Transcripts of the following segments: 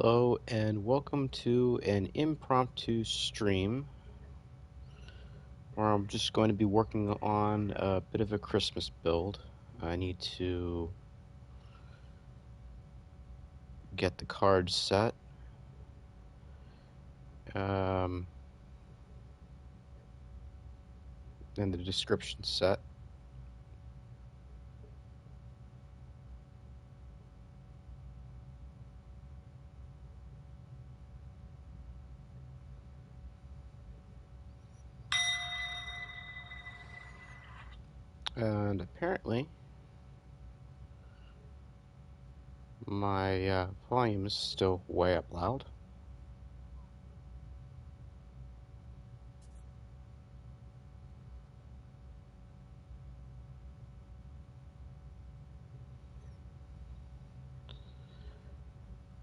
Hello and welcome to an impromptu stream where I'm just going to be working on a bit of a Christmas build. I need to get the cards set, and the description set. And apparently my volume is still way up loud.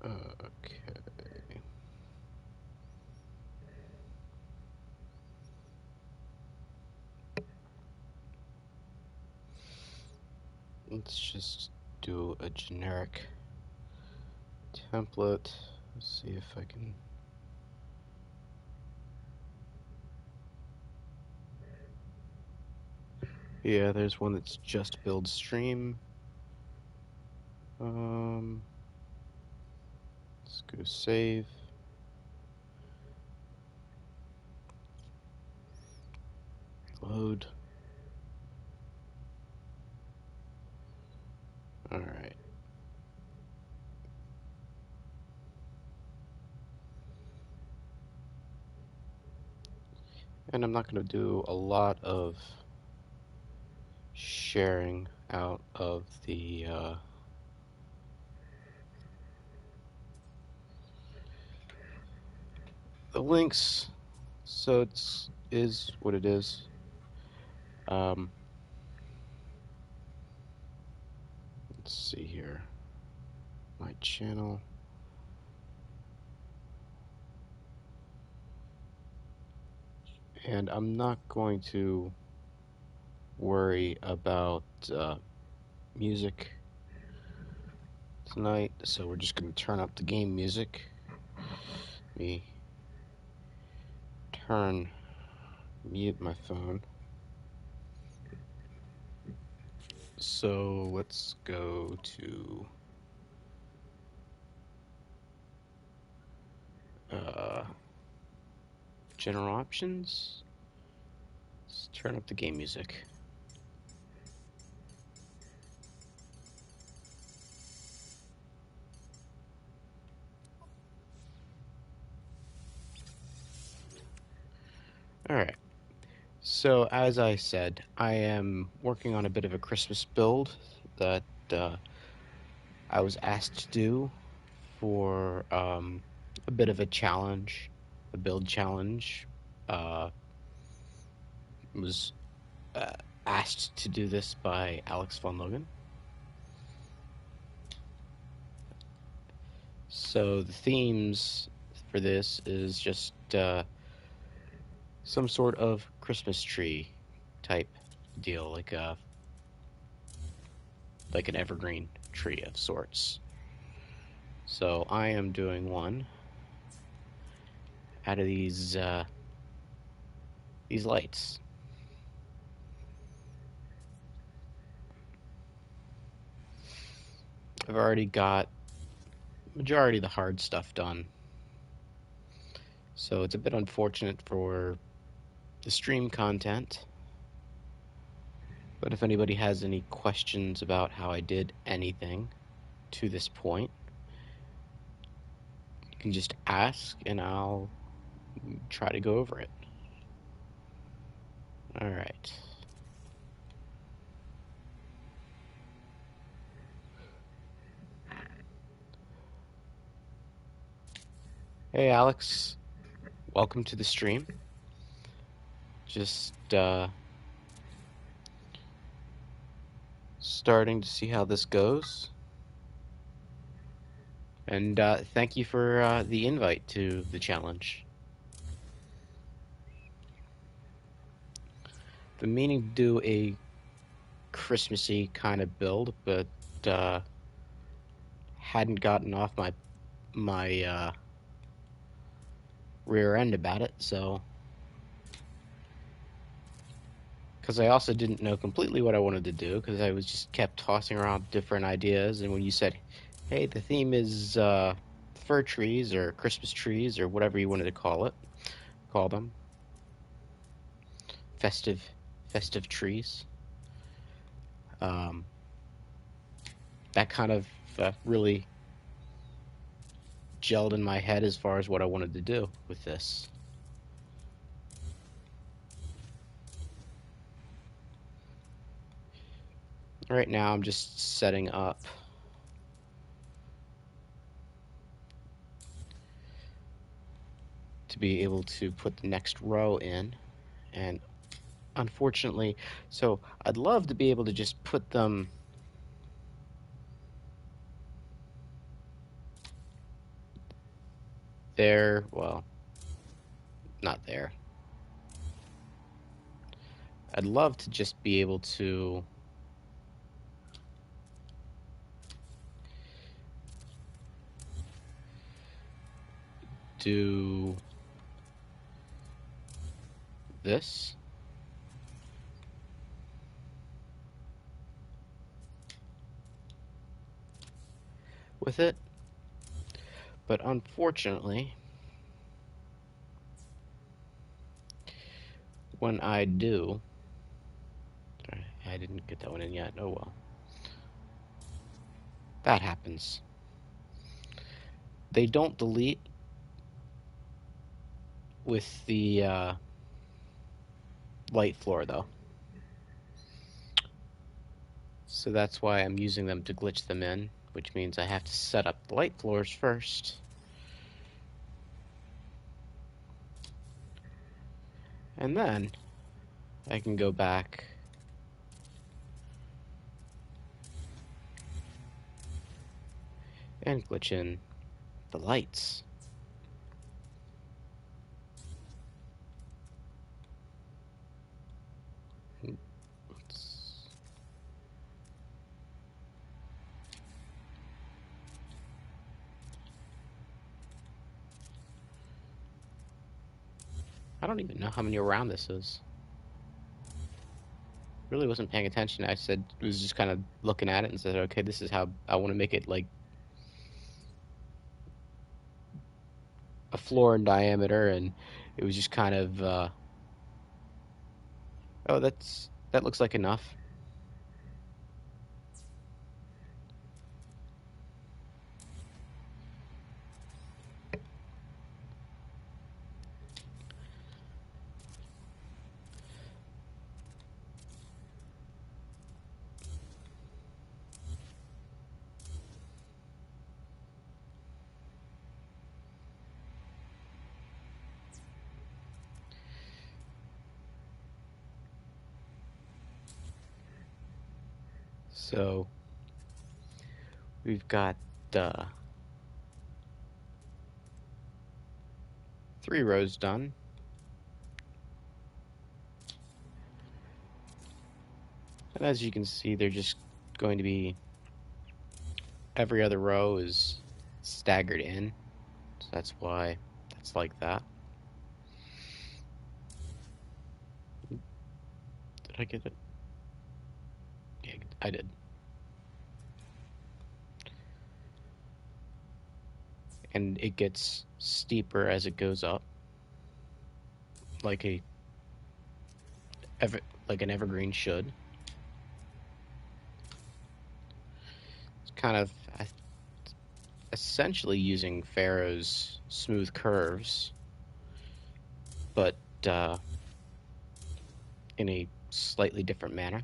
Okay. Let's just do a generic template. Let's see if I can. Yeah, there's one that's just build stream. Let's go save. Load. Alright. And I'm not going to do a lot of sharing out of the links, so it's is what it is. Let's see here. My channel. And I'm not going to worry about music tonight, so we're just going to turn up the game music. Let me mute my phone. So let's go to general options. Let's turn up the game music. Alright, so as I said, I am working on a bit of a Christmas build that I was asked to do for a bit of a challenge, a build challenge. Was asked to do this by Alex Von Logan. So the themes for this is just some sort of Christmas tree type deal, like an evergreen tree of sorts. So I am doing one out of these lights. I've already got majority of the hard stuff done, so it's a bit unfortunate for the stream content. But if anybody has any questions about how I did anything to this point, you can just ask and I'll try to go over it. All right. Hey, Alex. Welcome to the stream. Just starting to see how this goes. And thank you for the invite to the challenge. Been meaning to do a Christmassy kind of build, but hadn't gotten off my rear end about it, so because I also didn't know completely what I wanted to do, because I was just kept tossing around different ideas. And when you said, hey, the theme is fir trees or Christmas trees or whatever you wanted to call them, festive trees, um, that kind of really gelled in my head as far as what I wanted to do with this. Right now I'm just setting up to be able to put the next row in, and unfortunately, so I'd love to be able to just put them there, well, not there. I'd love to just be able to do this with it, but unfortunately, when I do, I didn't get that one in yet, oh well. That happens. They don't delete with the light floor though. So that's why I'm using them to glitch them in, which means I have to set up the light floors first. And then I can go back and glitch in the lights. I don't even know how many around this is. Really wasn't paying attention. I was just kind of looking at it and said, okay, this is how I want to make it, like a floor in diameter, and it was just kind of oh, that looks like enough. So we've got 3 rows done. And as you can see, they're just going to be, every other row is staggered in. So that's why that's like that. Did I get it? Yeah, I did. And it gets steeper as it goes up, like like an evergreen should. It's kind of essentially using Pharaoh's smooth curves, but in a slightly different manner.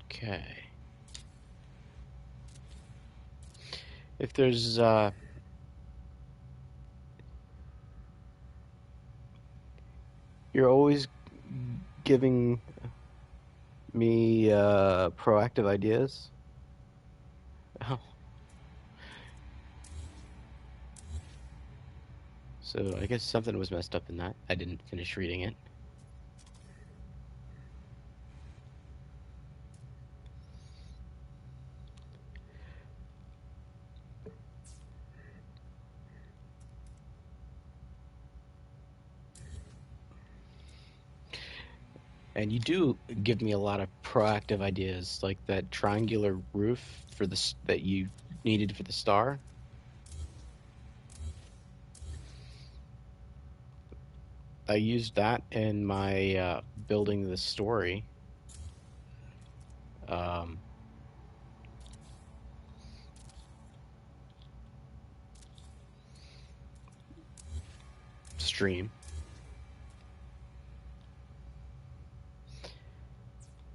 Okay. If there's you're always giving me proactive ideas. Oh. So I guess something was messed up in that. I didn't finish reading it. And you do give me a lot of proactive ideas, like that triangular roof for that you needed for the star. I used that in my building the story. Um, Stream.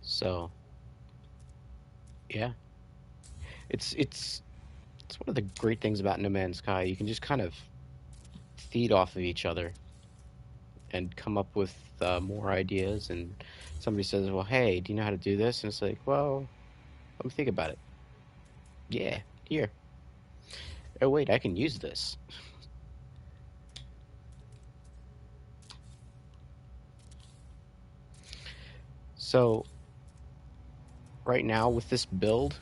So yeah, it's one of the great things about No Man's Sky. You can just kind of feed off of each other and come up with more ideas. And somebody says, "Well, hey, do you know how to do this?" And it's like, "Well, let me think about it." Yeah, here. Oh wait, I can use this. So right now with this build,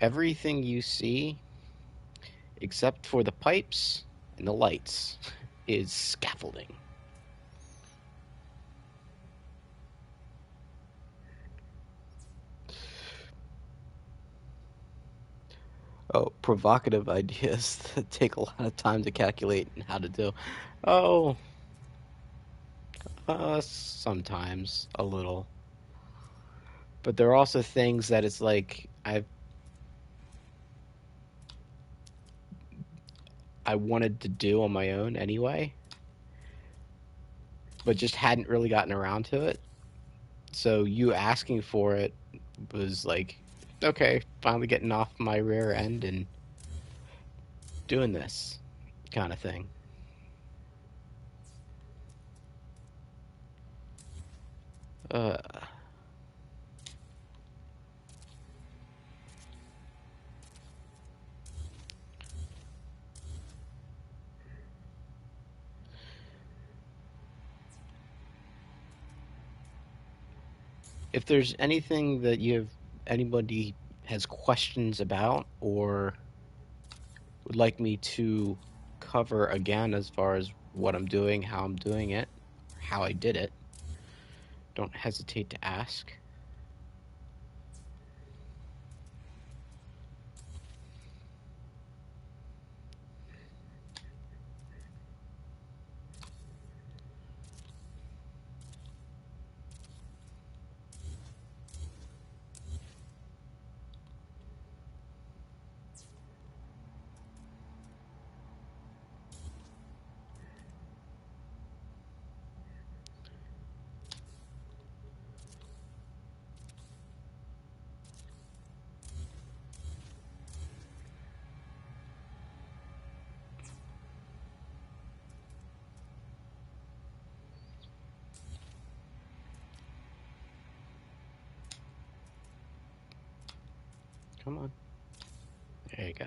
everything you see except for the pipes and the lights is scaffolding. Oh, provocative ideas that take a lot of time to calculate and how to do. Oh, sometimes a little. But there are also things that it's like I wanted to do on my own anyway, but just hadn't really gotten around to it. So you asking for it was like, okay, finally getting off my rear end and doing this kind of thing. Uh, if there's anything that anybody has questions about or would like me to cover again as far as what I'm doing, how I'm doing it, how I did it, don't hesitate to ask. Come on. There you go.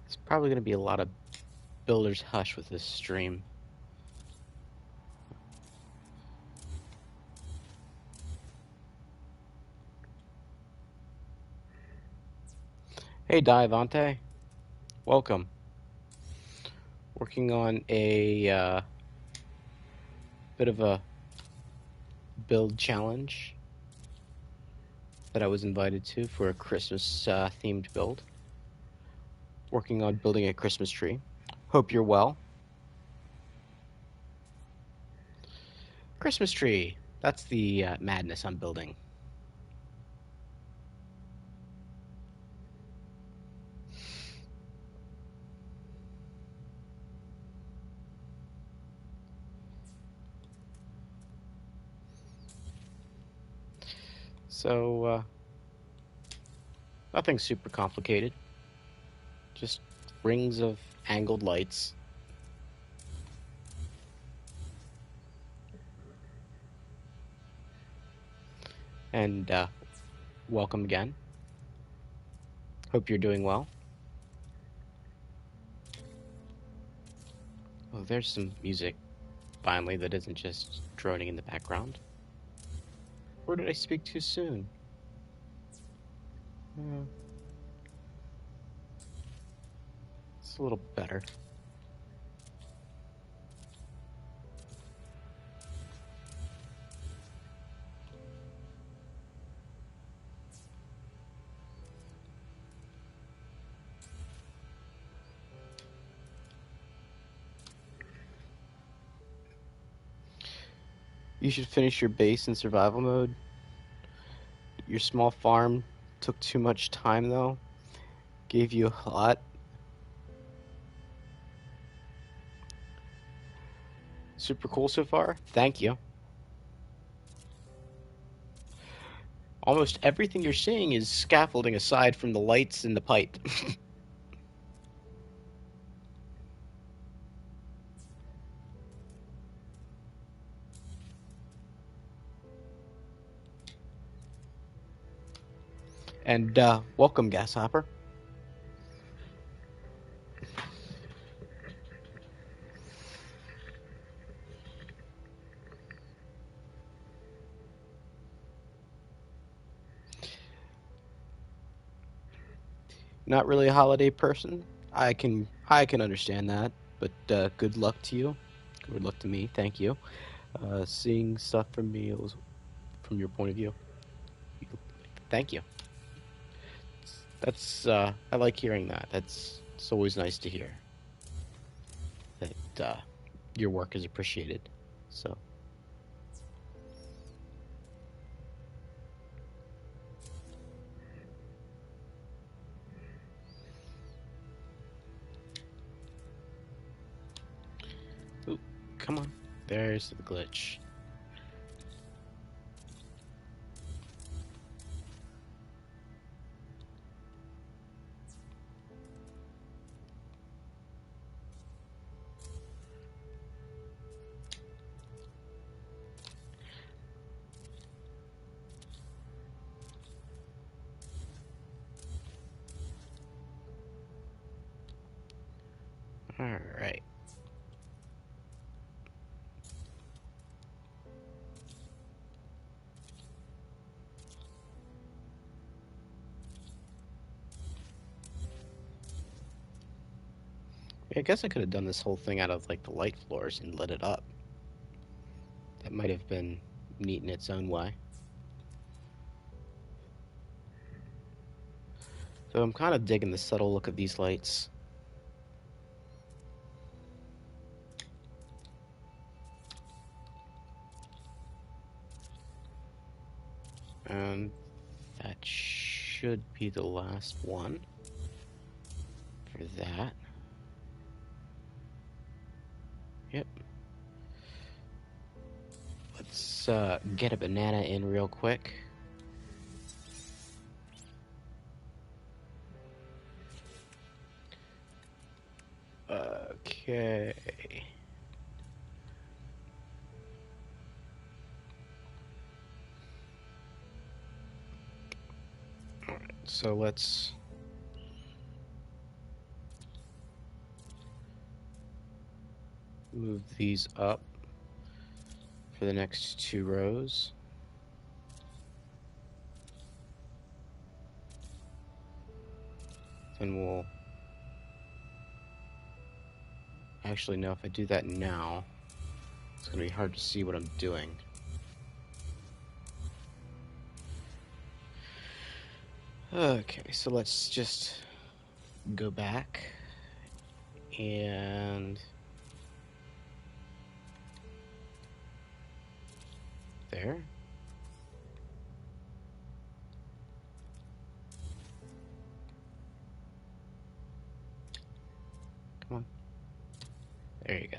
It's probably going to be a lot of builder's hush with this stream. Hey, Diavante. Welcome. Working on a bit of a build challenge that I was invited to for a Christmas themed build. Working on building a Christmas tree. Hope you're well. Christmas tree. That's the madness I'm building. So, nothing super complicated. Just rings of angled lights. and welcome again. Hope you're doing well. Oh, there's some music, finally, that isn't just droning in the background. Or did I speak too soon? Hmm, it's a little better. You should finish your base in survival mode. Your small farm took too much time, though. Gave you a lot. Super cool so far. Thank you. Almost everything you're seeing is scaffolding aside from the lights and the pipe. And welcome, Gasshopper. Not really a holiday person. I can understand that, but good luck to you. Good luck to me. Thank you. Seeing stuff from me from your point of view. Thank you. That's I like hearing that. It's always nice to hear that your work is appreciated. So, ooh, come on. There's the glitch. All right. I guess I could have done this whole thing out of like the light floors and lit it up. That might have been neat in its own way. So I'm kind of digging the subtle look of these lights. And that should be the last one for that. Yep. Let's get a banana in real quick. Okay. Alright, so let's move these up for the next 2 rows. Then we'll actually know if I do that now, it's gonna be hard to see what I'm doing. Okay, so let's just go back and there. Come on. There you go.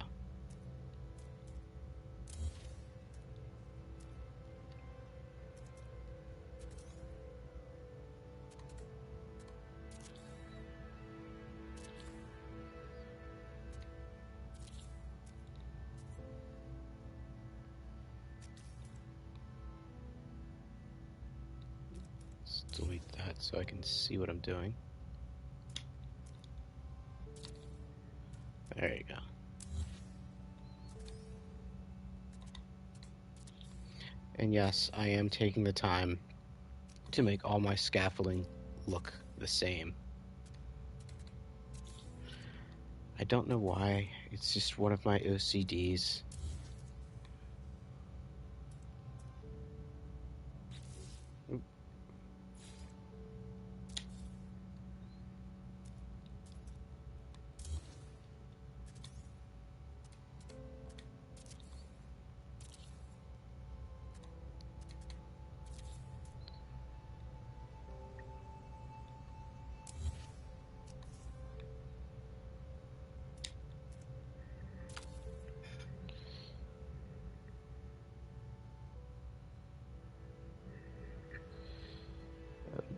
delete that so I can see what I'm doing. There you go. And yes, I am taking the time to make all my scaffolding look the same. I don't know why. It's just one of my OCDs.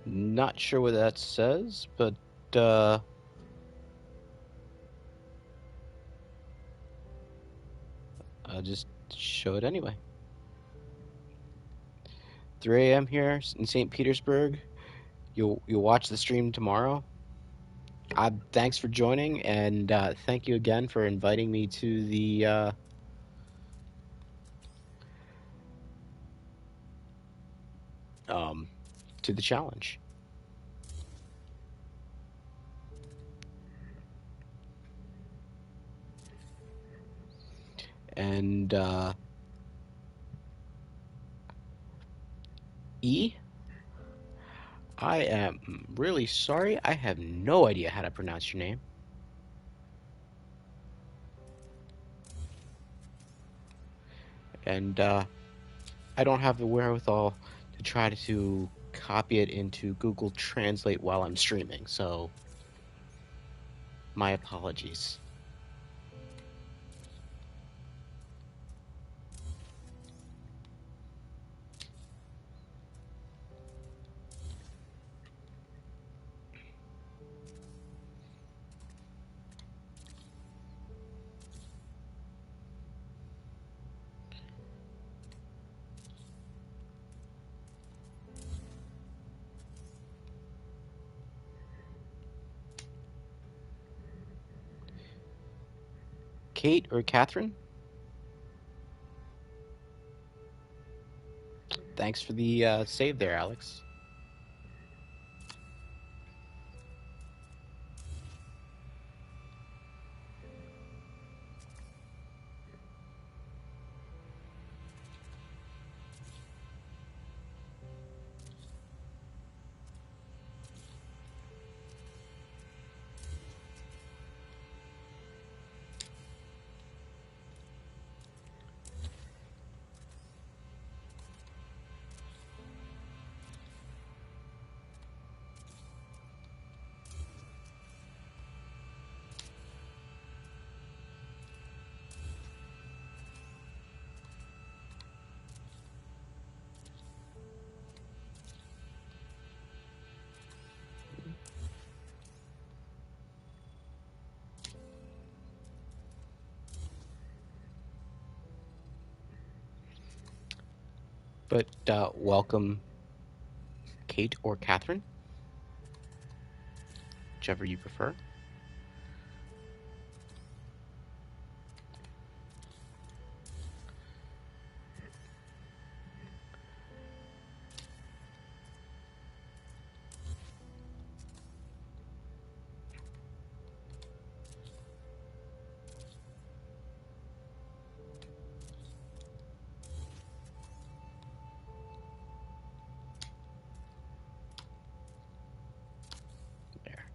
Not sure what that says, but I'll just show it anyway. 3 a.m. here in St. Petersburg. You'll watch the stream tomorrow. Thanks for joining, and thank you again for inviting me to the challenge. And E, I am really sorry. I have no idea how to pronounce your name. And I don't have the wherewithal to try to copy it into Google Translate while I'm streaming, so my apologies. Kate or Catherine? Thanks for the save there, Alex. But welcome, Kate or Catherine, whichever you prefer. There.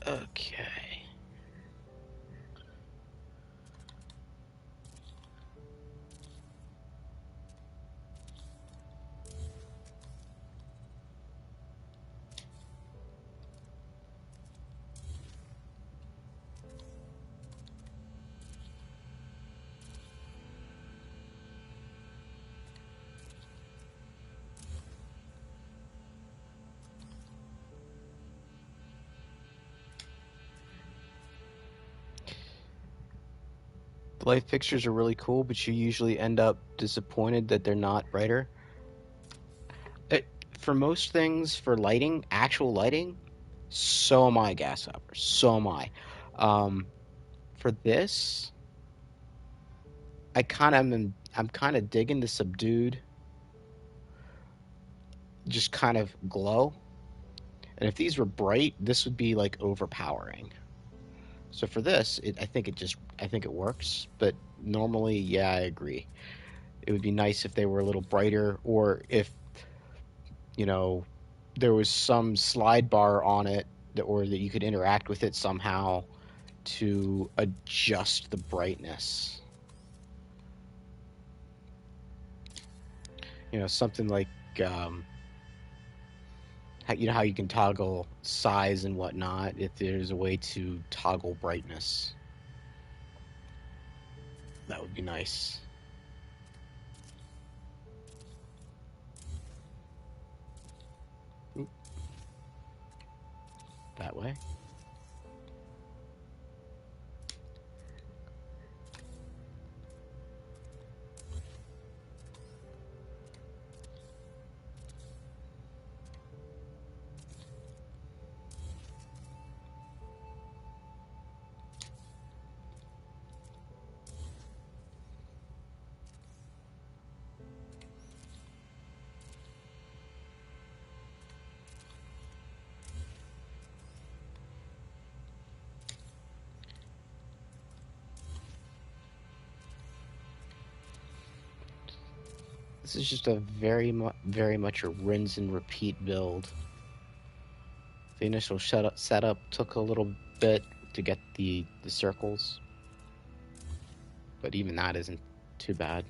Okay. The light fixtures are really cool, but you usually end up disappointed that they're not brighter. It, for most things, for lighting, actual lighting, so am I, gas hopper. So am I. Um, for this, I'm kind of digging the subdued, just kind of glow. And if these were bright, this would be like overpowering. So for this, I think it works. But normally, yeah, I agree. It would be nice if they were a little brighter, or if you know there was some slide bar on it, or that you could interact with it somehow to adjust the brightness. Something like um, how you can toggle size and whatnot. If there's a way to toggle brightness, that would be nice. Oop, that way. This is just a very much a rinse and repeat build. The initial setup took a little bit to get the circles, but even that isn't too bad.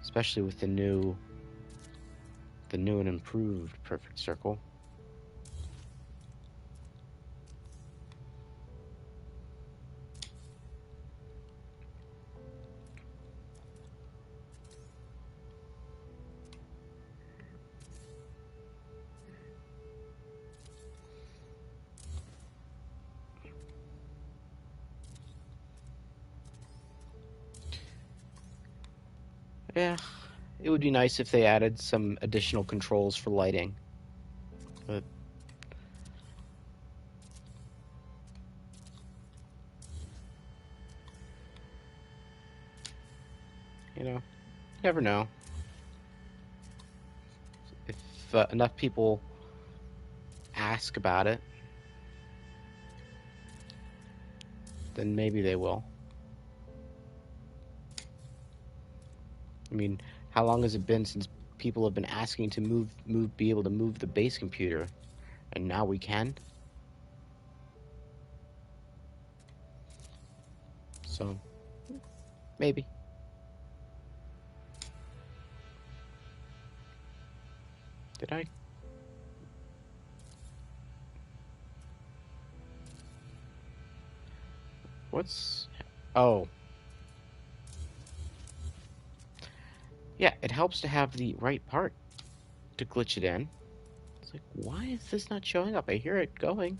Especially with the new and improved perfect circle. Yeah, it would be nice if they added some additional controls for lighting, but you never know. If enough people ask about it, then maybe they will. I mean, how long has it been since people have been asking to be able to move the base computer, and now we can? So maybe. Did I? What's? Oh, yeah. It helps to have the right part to glitch it in. It's like, why is this not showing up? I hear it going.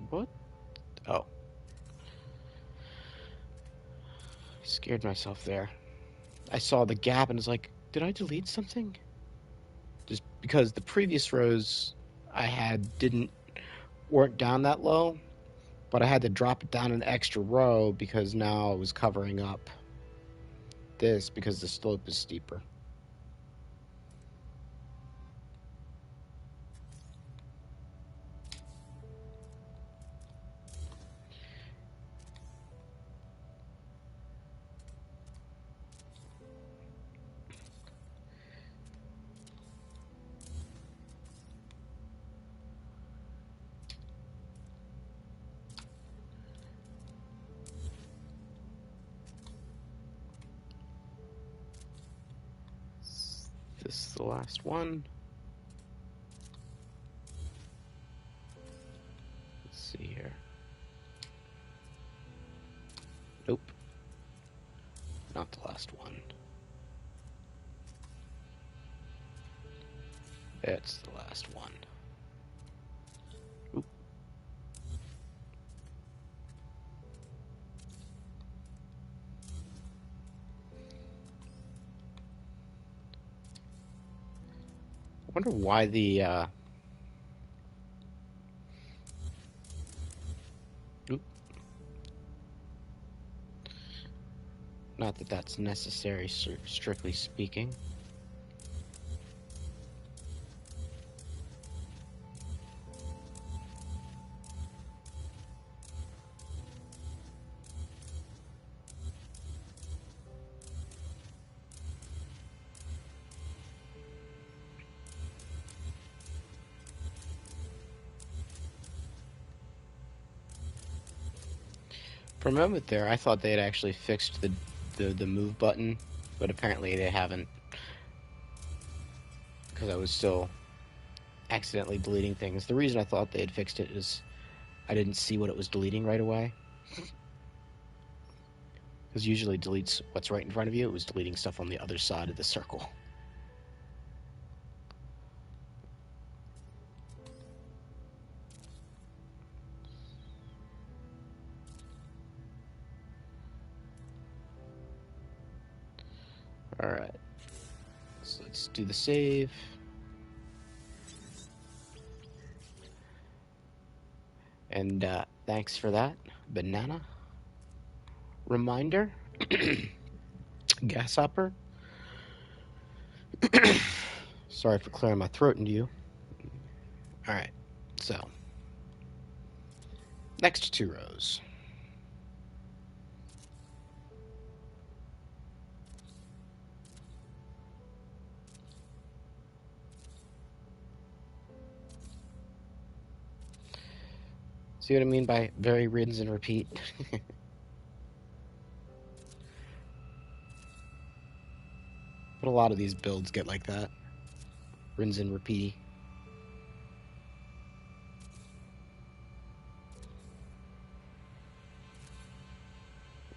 What? Oh, I scared myself there. I saw the gap and was like, did I delete something? because the previous rows I had weren't down that low, but I had to drop it down an extra row because now it was covering up this because the slope is steeper. This is the last one. Let's see here. Nope. Not the last one. It's the last one. Oop. I wonder why the oop. Not that that's necessary, strictly speaking. For a moment there, I thought they had actually fixed the move button, but apparently they haven't, because I was still accidentally deleting things. The reason I thought they had fixed it is I didn't see what it was deleting right away. Because usually it deletes what's right in front of you. It was deleting stuff on the other side of the circle. Alright. So let's do the save. And thanks for that, banana. Reminder. Grasshopper. Sorry for clearing my throat into you. Alright, so. Next two rows. See what I mean by very rinse and repeat? But a lot of these builds get like that. Rinse and repeat.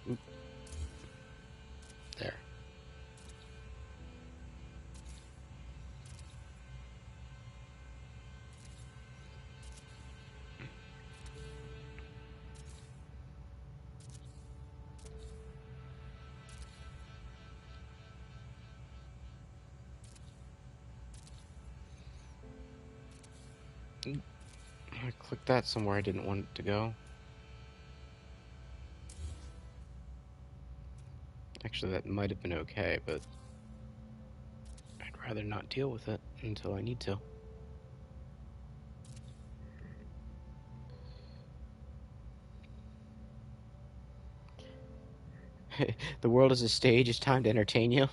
Oop. There. I clicked that somewhere I didn't want it to go. Actually, that might have been okay, but I'd rather not deal with it until I need to. The world is a stage, it's time to entertain you.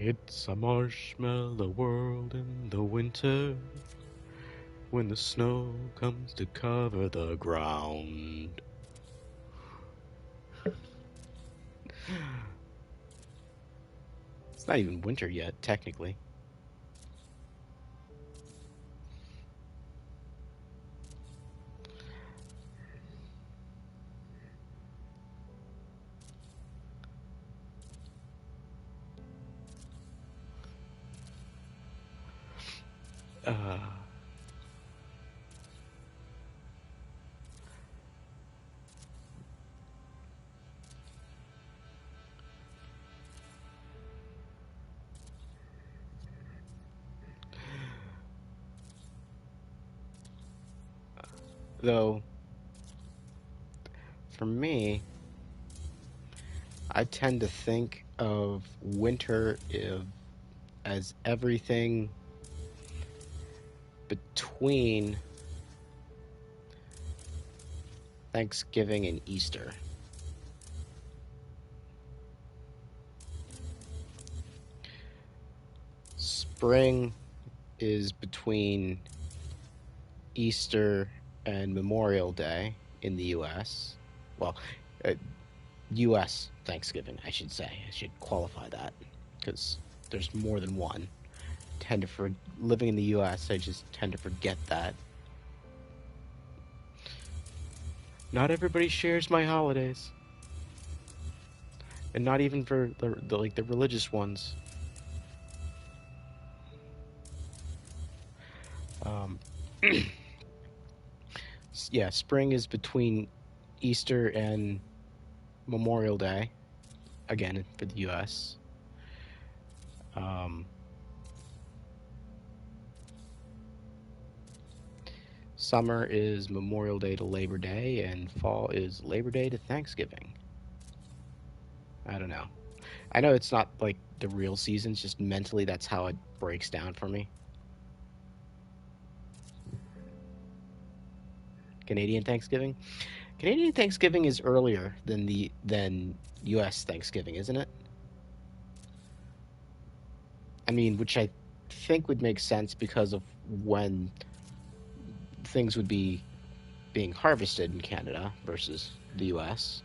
It's a marshmallow world in the winter when the snow comes to cover the ground. It's not even winter yet, technically. Uh, Though, for me, I tend to think of winter as everything between Thanksgiving and Easter. Spring is between Easter and Memorial Day in the U.S. Well, uh, U.S. Thanksgiving, I should say. I should qualify that because there's more than one. Living in the U.S., I just tend to forget that not everybody shares my holidays, and not even for the religious ones. Um, yeah, spring is between Easter and Memorial Day, again for the U.S. Um, Summer is Memorial Day to Labor Day, and fall is Labor Day to Thanksgiving. I don't know. I know it's not like the real seasons, just mentally that's how it breaks down for me. Canadian Thanksgiving? Canadian Thanksgiving is earlier than US Thanksgiving, isn't it? I mean, which I think would make sense because of when things would be being harvested in Canada versus the US.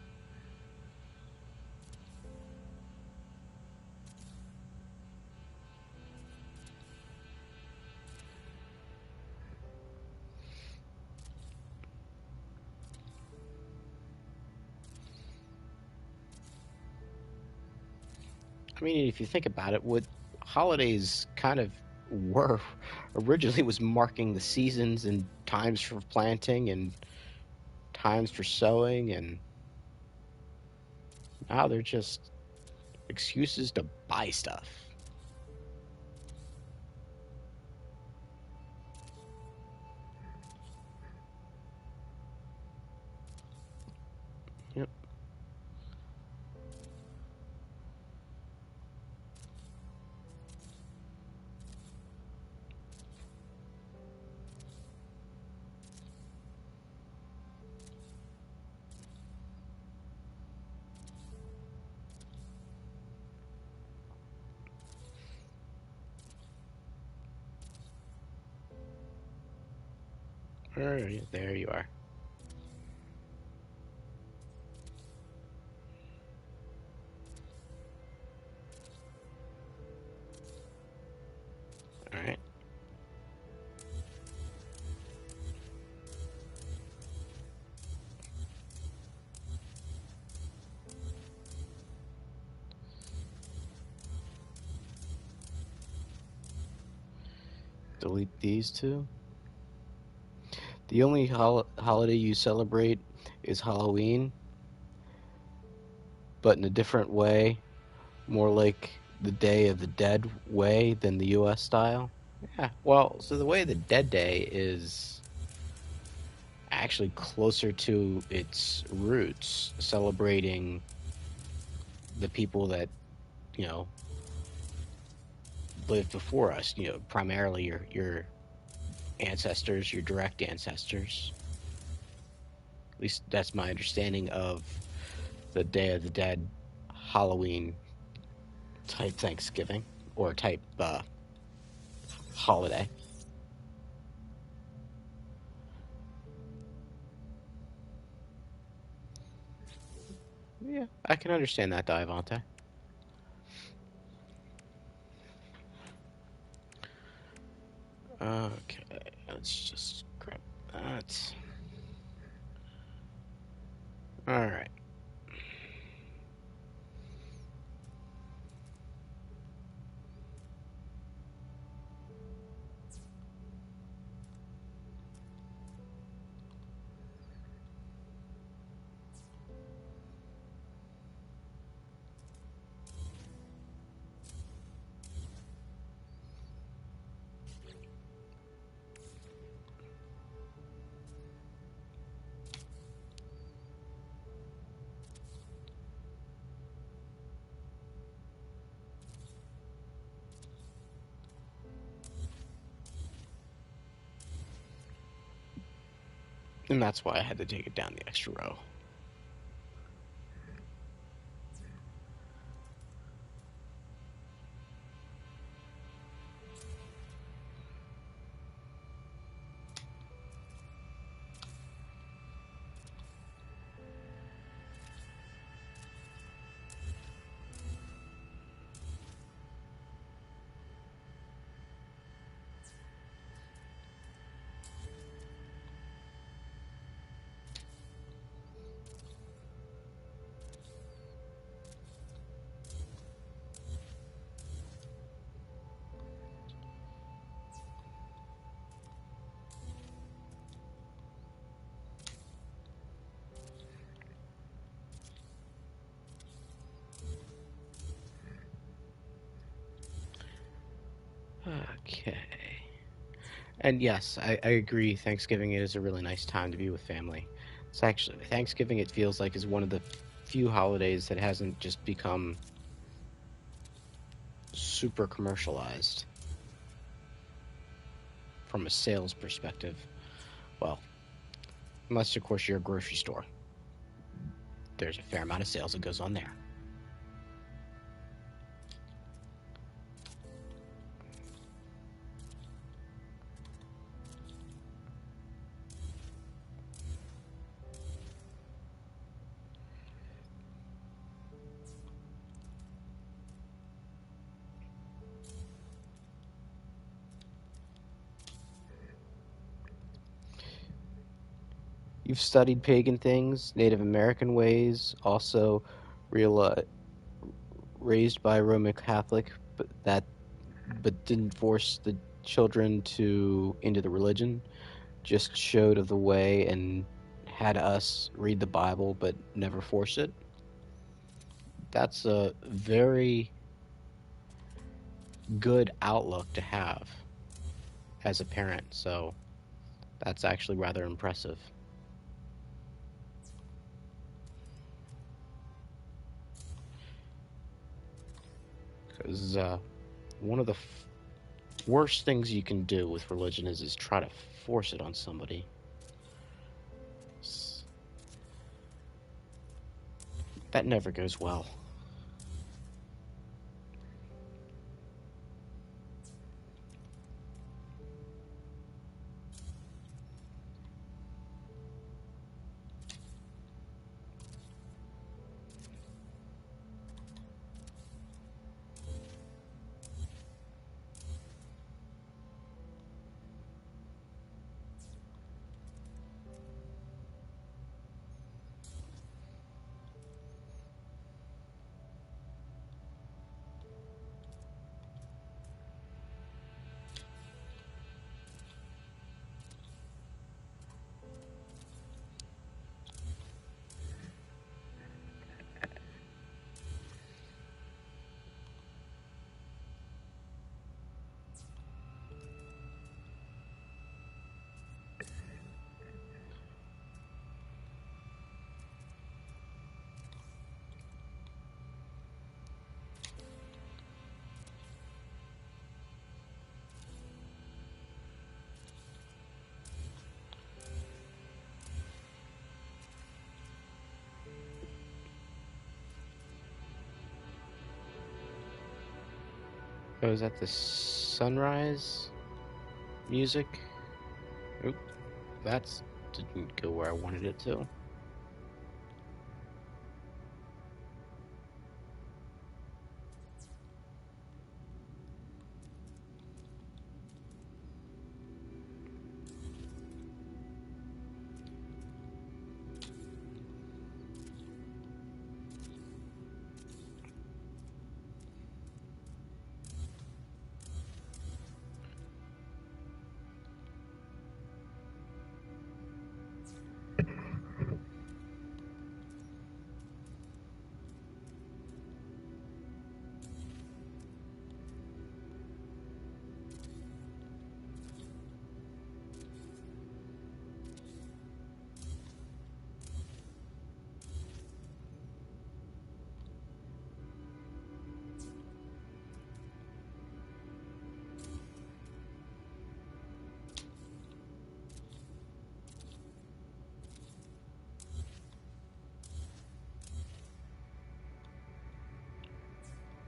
I mean, if you think about it, what holidays kind of were originally was marking the seasons and times for planting and times for sowing, and now they're just excuses to buy stuff. Yep. All right, there you are. All right. Delete these two. The only holiday you celebrate is Halloween, but in a different way, more like the Day of the Dead way than the US style. Yeah, well, so the way the Dead Day is actually closer to its roots, celebrating the people that, you know, lived before us, primarily your ancestors, your direct ancestors. At least that's my understanding of the Day of the Dead Halloween type Thanksgiving or type holiday. Yeah, I can understand that, Diavante. Okay, let's just grab that. All right. And that's why I had to take it down the extra row. Okay. And yes, I agree. Thanksgiving is a really nice time to be with family. It's actually Thanksgiving. It feels like is one of the few holidays that hasn't just become super commercialized from a sales perspective. Well, unless of course you're a grocery store, there's a fair amount of sales that goes on there. You've studied pagan things, Native American ways, also real raised by a Roman Catholic, but didn't force the children to into the religion. Just showed of the way and had us read the Bible, but never force it. That's a very good outlook to have as a parent. So that's actually rather impressive. Because one of the worst things you can do with religion is try to force it on somebody. That never goes well. Oh, is that the sunrise music? Oop, that's didn't go where I wanted it to.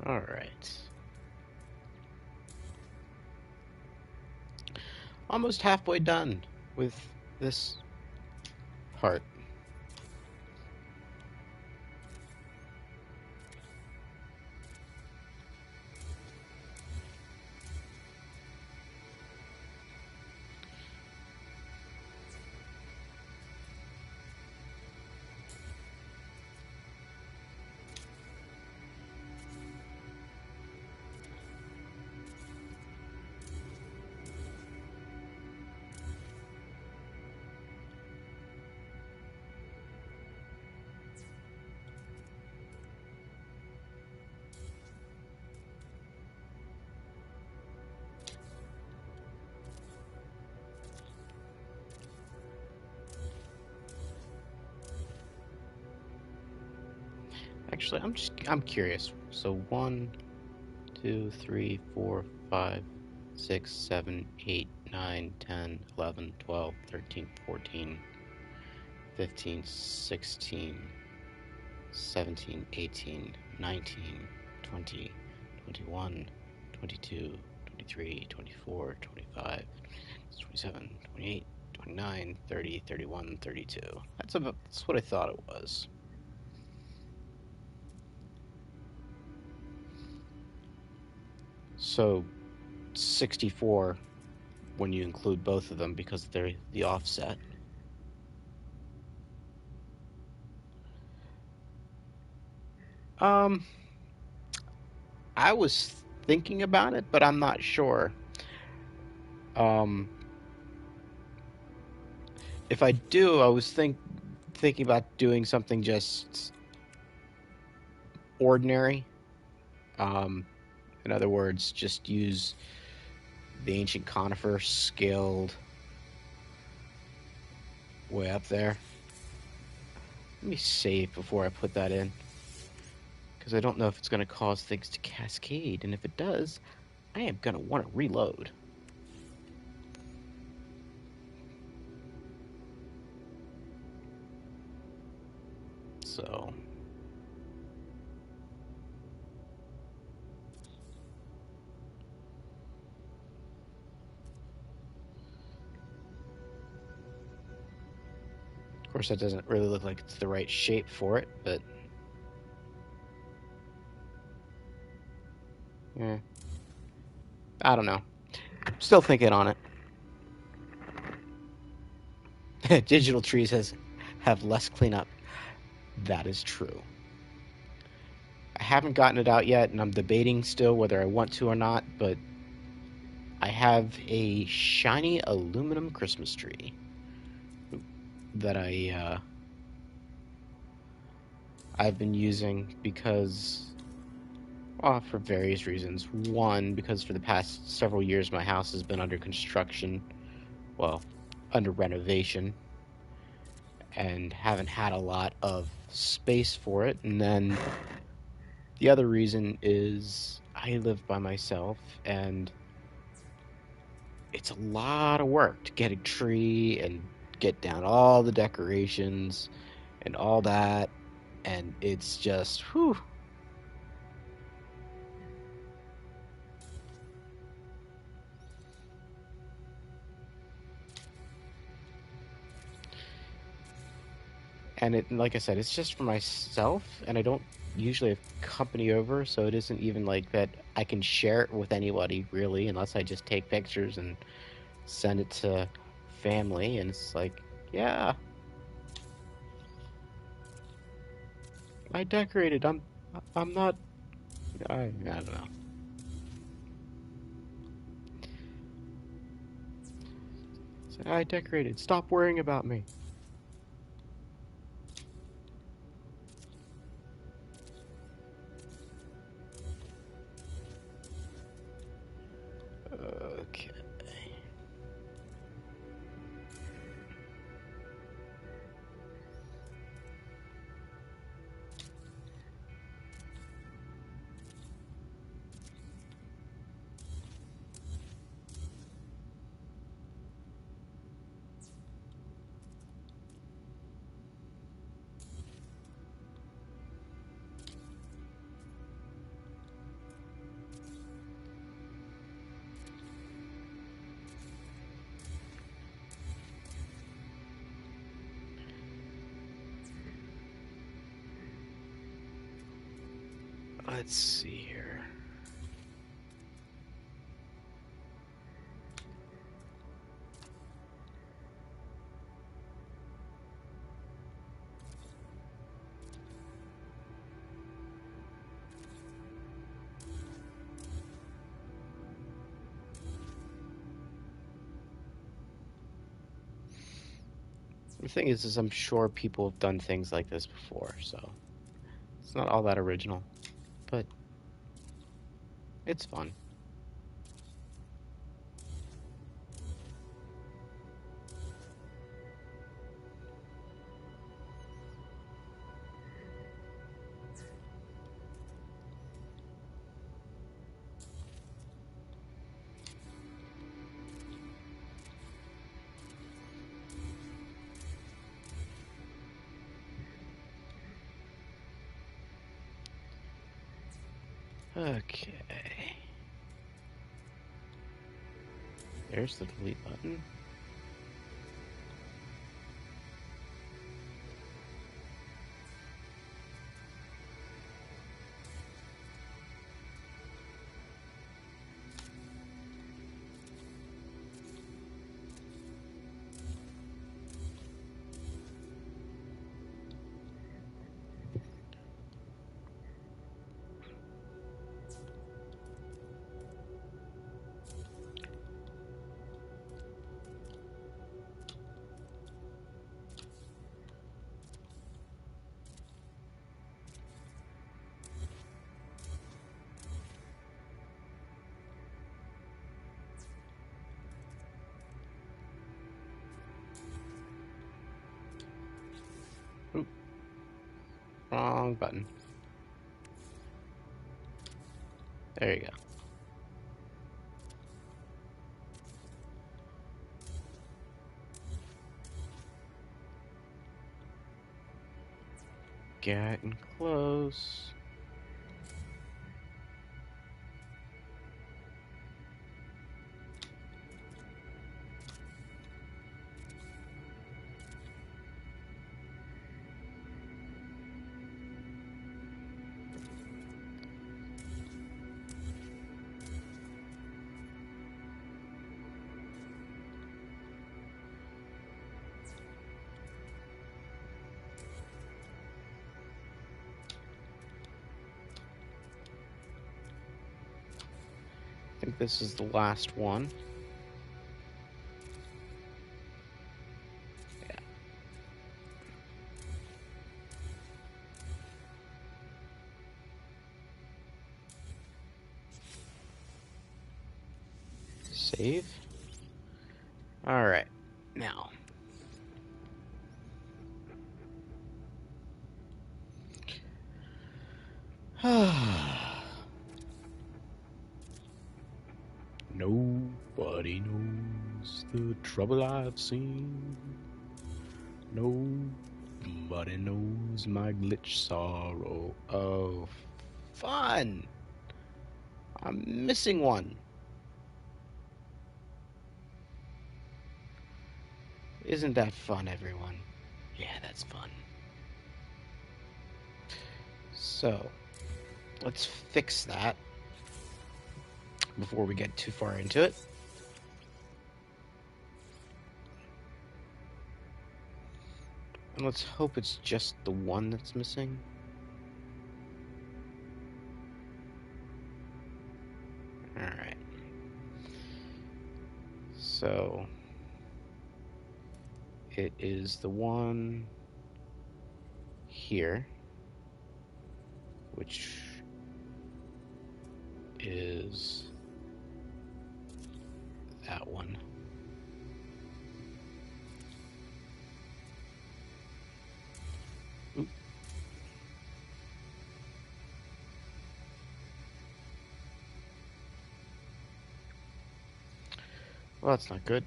All right. Almost halfway done with this part. Actually, I'm curious. So 1, 2, 3, 4, 5, 6, 7, 8, 9, 10, 11, 12, 13, 14, 15, 16, 17, 18, 19, 20, 21, 22, 23, 24, 25, 27, 28, 29, 30, 31, 32. That's what I thought it was. So 64 when you include both of them because they're the offset. Um, I was thinking about it, but I'm not sure. Um, if I do, I was thinking about doing something just ordinary. Um, in other words, just use the ancient conifer scaled way up there. Let me save before I put that in, because I don't know if it's going to cause things to cascade, and if it does, I am going to want to reload. So, of course, that doesn't really look like it's the right shape for it, but yeah, I don't know. Still thinking on it. Digital trees have less cleanup. That is true. I haven't gotten it out yet, and I'm debating still whether I want to or not, but I have a shiny aluminum Christmas tree that I've been using because, well, for various reasons. One, because for the past several years my house has been under construction, well, under renovation, and haven't had a lot of space for it. And then the other reason is I live by myself, and it's a lot of work to get a tree and get down all the decorations and all that, and it's just whew. And it, like I said, it's just for myself, and I don't usually have company over, so it isn't even like that I can share it with anybody really, unless I just take pictures and send it to family. And it's like, yeah, I decorated. I'm not. I don't know. I decorated. Stop worrying about me. Okay. Let's see here. The thing is I'm sure people have done things like this before, so it's not all that original, but it's fun. Okay. There's the delete button. Oop, wrong button. There you go. Getting close. I think this is the last one. Yeah. Save. All right. Now. Nobody knows the trouble I've seen. Nobody knows my glitch sorrow. Oh, fun! I'm missing one. Isn't that fun, everyone? Yeah, that's fun. So, let's fix that before we get too far into it. And let's hope it's just the one that's missing. Alright. So, it is the one here, which is that one. Oop. Well, that's not good.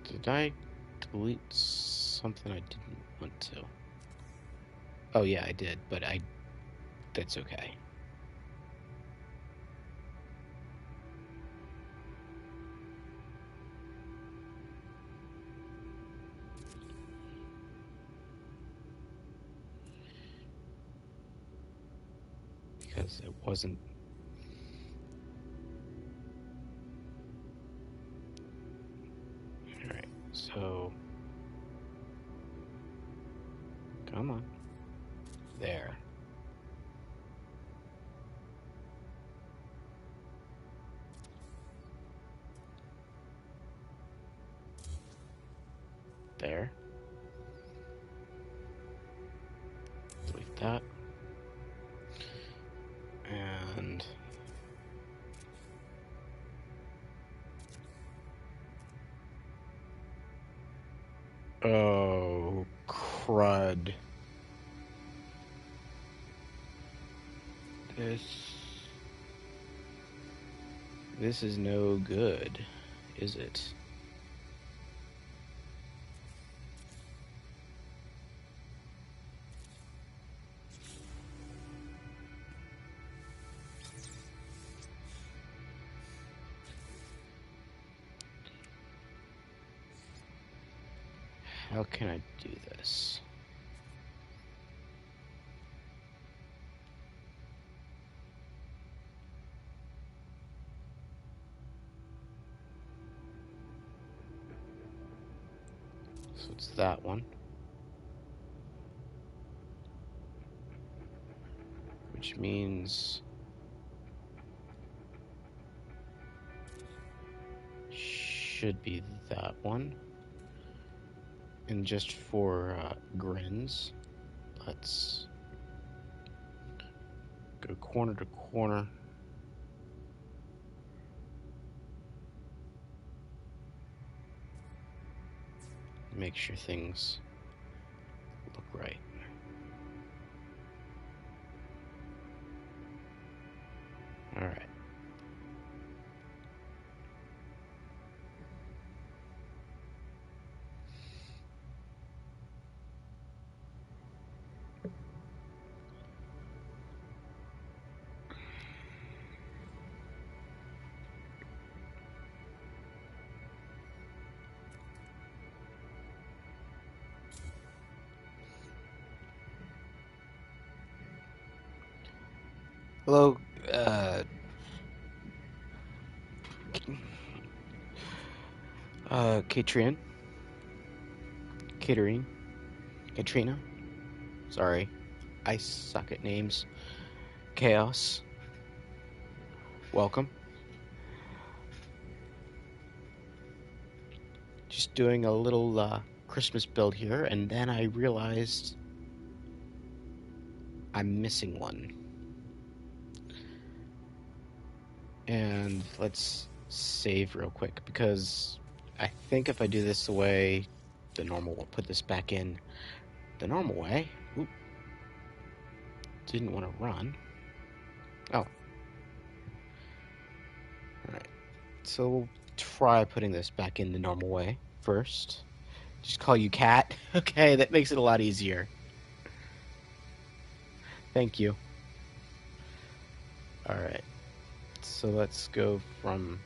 Did I delete something I didn't want to? Oh yeah, I did, but that's okay. because it wasn't. All right, so come on, there. There. Delete that. And oh, crud. This is no good, is it? How can I do this? So it's that one. Which means should be that one. And just for grins, let's go corner to corner. Make sure things look right. All right. Hello, Katrina. Katrina. Sorry, I suck at names. Chaos. Welcome. Just doing a little Christmas build here, and then I realized I'm missing one. And let's save real quick, because I think if I do this the way the normal, we'll put this back in the normal way. Oop. Didn't want to run. Oh. Alright. So we'll try putting this back in the normal way first. Just call you Cat. Okay, that makes it a lot easier. Thank you. Alright. So let's go from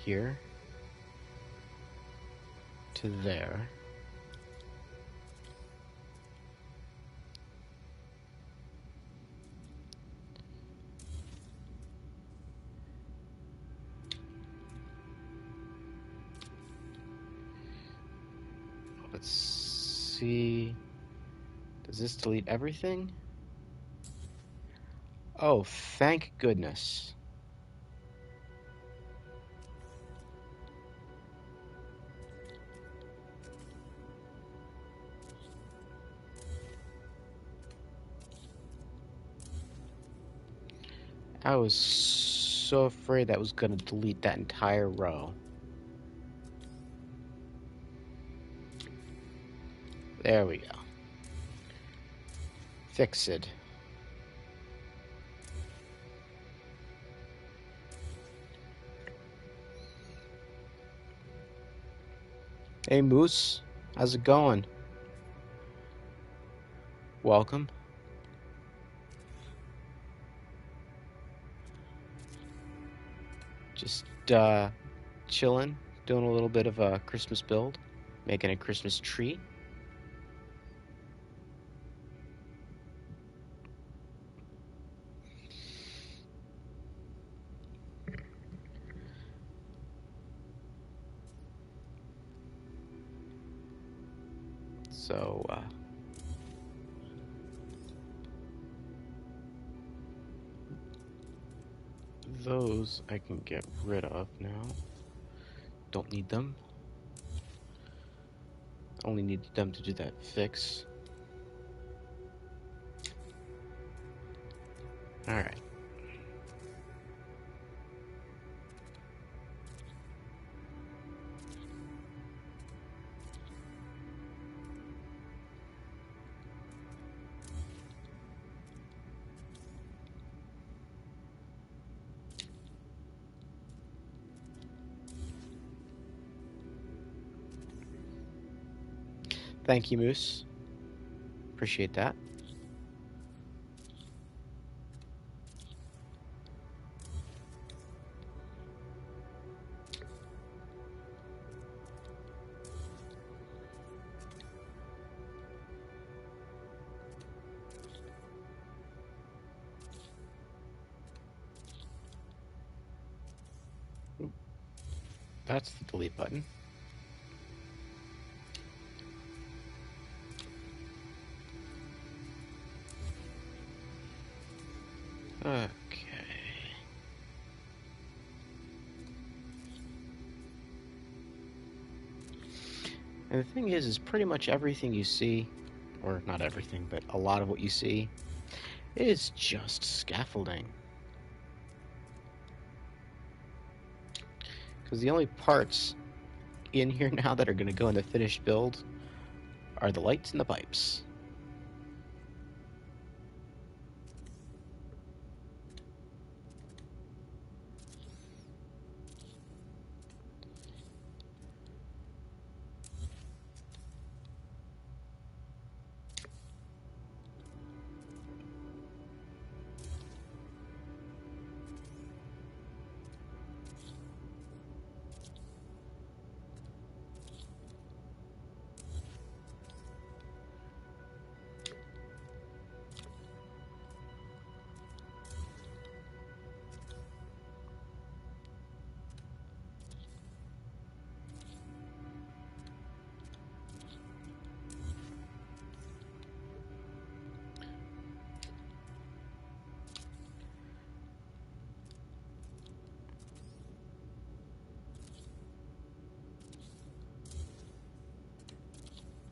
here to there. Let's see. Does this delete everything? Oh, thank goodness. I was so afraid that was going to delete that entire row. There we go. Fixed. Hey, Moose. How's it going? Welcome. Just chilling, doing a little bit of a Christmas build, making a Christmas tree. So, those I can get rid of now. Don't need them. Only need them to do that fix. Alright. Thank you, Moose. Appreciate that. That's the delete button. Okay. And the thing is pretty much everything you see, or not everything, but a lot of what you see, is just scaffolding. Because the only parts in here now that are going to go in the finished build are the lights and the pipes.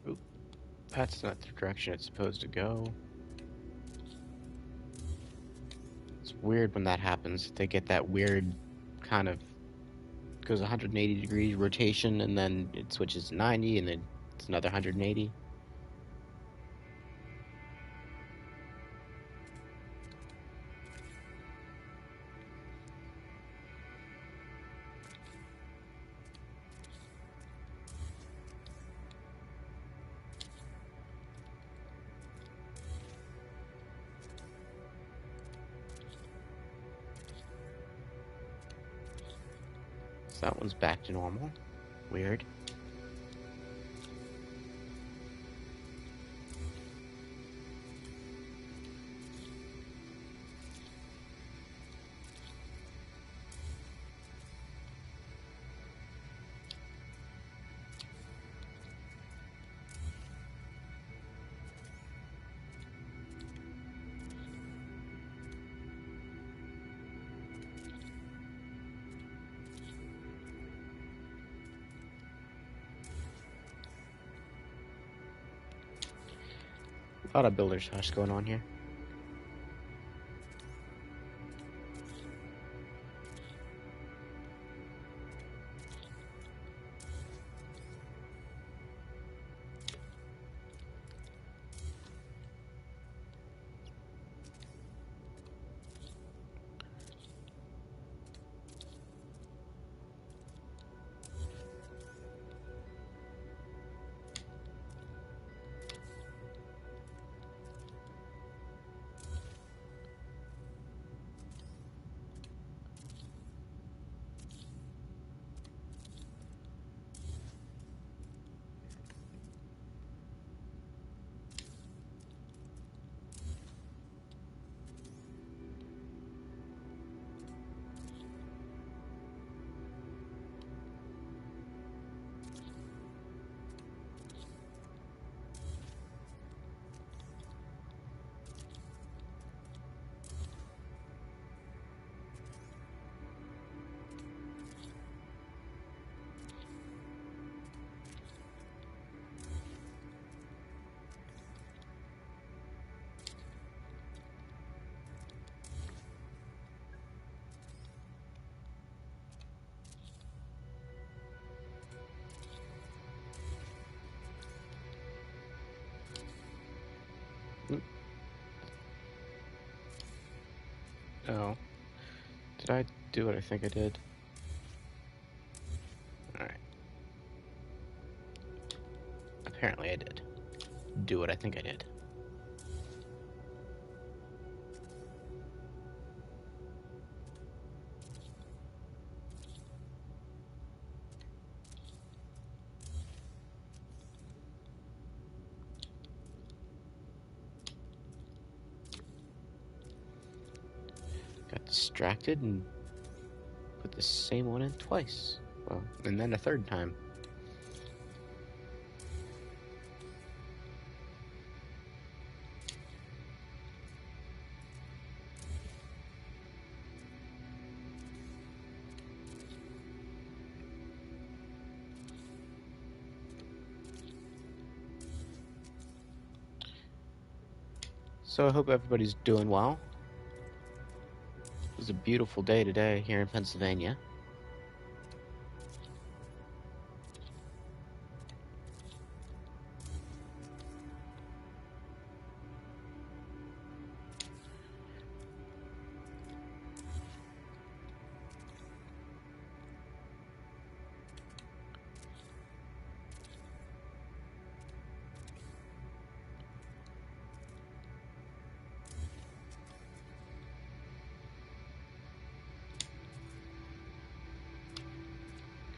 Oop, that's not the direction it's supposed to go. It's weird when that happens. They get that weird kind of goes 180 degree rotation and then it switches to 90 and then it's another 180. So that one's back to normal. Weird. A lot of builder's hush going on here. Oh, did I do what I think I did? Alright. Apparently I did. Do what I think I did. Got distracted and put the same one in twice. Well, and then a third time. So I hope everybody's doing well. It was a beautiful day today here in Pennsylvania.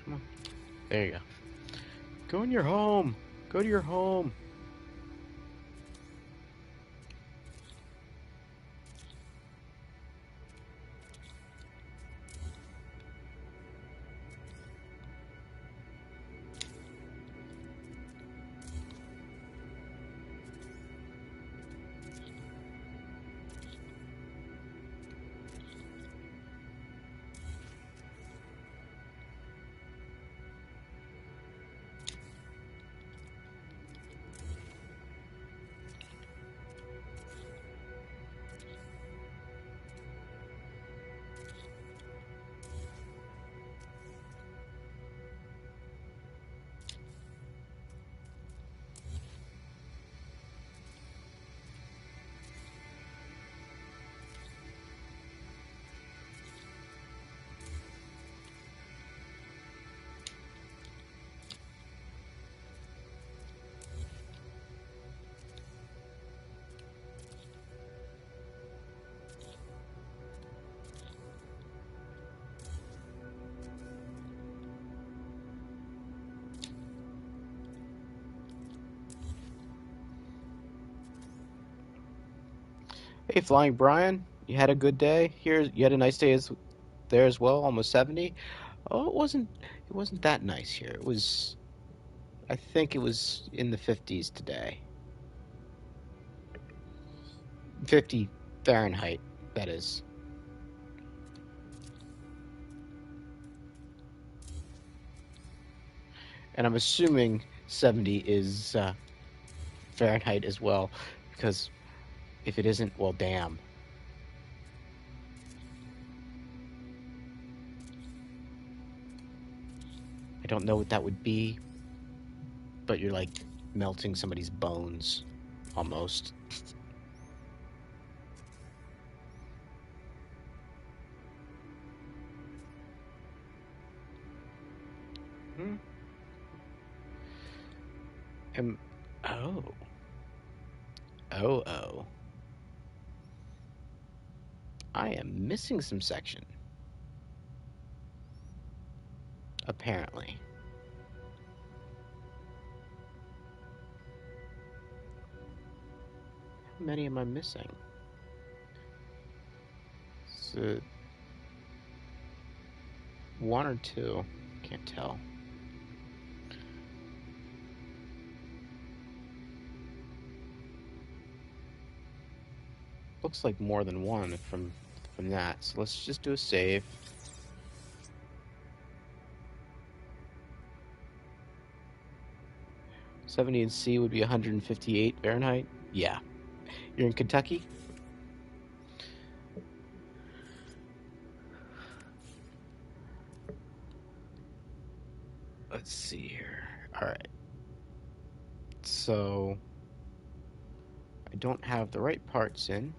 Come on. There you go. Go in your home. Go to your home. Hey, Flying Brian, you had a good day here. You had a nice day there as well. Almost 70. Oh, it wasn't that nice here. It was. I think it was in the 50s today. 50 Fahrenheit, that is. And I'm assuming 70 is Fahrenheit as well, because if it isn't, well, damn. I don't know what that would be, but you're like melting somebody's bones, almost. Hmm. Um, oh. Oh, oh. I am missing some section, apparently. How many am I missing? So, one or two? Can't tell. Looks like more than one from that. So let's just do a save. 70 in C would be 158 Fahrenheit. Yeah. You're in Kentucky? Let's see here. All right. So I don't have the right parts in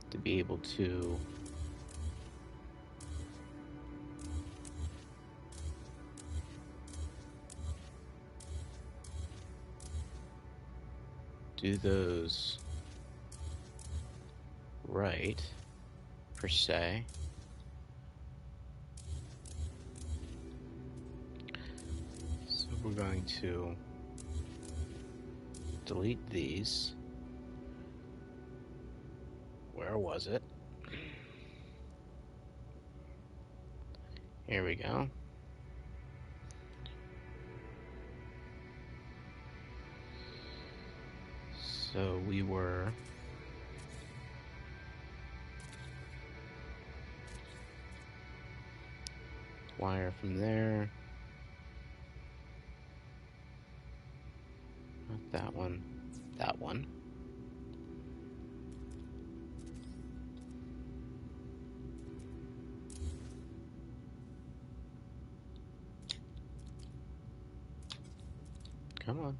to be able to do those right, per se. So we're going to delete these. Where was it? Here we go. So we were wire from there. Not that one. That one. Come on.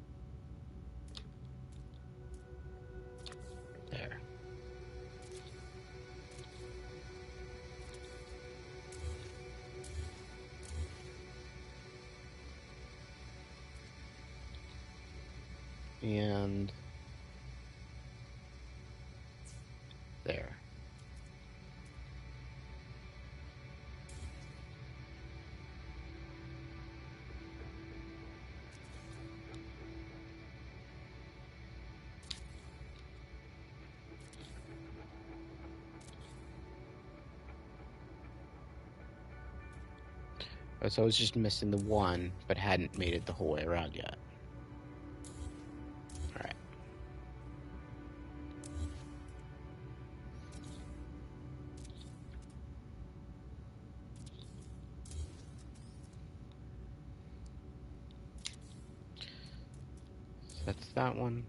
There. And there. So I was just missing the one, but hadn't made it the whole way around yet. Alright. So that's that one.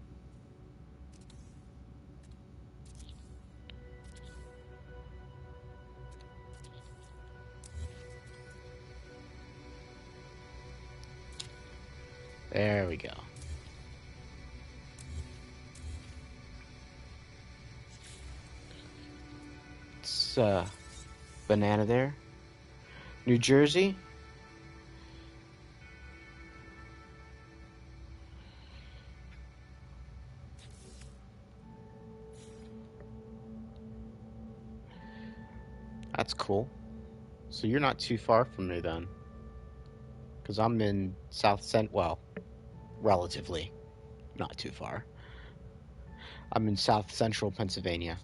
There we go. It's banana there. New Jersey. That's cool. So you're not too far from me then. Because I'm in well, relatively not too far. I'm in south central Pennsylvania.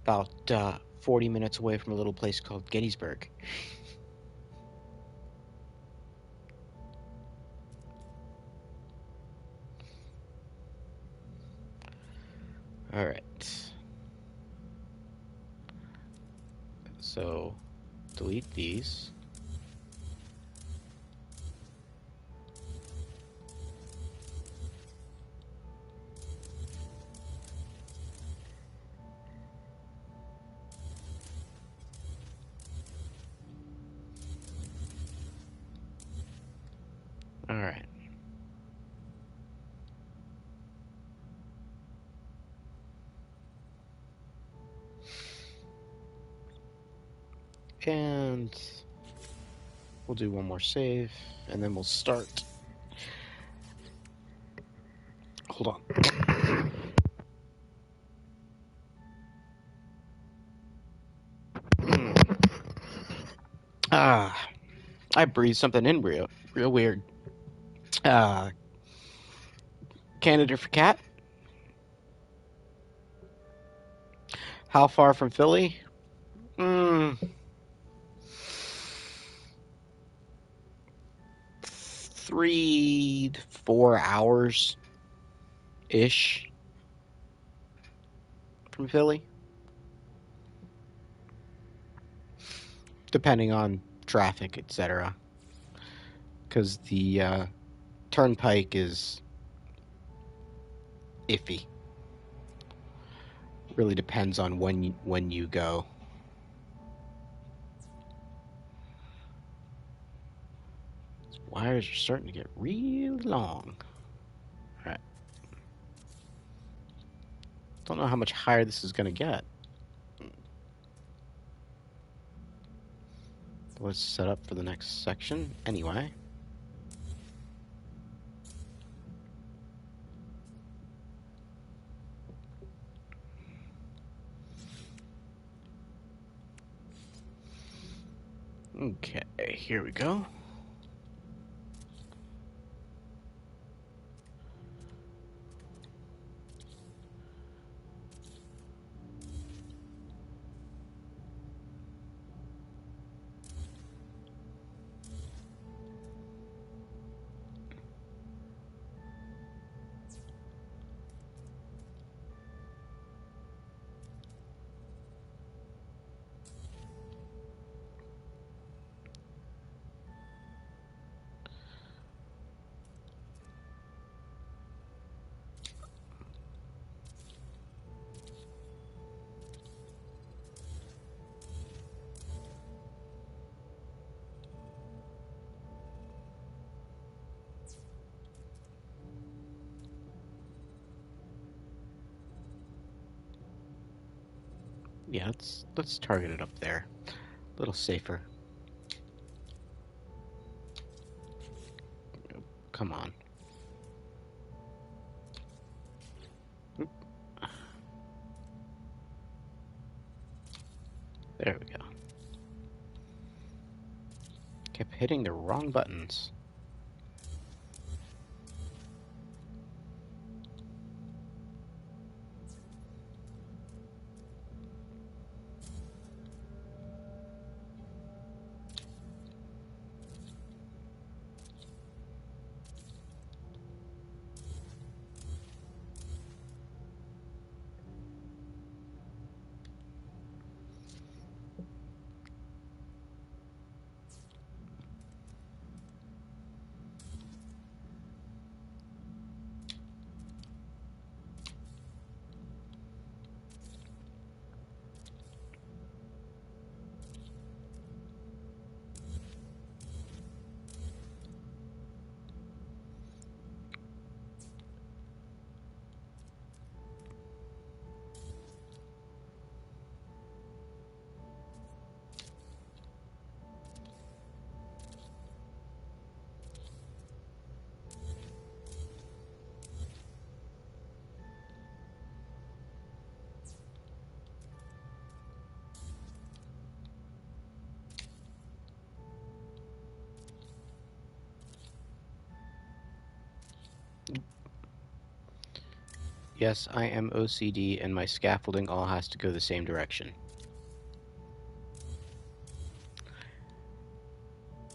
About 40 minutes away from a little place called Gettysburg. All right. So delete these. All right. And we'll do one more save, and then we'll start. Hold on. I breathed something in real weird. Candidate for cat. How far from Philly? 3 to 4 hours ish from Philly, depending on traffic, etc. Because the turnpike is iffy. Really depends on when you go. These wires are starting to get really long. All right. Don't know how much higher this is going to get. Let's set up for the next section anyway. Okay, here we go. Yeah, let's target it up there. A little safer. Come on. Oop. There we go. Kept hitting the wrong buttons. Yes, I am OCD, and my scaffolding all has to go the same direction.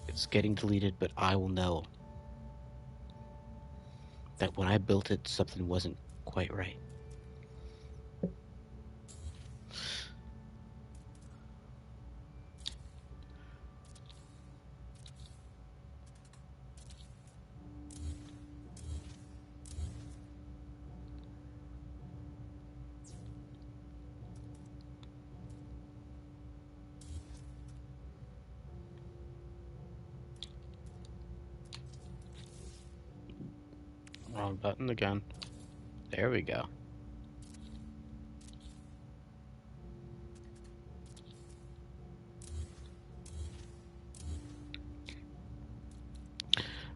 It's getting deleted, but I will know that when I built it, something wasn't quite right. Wrong button again. There we go.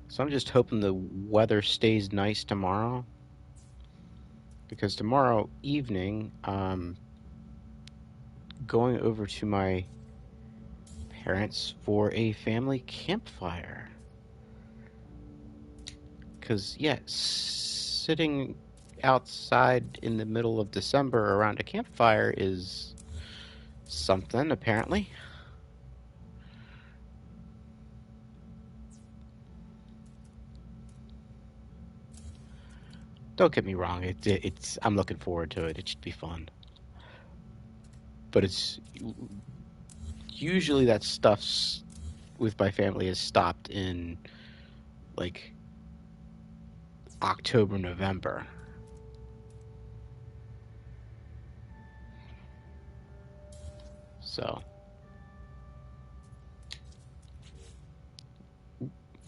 So I'm just hoping the weather stays nice tomorrow, because tomorrow evening, going over to my parents for a family campfire. Because, yeah, sitting outside in the middle of December around a campfire is something, apparently. Don't get me wrong, it's I'm looking forward to it. It should be fun. But it's usually that stuff's with my family is stopped in like October, November. So,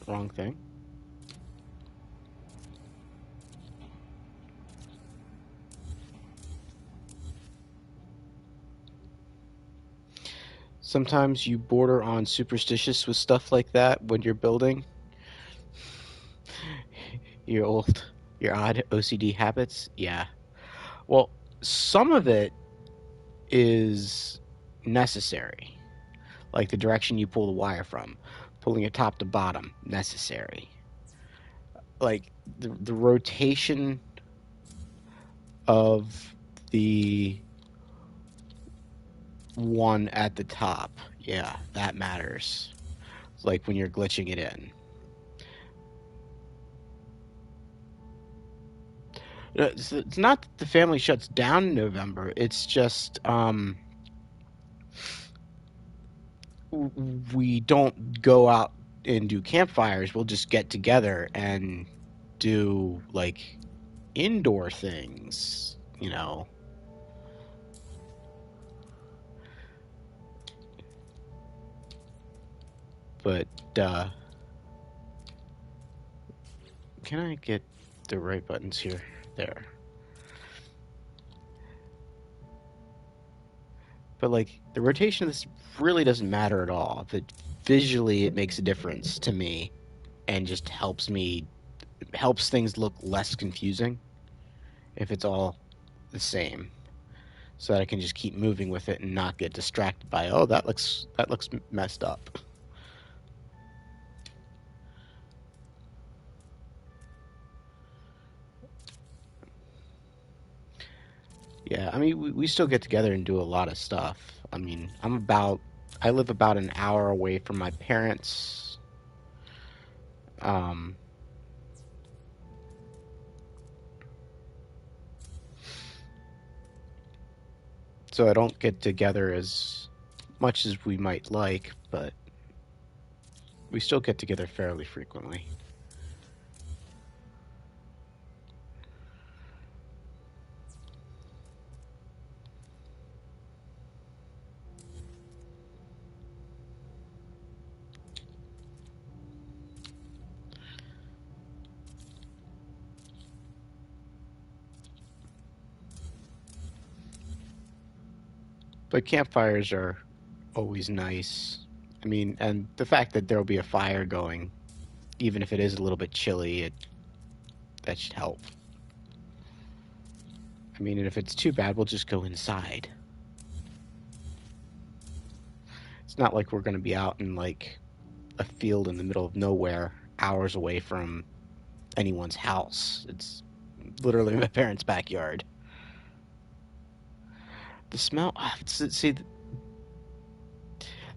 wrong thing. Sometimes you border on superstitious with stuff like that when you're building your your odd OCD habits. Yeah. Well, some of it is necessary. like the direction you pull the wire from, pulling it top to bottom, necessary. Like the rotation of the one at the top, yeah, that matters. It's like when you're glitching it in. It's not that the family shuts down in November. It's just we don't go out and do campfires. We'll just get together and do like indoor things, you know. But can I get the right buttons here? There. But like the rotation of this really doesn't matter at all. But visually it makes a difference to me and just helps things look less confusing if it's all the same. So that I can just keep moving with it and not get distracted by, oh, that looks messed up. Yeah, I mean, we still get together and do a lot of stuff. I mean, I live about an hour away from my parents. Um, so I don't get together as much as we might like, but we still get together fairly frequently. But campfires are always nice. I mean, and the fact that there'll be a fire going, even if it is a little bit chilly, that should help. I mean, and if it's too bad, we'll just go inside. It's not like we're going to be out in like a field in the middle of nowhere, hours away from anyone's house. It's literally my parents' backyard. The smell, see,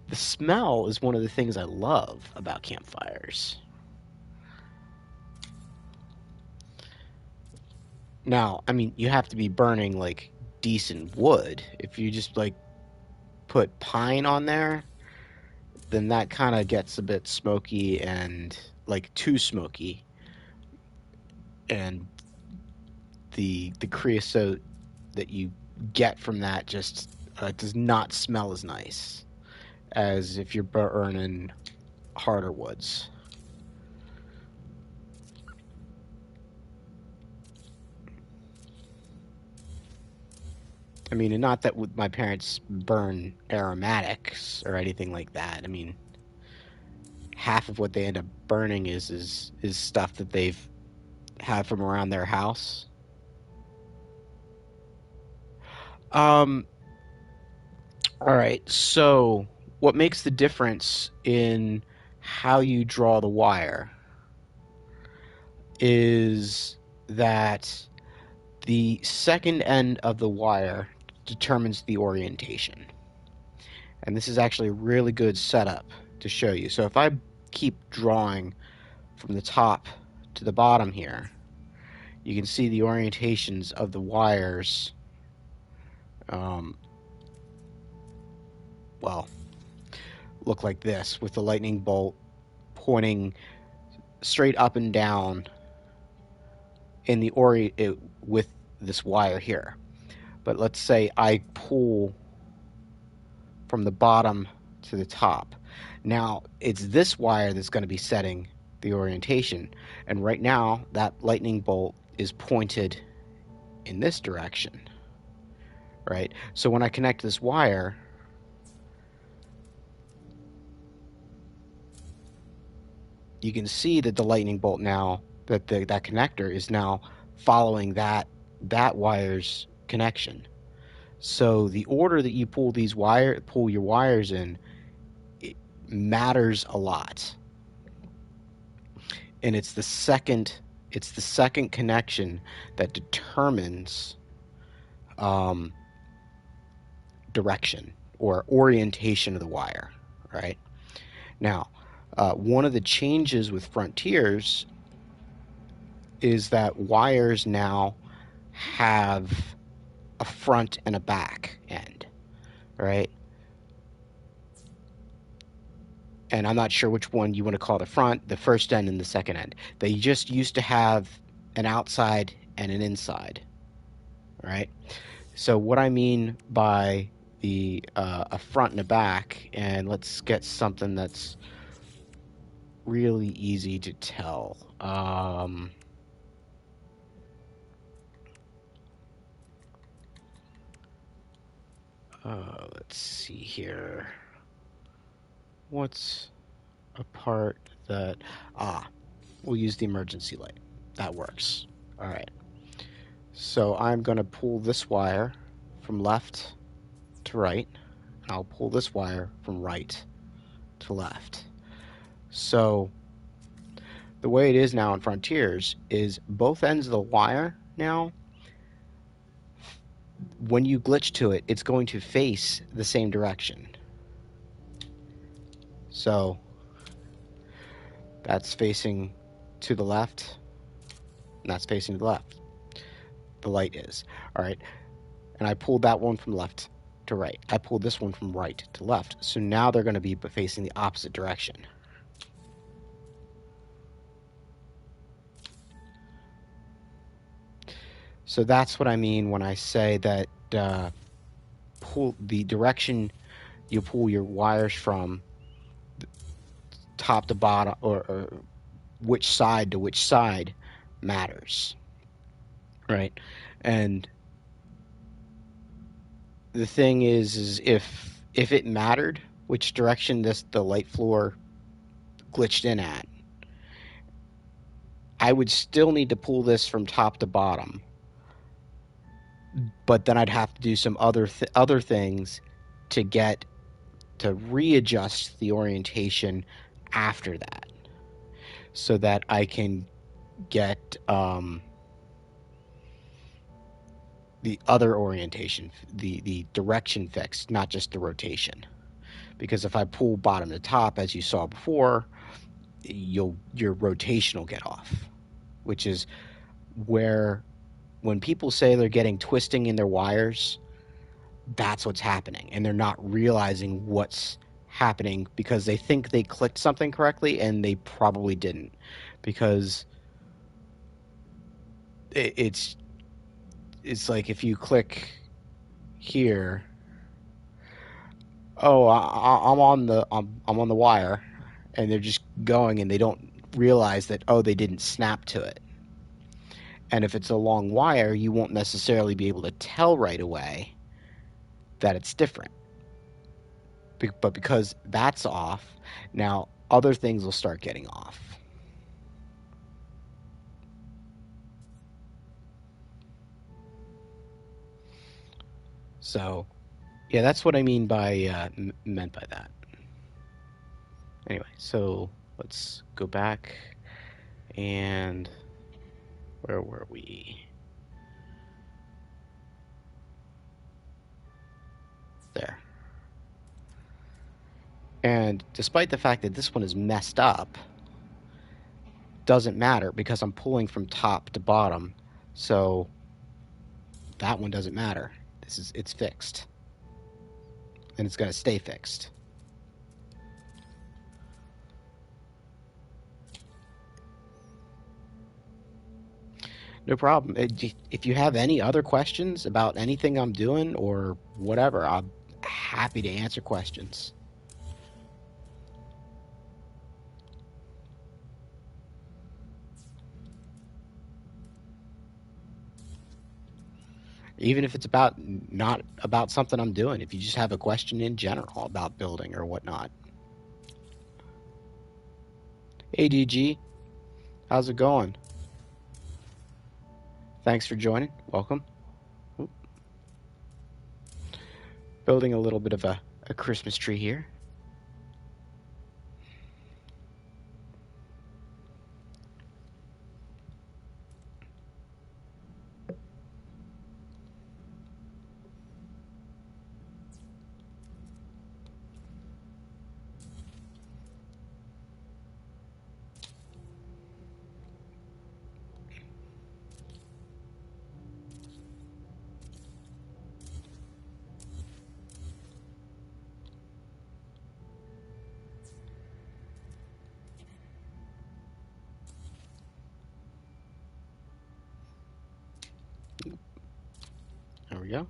the smell is one of the things I love about campfires. Now, I mean, you have to be burning like decent wood. If you just like put pine on there, then that kind of gets a bit smoky and like too smoky. And the creosote that you get from that just does not smell as nice as if you're burning harder woods. I mean, and not that my parents burn aromatics or anything like that. I mean, half of what they end up burning is stuff that they've had from around their house. Um. All right. So, what makes the difference in how you draw the wire is that the second end of the wire determines the orientation. And this is actually a really good setup to show you. So if I keep drawing from the top to the bottom here, you can see the orientations of the wires. Well, look like this, with the lightning bolt pointing straight up and down in the with this wire here. But let's say I pull from the bottom to the top. Now, it's this wire that's going to be setting the orientation. And right now, that lightning bolt is pointed in this direction, right? So when I connect this wire, you can see that the lightning bolt now, that that connector is now following that wire's connection. So the order that you pull your wires in matters a lot. And it's the second connection that determines direction or orientation of the wire, right? Now, one of the changes with Frontiers is that wires now have a front and a back end, right? And I'm not sure which one you want to call the front, the first end, and the second end. They just used to have an outside and an inside, right? So what I mean by the a front and a back, and let's get something that's really easy to tell. Let's see here. What's a part that... we'll use the emergency light. That works. All right. So I'm going to pull this wire from left to right, and I'll pull this wire from right to left. So the way it is now in Frontiers is both ends of the wire now, when you glitch to it, it's going to face the same direction. So that's facing to the left, and that's facing to the left. The light is. All right. And I pulled that one from left to right. I pulled this one from right to left. So now they're going to be facing the opposite direction. So that's what I mean when I say that pull the direction you pull your wires from, top to bottom, or which side to which side matters, right? And the thing is if it mattered which direction the light floor glitched in at, I would still need to pull this from top to bottom, but then I'd have to do some other things to readjust the orientation after that, so that I can get the other orientation, the direction fixed, not just the rotation. Because if I pull bottom to top, as you saw before, your rotation will get off, which is where, when people say they're getting twisting in their wires, that's what's happening, and they're not realizing what's happening because they think they clicked something correctly, and they probably didn't, because it's like if you click here, I'm on the wire, and they're just going, and they don't realize that, they didn't snap to it. And if it's a long wire, you won't necessarily be able to tell right away that it's different. But because that's off, now other things will start getting off. So, yeah, that's what I mean by meant by that. Anyway, so let's go back, and where were we? There. And despite the fact that this one is messed up, doesn't matter because I'm pulling from top to bottom, so that one doesn't matter. It's fixed, and it's going to stay fixed. No problem. If you have any other questions about anything I'm doing or whatever, I'm happy to answer questions. Even if it's not about something I'm doing, if you just have a question in general about building or whatnot. Hey, DG, how's it going? Thanks for joining. Welcome. Building a little bit of a Christmas tree here. we go.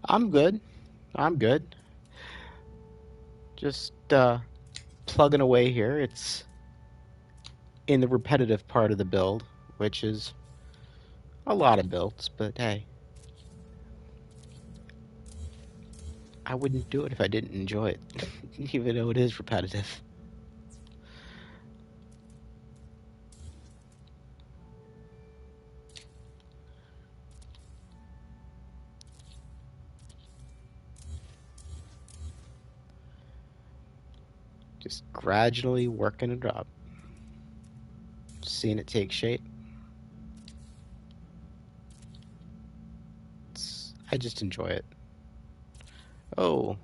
I'm good. I'm good. Just plugging away here. It's in the repetitive part of the build, which is a lot of builds, but hey, I wouldn't do it if I didn't enjoy it, even though it is repetitive. Just gradually working it up, seeing it take shape. I just enjoy it. Oh,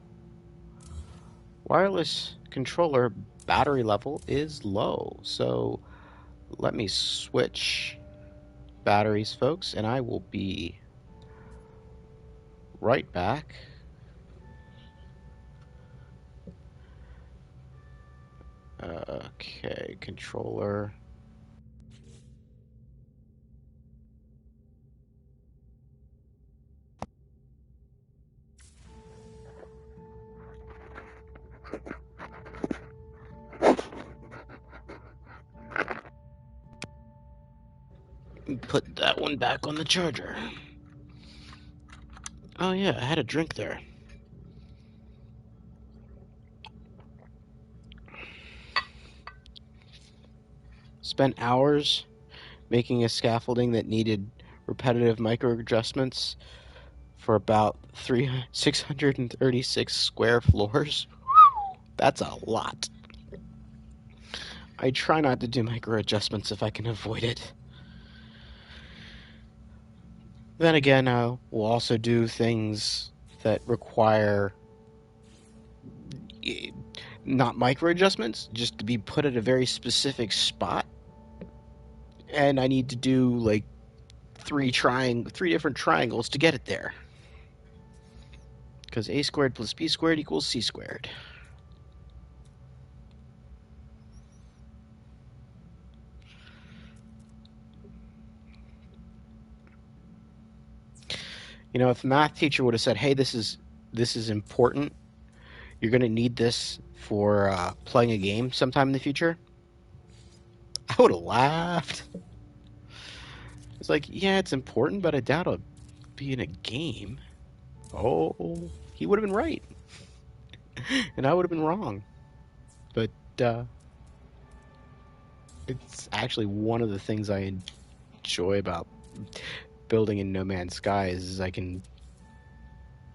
wireless controller battery level is low, so let me switch batteries, folks, and I will be right back. Okay, controller. Put that one back on the charger. Oh yeah, I had a drink there. Spent hours making a scaffolding that needed repetitive micro adjustments for about 636 square floors. That's a lot. I try not to do micro adjustments if I can avoid it. Then again, we'll also do things that require not micro adjustments, just to be put at a very specific spot. And I need to do like three different triangles to get it there. Because a squared plus b squared equals c squared. You know, if the math teacher would have said, "Hey, this is important. You're going to need this for playing a game sometime in the future," I would have laughed. It's like, yeah, it's important, but I doubt it'll be in a game. Oh, he would have been right, and I would have been wrong. But it's actually one of the things I enjoy about building in No Man's Sky is I can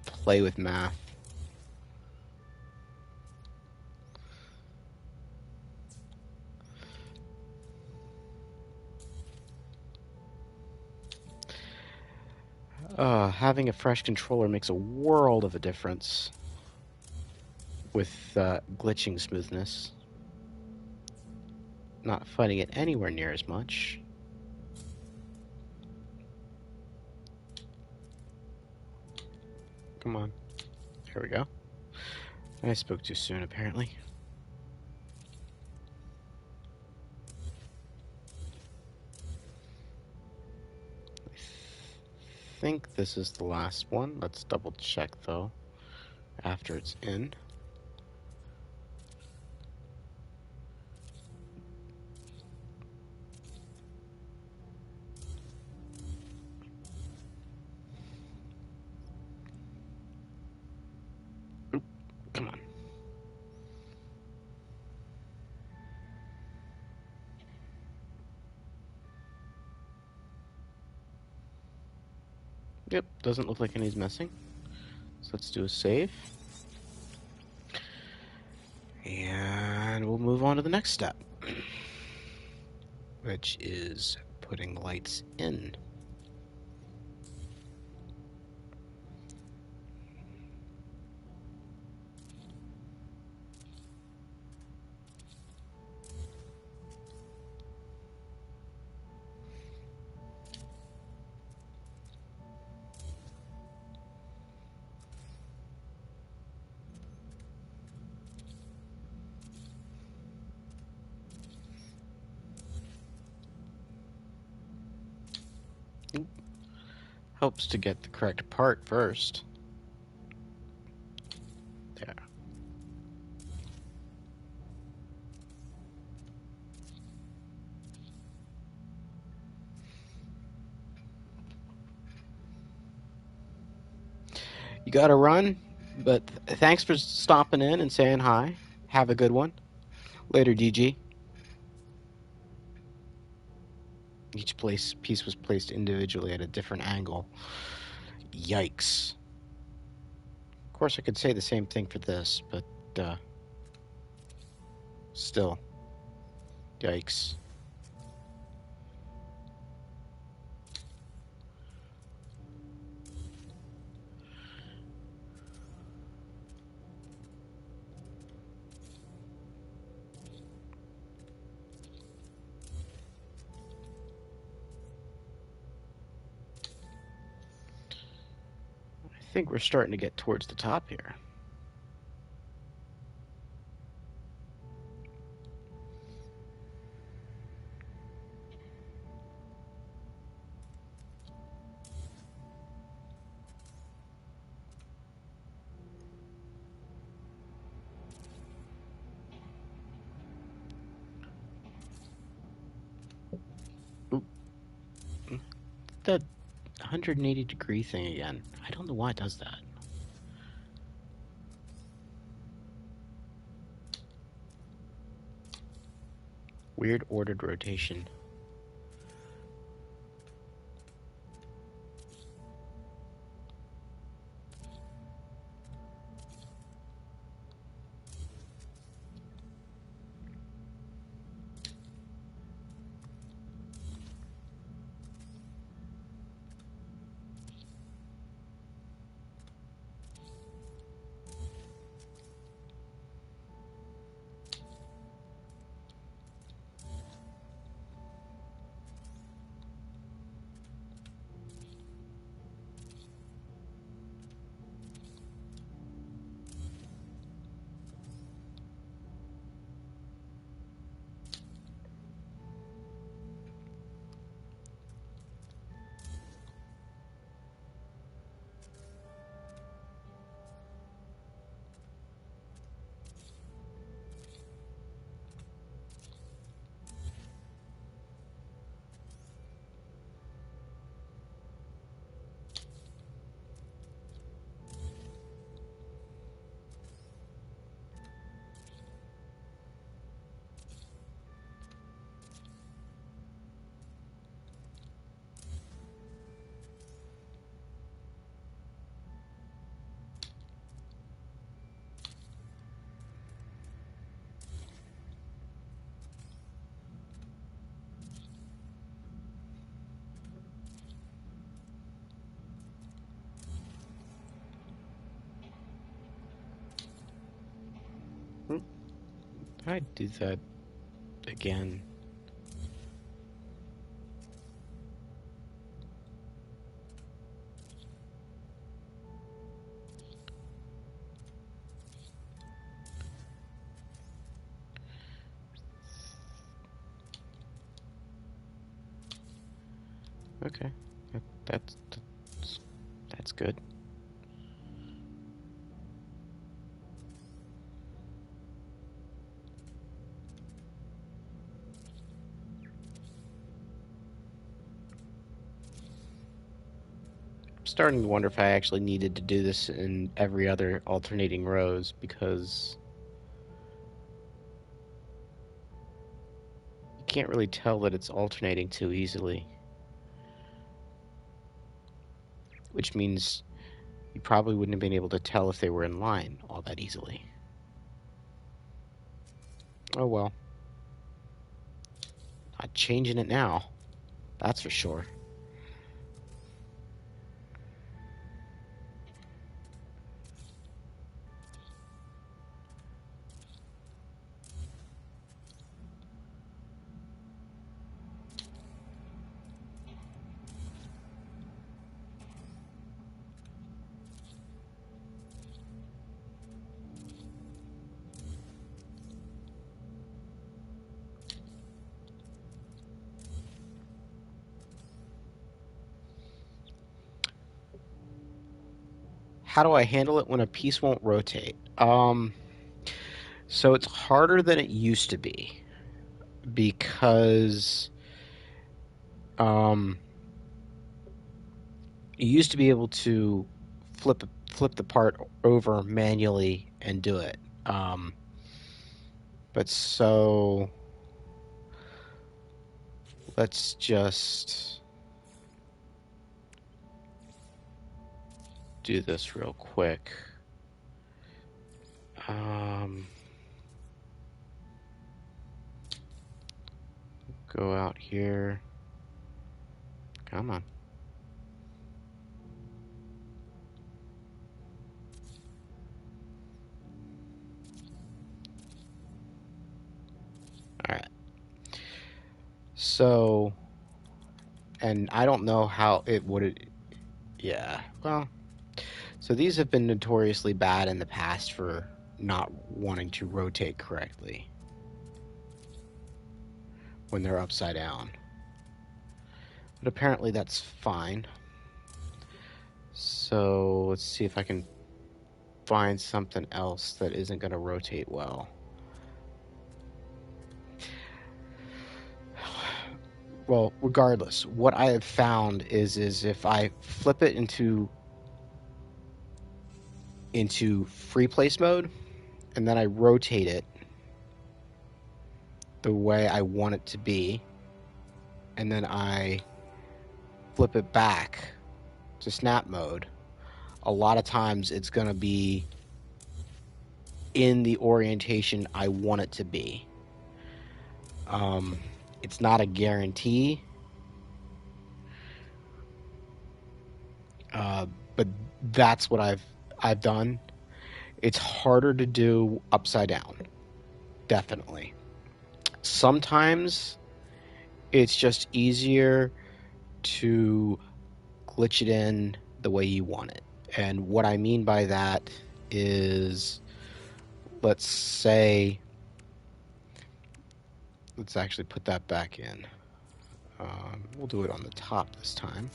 play with math. Having a fresh controller makes a world of a difference with glitching smoothness. Not fighting it anywhere near as much. Come on. There we go. I spoke too soon, apparently. I think this is the last one. Let's double check, though, after it's in. Oop, come on. Yep, doesn't look like any's missing. So let's do a save. And we'll move on to the next step, which is putting lights in. Helps to get the correct part first. There. You gotta run, but thanks for stopping in and saying hi. Have a good one. Later, DG. Each piece was placed individually at a different angle. Yikes. Of course, I could say the same thing for this, but still, yikes. I think we're starting to get towards the top here. Oop. That 180-degree thing again. I don't know why it does that. Weird ordered rotation. I'd do that again. Okay, that's good. I'm starting to wonder if I actually needed to do this in every other alternating rows because you can't really tell that it's alternating too easily. Which means you probably wouldn't have been able to tell if they were in line all that easily. Oh well. Not changing it now. That's for sure. how do I handle it when a piece won't rotate? So it's harder than it used to be because you used to be able to flip the part over manually and do it. But so let's just do this real quick. Go out here. Come on. All right. So, and I don't know how it would. Yeah. Well, so these have been notoriously bad in the past for not wanting to rotate correctly when they're upside down. But apparently that's fine. So let's see if I can find something else that isn't going to rotate well. Well, regardless, what I have found is if I flip it into free place mode and then I rotate it the way I want it to be, and then I flip it back to snap mode, a lot of times it's going to be in the orientation I want it to be. It's not a guarantee, but that's what I've done. It's harder to do upside down, definitely. Sometimes it's just easier to glitch it in the way you want it. And what I mean by that is, let's say, let's actually put that back in. We'll do it on the top this time.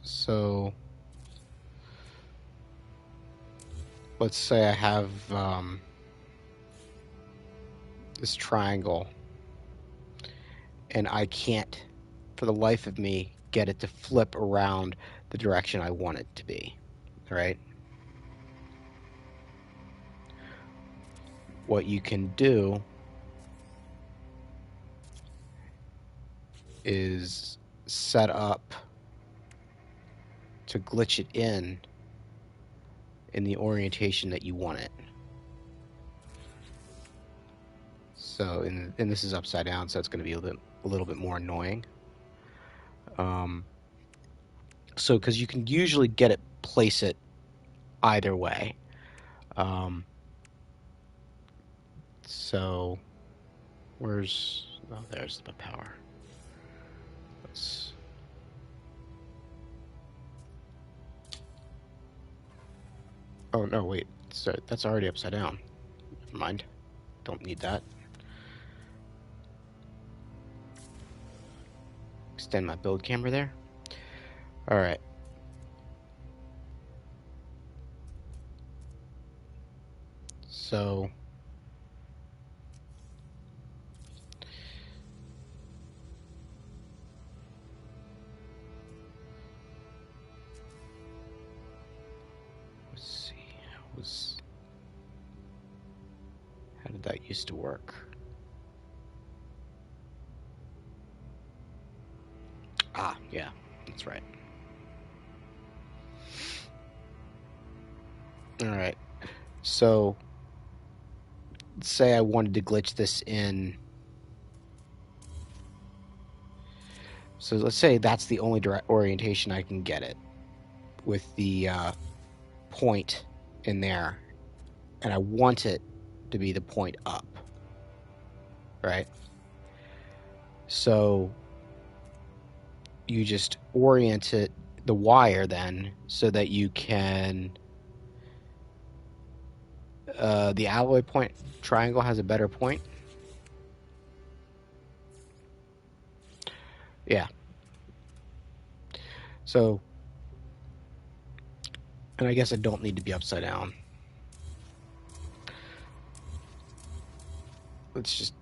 So let's say I have this triangle and I can't, for the life of me, get it to flip around the direction I want it to be, right? What you can do is set up to glitch it in the orientation that you want it. So, and this is upside down, so it's going to be a little bit more annoying. So, because you can usually place it either way. So, there's the power. Oh, no, wait. So that's already upside down. Never mind. Don't need that. Extend my build camera there. All right. So let's see. How did that used to work? Ah, yeah, that's right. All right. So say I wanted to glitch this in. So let's say that's the only orientation I can get it, with the point in there, and I want it to be the point up, right? So you just orient it, the wire, then, so that you can, the alloy point triangle has a better point. Yeah. So, and I guess I don't need to be upside down. Let's just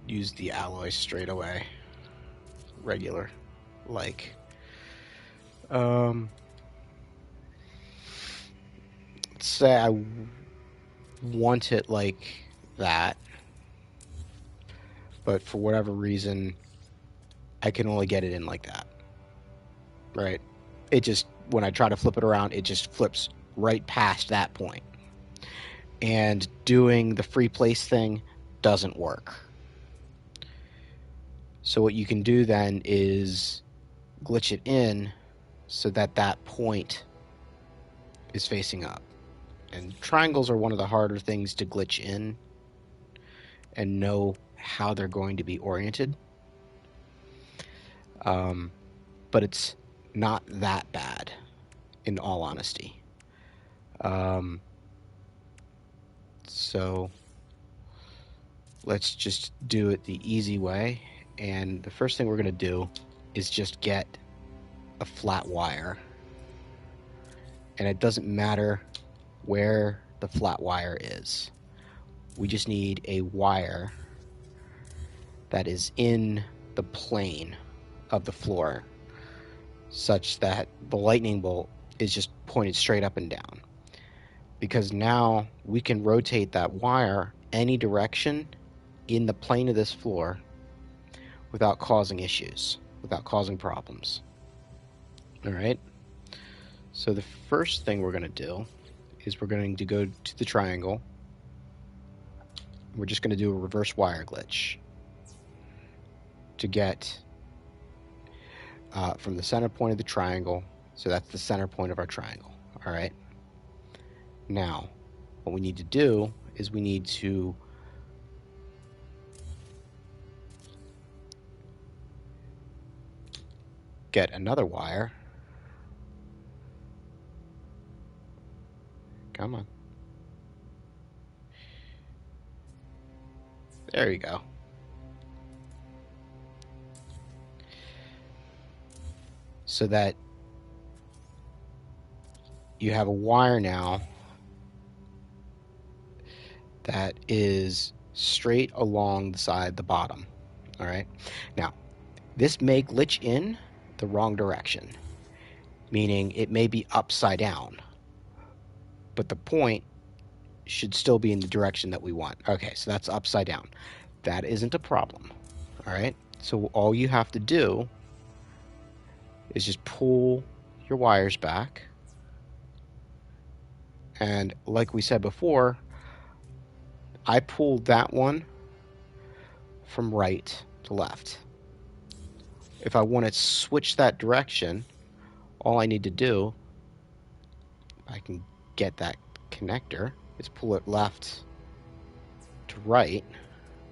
use the alloy straight away. Regular. Like. Um, let's say I want it like that, but for whatever reason, I can only get it in like that. Right? It just, when I try to flip it around, it just flips right past that point. And doing the free place thing doesn't work. So what you can do then is glitch it in so that that point is facing up. And triangles are one of the harder things to glitch in and know how they're going to be oriented. But it's not that bad, in all honesty. So let's just do it the easy way. And the first thing we're going to do is just get a flat wire. And it doesn't matter where the flat wire is. We just need a wire that is in the plane of the floor such that the lightning bolt is just pointed straight up and down. Because now we can rotate that wire any direction in the plane of this floor without causing issues, without causing problems. All right? So the first thing we're going to do is we're going to go to the triangle. We're just going to do a reverse wire glitch to get from the center point of the triangle. So that's the center point of our triangle. All right? Now, what we need to do is we need to get another wire. Come on. There you go. So that you have a wire now that is straight along the side, the bottom. All right. Now, this may glitch in the wrong direction, meaning it may be upside down, but the point should still be in the direction that we want. Okay, so that's upside down. That isn't a problem. All right. So all you have to do is just pull your wires back. And like we said before, I pulled that one from right to left. If I want to switch that direction, all I need to do, I can get that connector, is pull it left to right.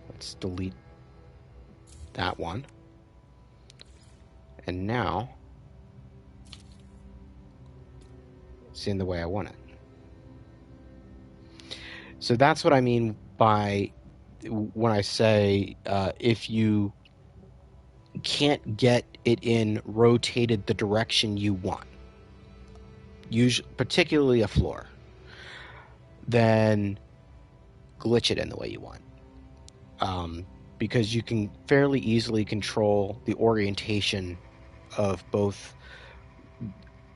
Let's delete that one. And now it's in the way I want it. So that's what I mean by when I say if you can't get it in rotated the direction you want, particularly a floor, then glitch it in the way you want. Because you can fairly easily control the orientation of both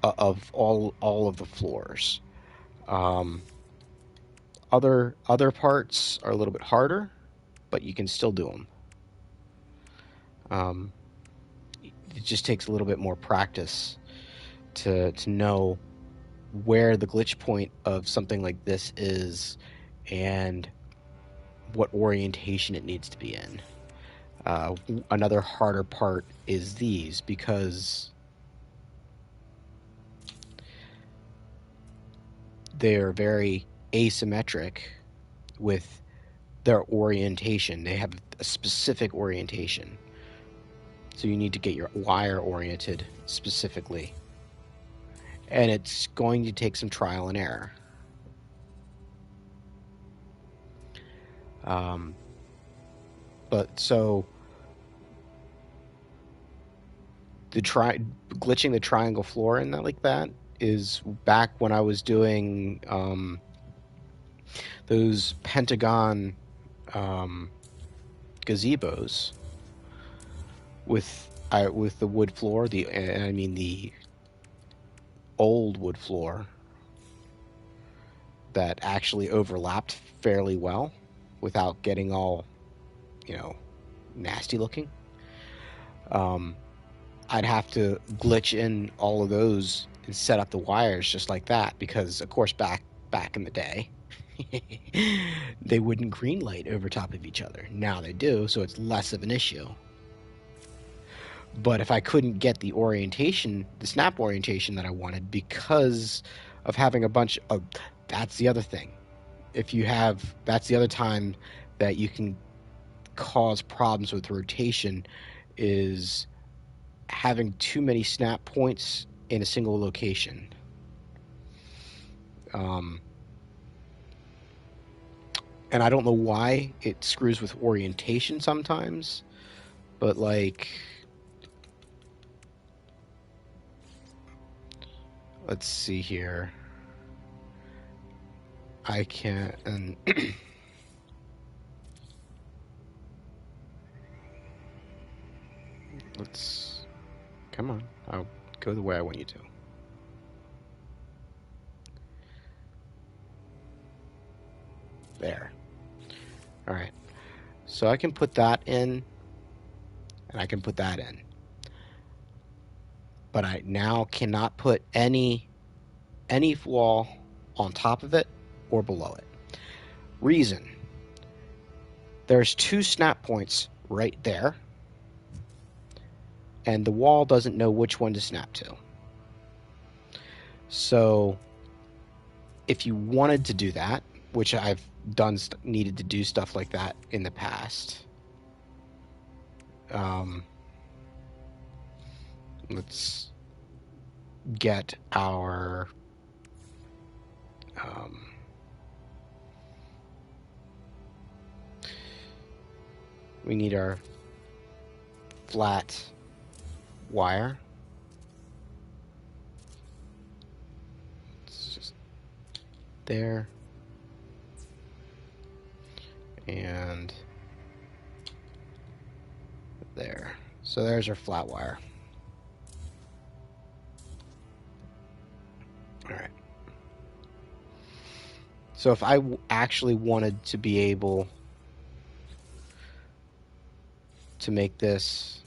of all of the floors. Other parts are a little bit harder, but you can still do them. It just takes a little bit more practice to know where the glitch point of something like this is and what orientation it needs to be in. Another harder part is these, because they're very asymmetric with their orientation. They have a specific orientation. So you need to get your wire oriented specifically. And it's going to take some trial and error. But so glitching the triangle floor in that like that is back when I was doing those pentagon um, gazebos with the wood floor. The old wood floor that actually overlapped fairly well without getting all, nasty looking. Um, I'd have to glitch in all of those and set up the wires just like that because, of course, back in the day, they wouldn't green light over top of each other. Now they do, so it's less of an issue. But if I couldn't get the snap orientation that I wanted because of having a bunch of, that's the other thing. That's the other time that you can cause problems with rotation is having too many snap points in a single location. And I don't know why it screws with orientation sometimes, but like, let's see here. I can't, and come on, I'll go the way I want you to. There. All right. So I can put that in, and I can put that in. But I now cannot put any wall on top of it or below it. Reason. There's 2 snap points right there, and the wall doesn't know which one to snap to. So if you wanted to do that, which I've needed to do stuff like that in the past, let's get our we need our flat wire. It's just there. And there. So there's our flat wire. All right. So if I actually wanted to be able to make this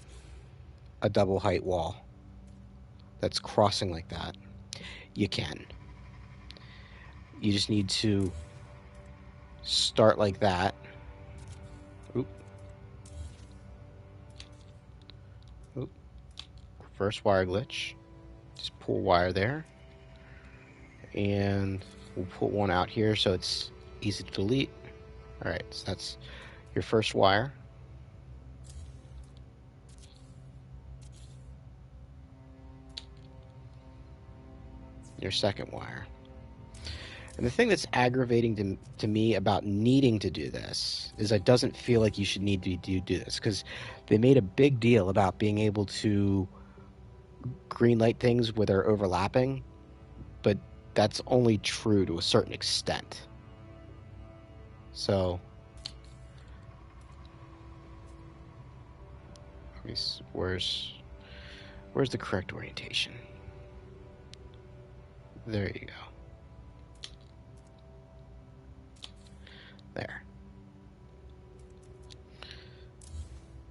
a double height wall that's crossing like that, you can. You just need to start like that. Oop. Oop. First wire glitch. Just pull wire there. And we'll put one out here so it's easy to delete. All right, so that's your first wire. Your second wire. And the thing that's aggravating to me about needing to do this is it doesn't feel like you should need to do this, because they made a big deal about being able to green light things where they're overlapping, but that's only true to a certain extent. So where's the correct orientation? There you go. There.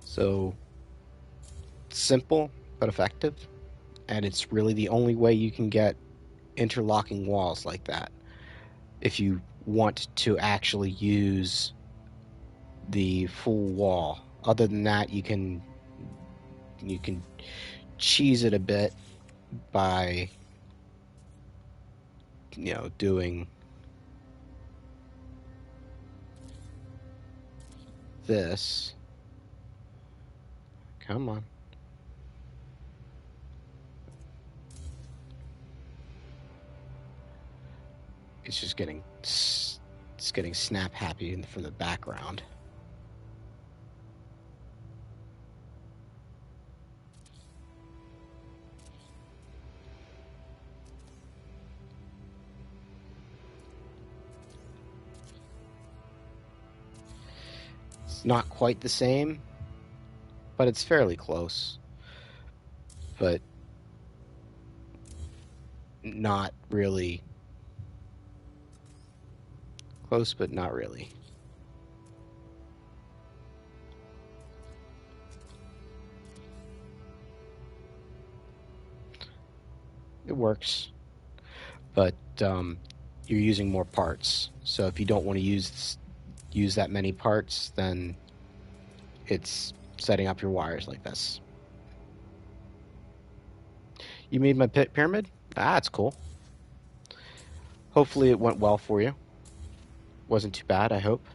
So simple but effective, and it's really the only way you can get interlocking walls like that if you want to actually use the full wall. Other than that, you can cheese it a bit by doing this. Come on. It's just getting snap happy from the background. It's not quite the same, but it's fairly close. But not really close, but not really. It works, but you're using more parts. So if you don't want to use that many parts, then it's setting up your wires like this. You made my pyramid? Ah, that's cool. Hopefully it went well for you. Wasn't too bad, I hope.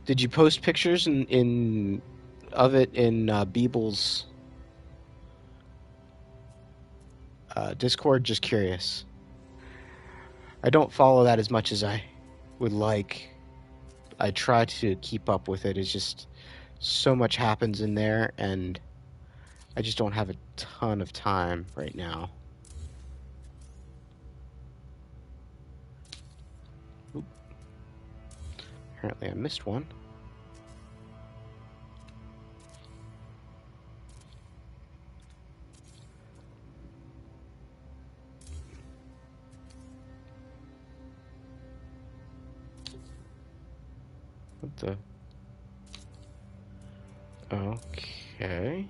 Did you post pictures of it in Beeble's Discord? Just curious. I don't follow that as much as I would like. I try to keep up with it. It's just so much happens in there, and I just don't have a ton of time right now. Oop. Apparently I missed one. What the? Okay.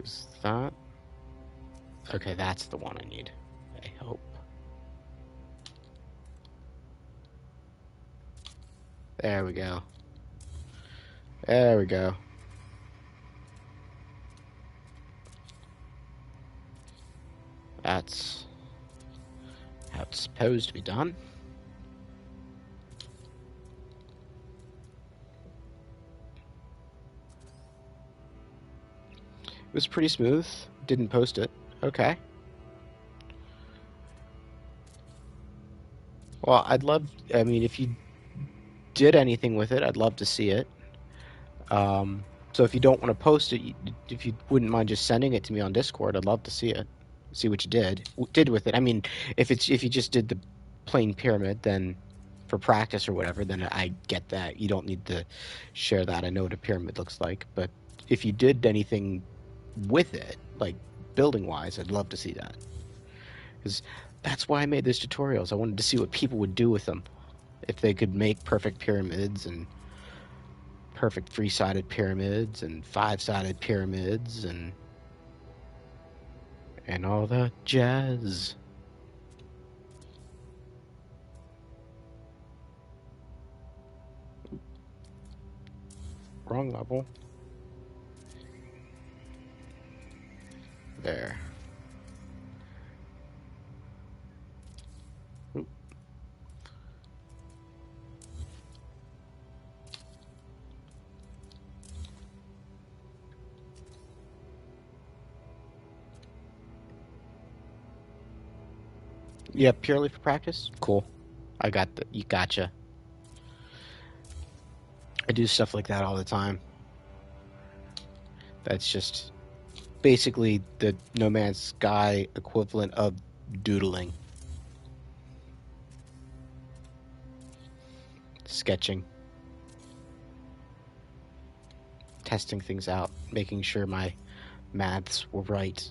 Is that? Okay, that's the one I need. I hope. There we go. There we go. That's how it's supposed to be done. It was pretty smooth. Didn't post it. Okay. Well, I mean, if you did anything with it, I'd love to see it. So if you don't want to post it, if you wouldn't mind just sending it to me on Discord, I'd love to see it. See what you did with it. I mean, if you just did the plain pyramid, then for practice or whatever, then I get that. You don't need to share that. I know what a pyramid looks like. But if you did anything with it, like building-wise, I'd love to see that. Because that's why I made those tutorials. I wanted to see what people would do with them. If they could make perfect pyramids and perfect three-sided pyramids and five-sided pyramids and all that jazz. Wrong level. There. Oop. Yeah, purely for practice? Cool. I got the. You gotcha. I do stuff like that all the time. That's just basically the No Man's Sky equivalent of doodling. Sketching. Testing things out. Making sure my maths were right.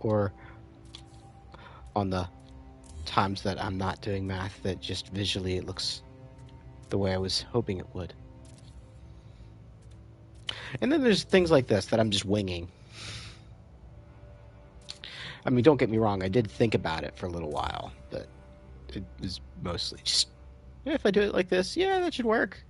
Or on the times that I'm not doing math, that just visually it looks the way I was hoping it would. And then there's things like this that I'm just winging. I mean, don't get me wrong, I did think about it for a little while, but it was mostly just, yeah, if I do it like this, yeah, that should work.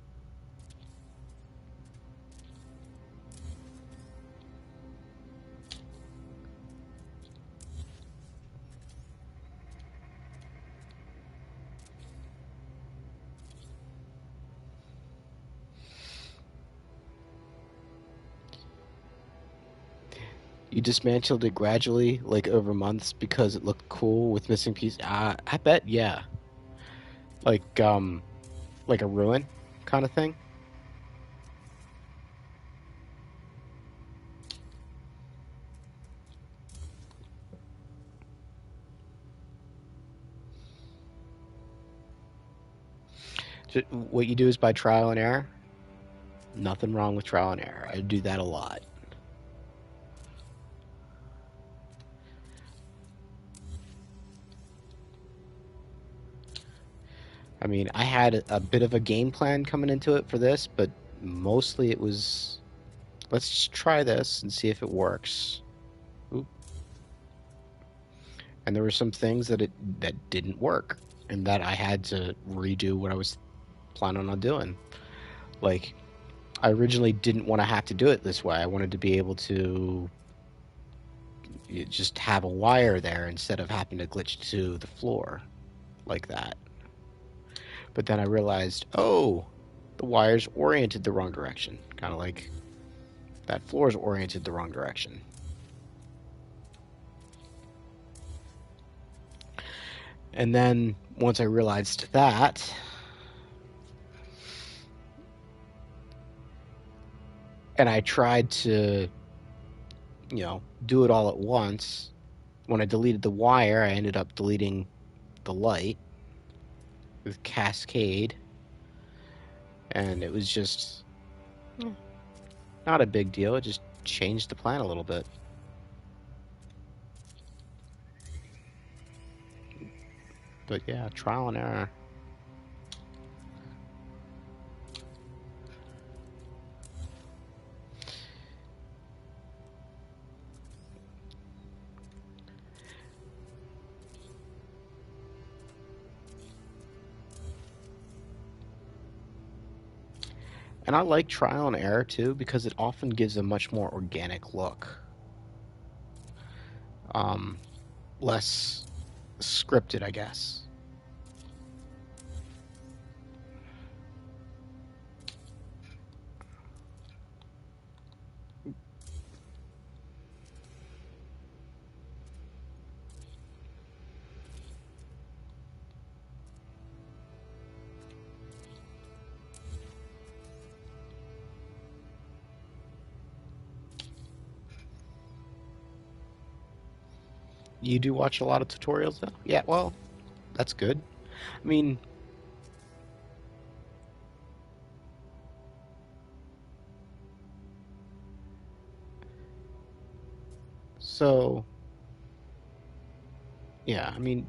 You dismantled it gradually, like over months, because it looked cool with missing pieces. I bet, yeah. Like a ruin kind of thing. What you do is by trial and error. Nothing wrong with trial and error. I do that a lot. I mean, I had a bit of a game plan coming into it for this, but mostly it was, let's just try this and see if it works. Oop. And there were some things that didn't work, and that I had to redo what I was planning on doing. Like, I originally didn't want to have to do it this way. I wanted to be able to just have a wire there instead of having to glitch to the floor like that. But then I realized, oh, the wire's oriented the wrong direction. Kind of like that floor's oriented the wrong direction. And then once I realized that, and I tried to, do it all at once, when I deleted the wire, I ended up deleting the light with Cascade. And it was just not a big deal. It just changed the plan a little bit. But yeah, trial and error. And I like trial and error too, because it often gives a much more organic look. Less scripted, I guess. You do watch a lot of tutorials though? Yeah, well, that's good. I mean, so, yeah, I mean,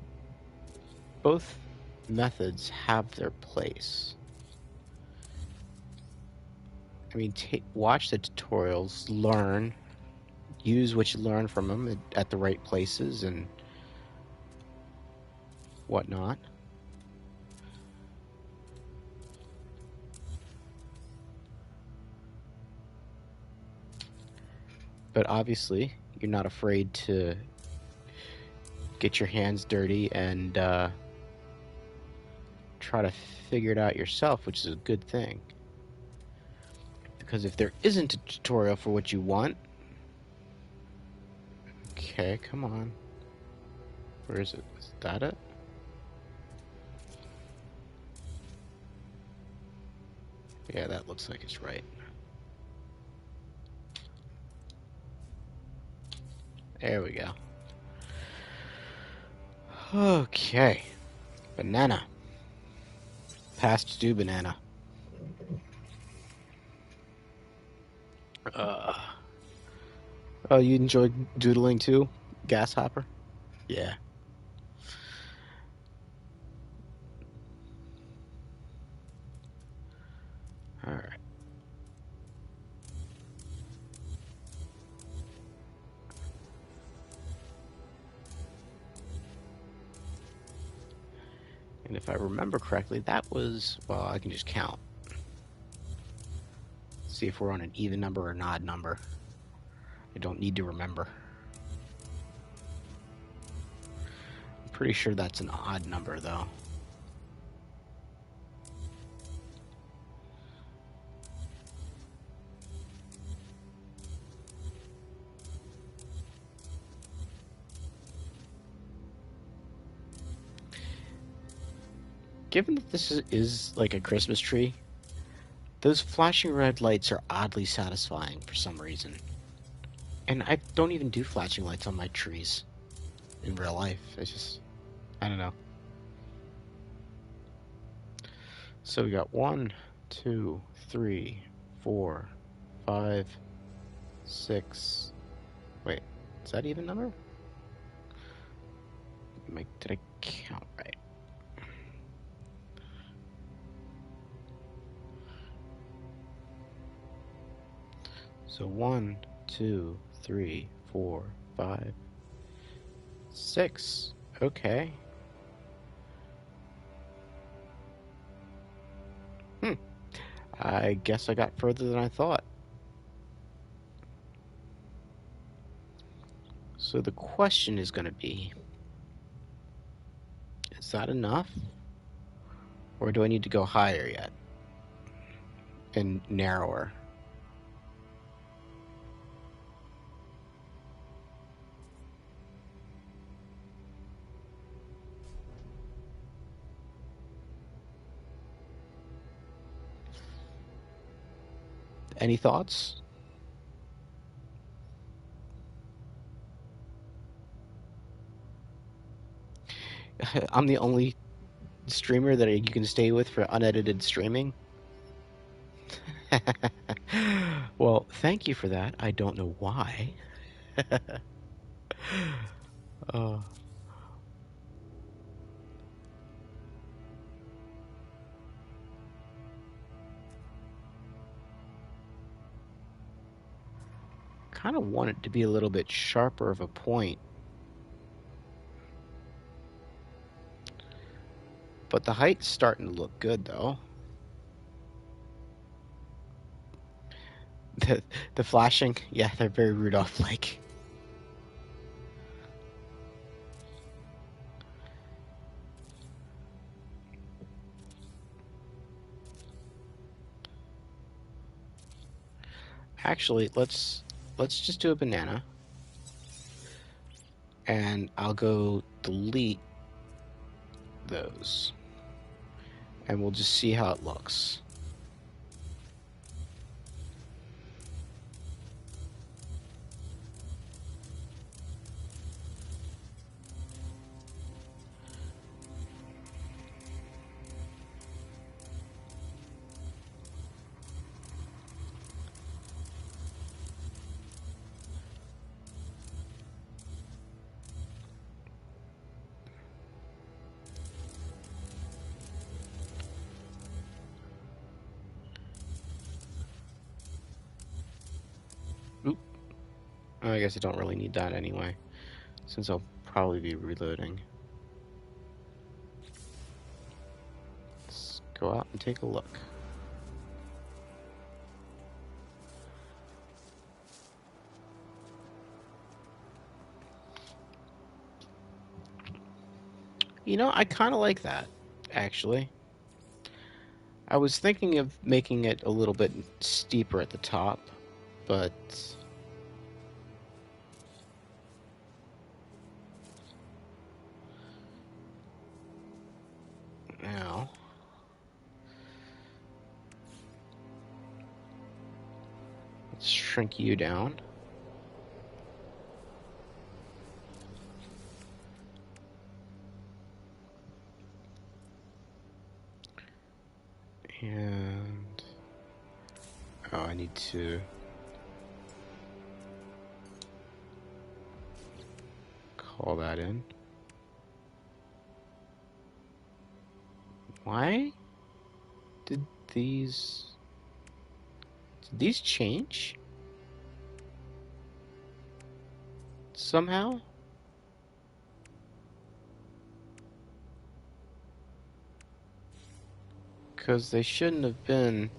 both methods have their place. I mean, watch the tutorials, learn, use what you learn from them at the right places and whatnot. But obviously, you're not afraid to get your hands dirty and try to figure it out yourself, which is a good thing. Because if there isn't a tutorial for what you want... Okay, come on. Where is it? Is that it? Yeah, that looks like it's right. There we go. Okay. Banana. Past due banana. Oh, you enjoyed doodling too? Gas hopper? Yeah. Alright. And if I remember correctly, that was... Well, I can just count. See if we're on an even number or an odd number. I don't need to remember. I'm pretty sure that's an odd number, though. Given that this is like a Christmas tree, those flashing red lights are oddly satisfying for some reason. And I don't even do flashing lights on my trees in real life. I don't know. So we got 1, 2, 3, 4, 5, 6. Wait, is that even number? Did I count right? So 1, 2, 3, 4, 5, 6. Okay. I guess I got further than I thought. So the question is going to be, is that enough? Or do I need to go higher yet? And narrower? Any thoughts? I'm the only streamer that you can stay with for unedited streaming. Well, thank you for that. I don't know why. uh, kind of want it to be a little bit sharper of a point. But the height's starting to look good, though. The flashing, yeah, they're very Rudolph-like. Actually, let's just do a banana. And I'll go delete those. And we'll just see how it looks. Oop. I guess I don't really need that anyway, since I'll probably be reloading. Let's go out and take a look. You know, I kind of like that, actually. I was thinking of making it a little bit steeper at the top, but now let's shrink you down. And oh, I need to call that in. Why did these change somehow? Because they shouldn't have been.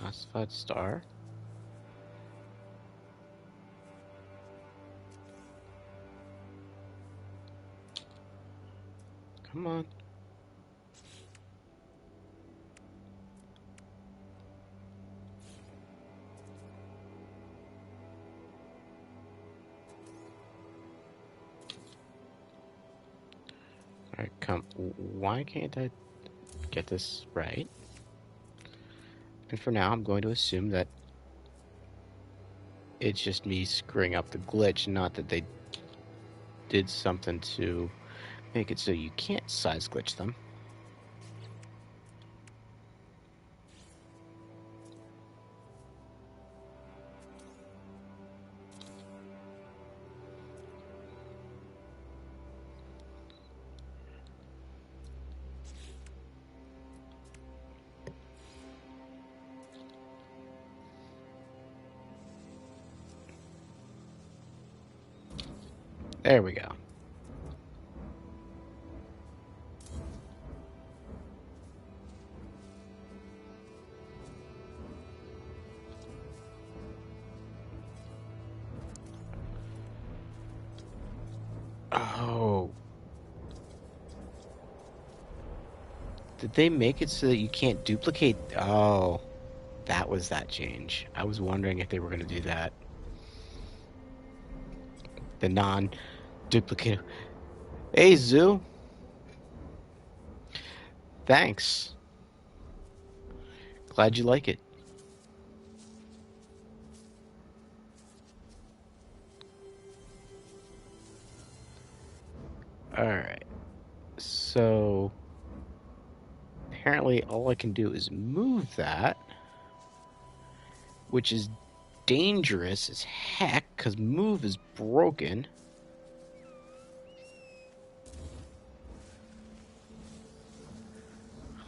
Ossified star. Come on. Alright, come. Why can't I get this right? And for now, I'm going to assume that it's just me screwing up the glitch, not that they did something to make it so you can't size glitch them. There we go. Oh. Did they make it so that you can't duplicate? Oh, that was that change. I was wondering if they were going to do that. The non-duplicative. Hey, Zoo. Thanks. Glad you like it. Alright. So, apparently all I can do is move that, which is dangerous as heck, because move is broken.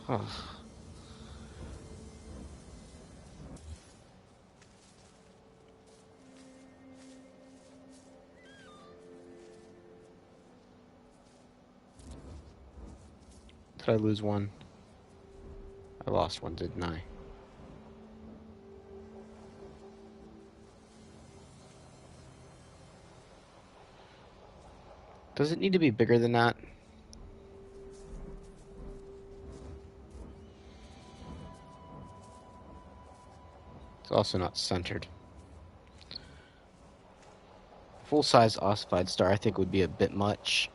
Huh. Did I lose one? I lost one, didn't I? Does it need to be bigger than that? It's also not centered. Full-size ossified star I think would be a bit much.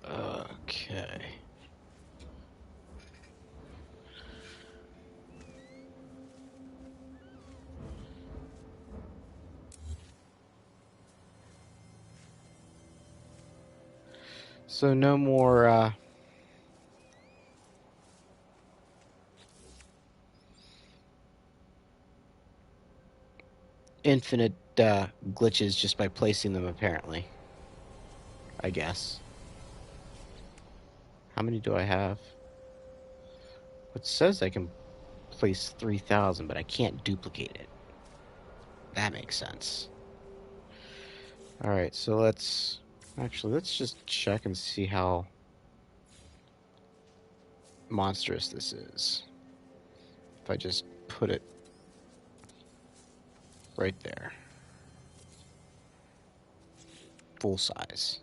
Okay. So no more infinite glitches just by placing them, apparently. I guess. How many do I have? It says I can place 3,000, but I can't duplicate it. That makes sense. Alright, so let's just check and see how monstrous this is. If I just put it right there. Full size.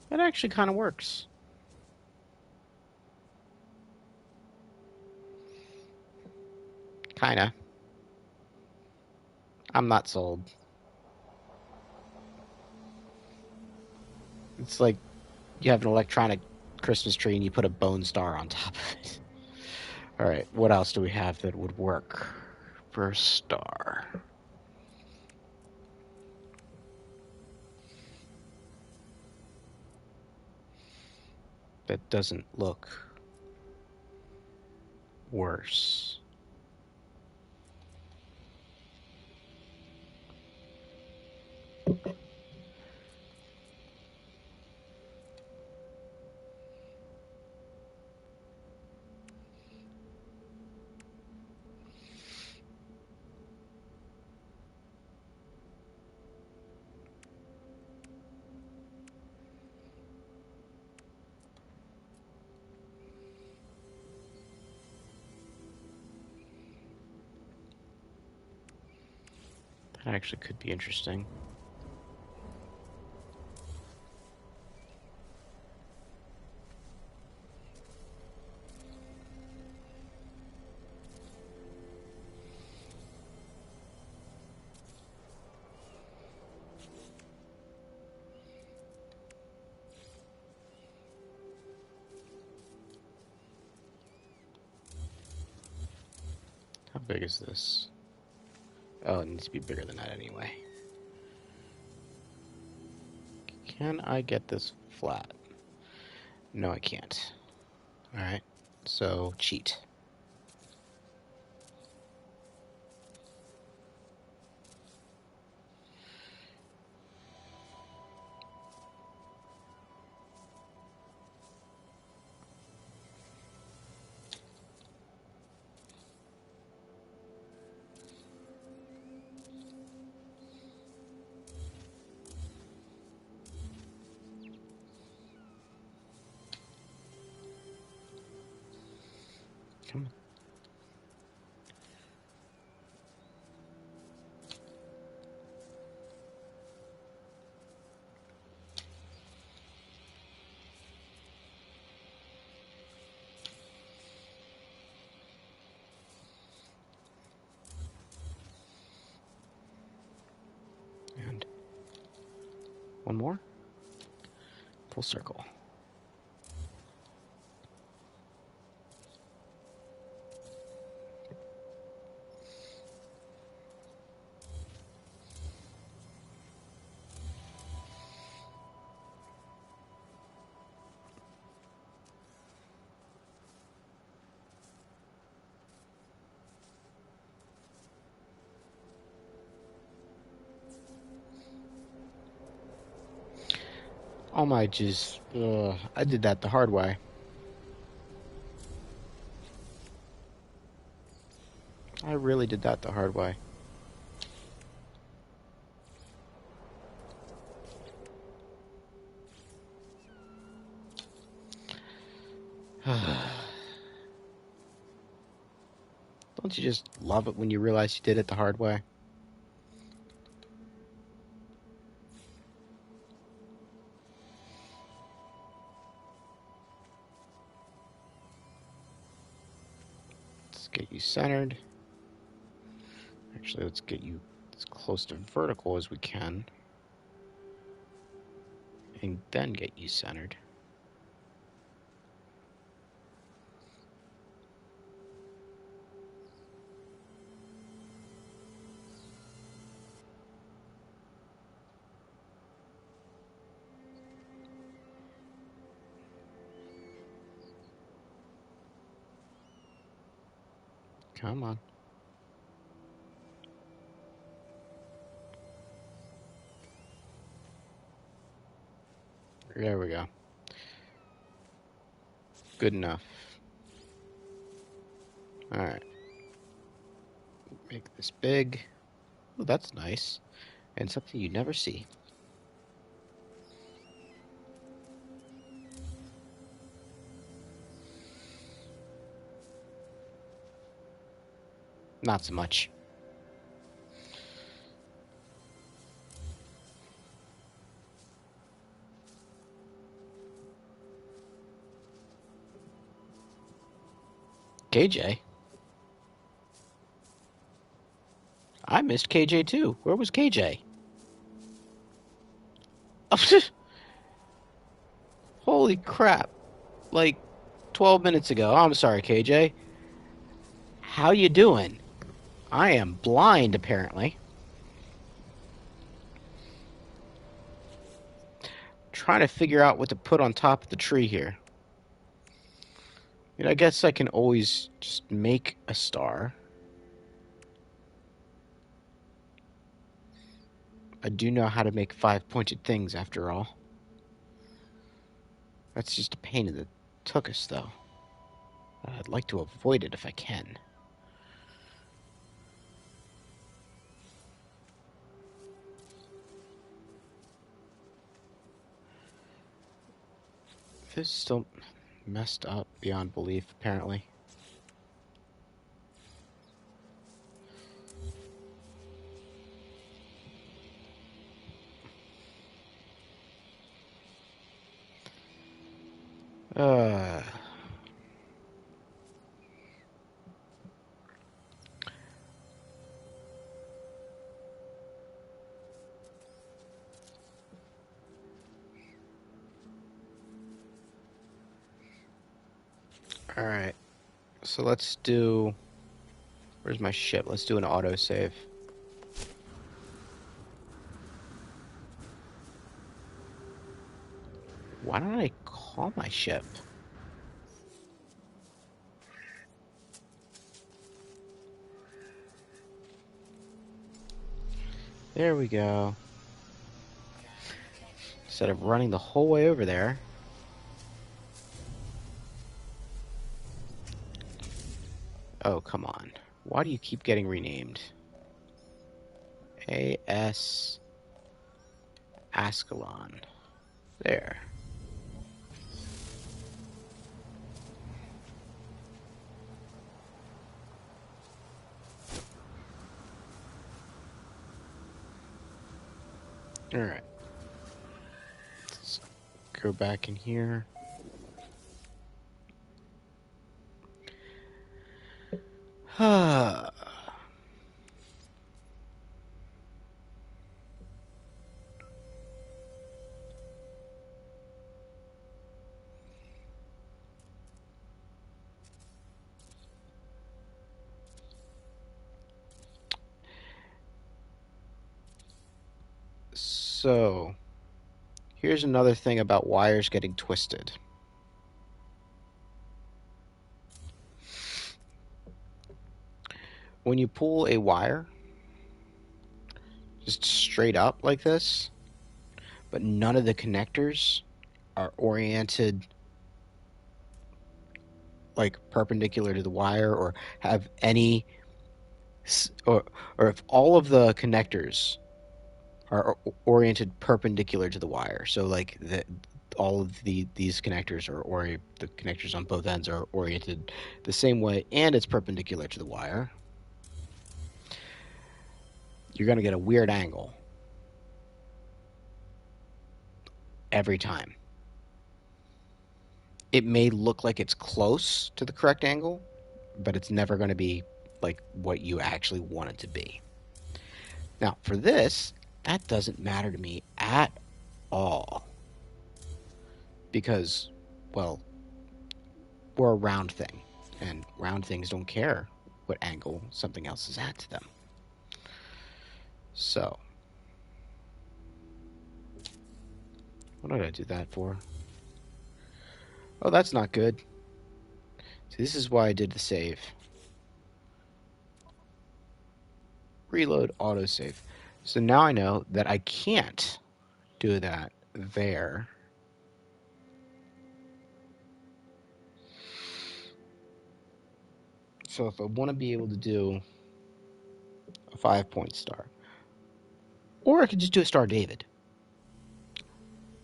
That actually kind of works. Kinda. I'm not sold. It's like you have an electronic Christmas tree and you put a bone star on top of it. Alright, what else do we have that would work for a star? That doesn't look worse. That actually could be interesting. How big is this? Oh, it needs to be bigger than that anyway. Can I get this flat? No, I can't. Alright, so cheat. Come on. And one more. Full circle. Oh my, just I did that the hard way. I really did that the hard way. Don't you just love it when you realize you did it the hard way? Let's get you centered. Actually, let's get you as close to vertical as we can. And then get you centered. Come on. There we go. Good enough. Alright. Make this big. Oh, that's nice. And something you never see. Not so much. KJ? I missed KJ too. Where was KJ? Holy crap. Like 12 minutes ago. I'm sorry, KJ. How you doing? I am blind, apparently. Trying to figure out what to put on top of the tree here. I guess I can always just make a star. I do know how to make 5-pointed things, after all. That's just a pain in the tuchus, though. I'd like to avoid it if I can. This is still messed up beyond belief, apparently. Uh, all right. So let's do. Where's my ship? Let's do an autosave. Why don't I call my ship? There we go. Instead of running the whole way over there. Oh, come on. Why do you keep getting renamed? AS Ascalon. There. Alright. Let's go back in here. So, here's another thing about wires getting twisted. When you pull a wire just straight up like this, but none of the connectors are oriented like perpendicular to the wire or have any or if all of the connectors are oriented perpendicular to the wire, so like all of these connectors are the connectors on both ends are oriented the same way and it's perpendicular to the wire, you're going to get a weird angle every time. It may look like it's close to the correct angle, but it's never going to be like what you actually want it to be. Now, for this, that doesn't matter to me at all because, well, we're a round thing, and round things don't care what angle something else is at to them. So, what did I do that for? Oh, that's not good. See, this is why I did the save. Reload autosave. So now I know that I can't do that there. So if I want to be able to do a 5-point star, or I could just do a Star of David.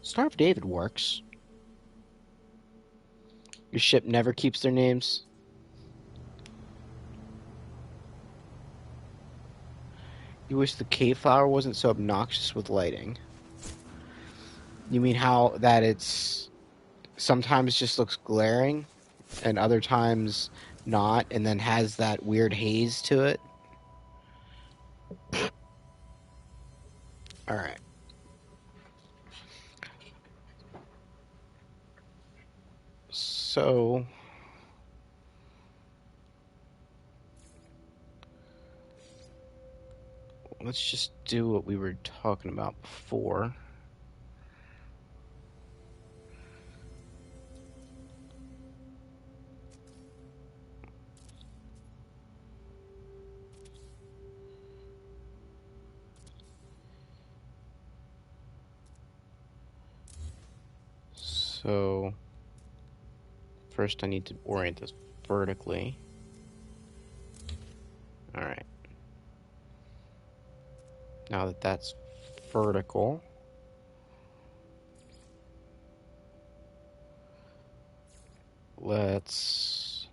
Star of David works. Your ship never keeps their names. You wish the cave flower wasn't so obnoxious with lighting. You mean how that it's sometimes just looks glaring and other times not, and then has that weird haze to it? All right. So let's just do what we were talking about before. So first I need to orient this vertically. All right. Now that that's vertical, let's...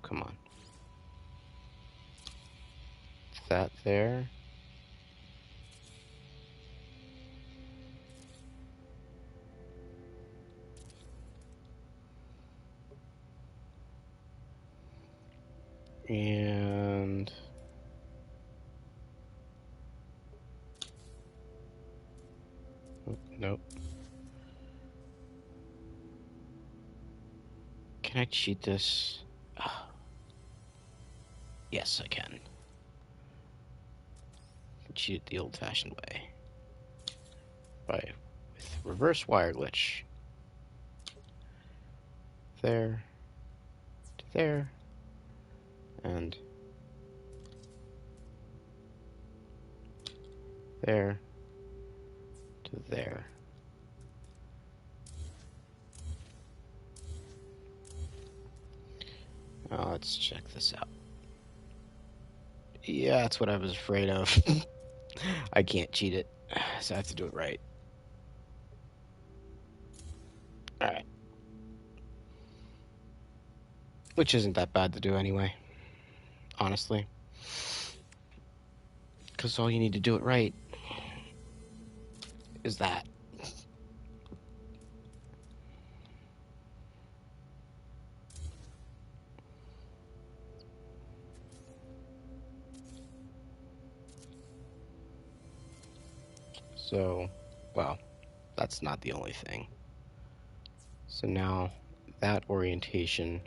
Come on. That there. And nope. Can I cheat this? Ah, yes, I can. Cheat it the old-fashioned way. With reverse wire glitch. There to there. And there to there. Now let's check this out. Yeah, that's what I was afraid of. I can't cheat it, so I have to do it right. Alright. Which isn't that bad to do anyway, honestly. Because all you need to do it right is that. So, well, that's not the only thing. So now that orientation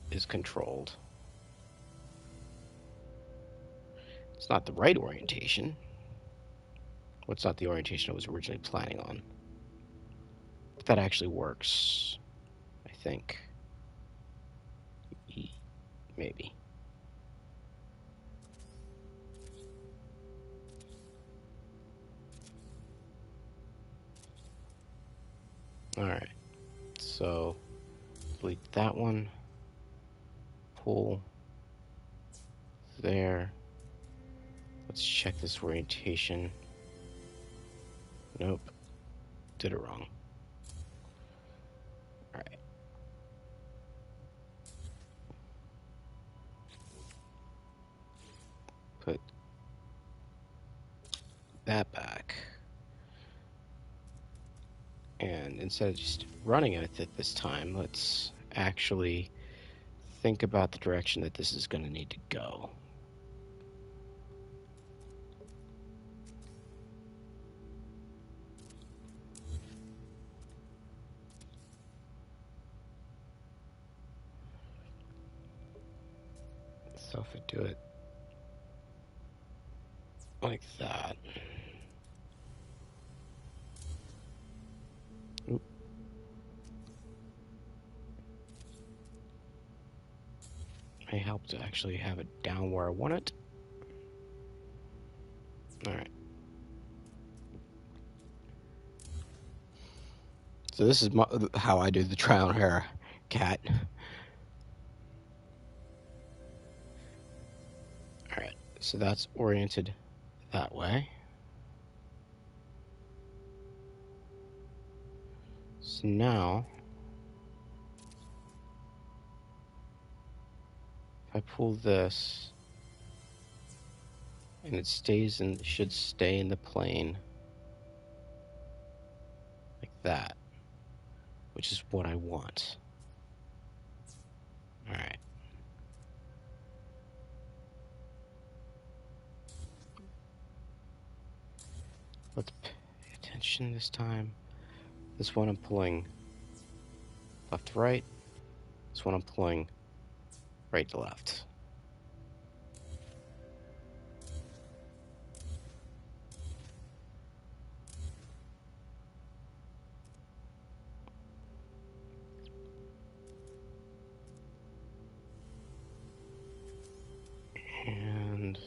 is controlled. It's not the right orientation. Well, it's not the orientation I was originally planning on. But that actually works, I think. Maybe. Alright. So, delete that one. Pull. There. Let's check this orientation. Nope. Did it wrong. Alright. Put that back. And instead of just running with it this time, let's actually think about the direction that this is going to need to go. So if I do it like that. Oop. May help to actually have it down where I want it. Alright. So this is how I do the trial and error cat. Alright, so that's oriented that way. So now, if I pull this, and it should stay in the plane like that, which is what I want. Alright. Let's pay attention this time. This one I'm pulling left to right. This one I'm pulling right to left. And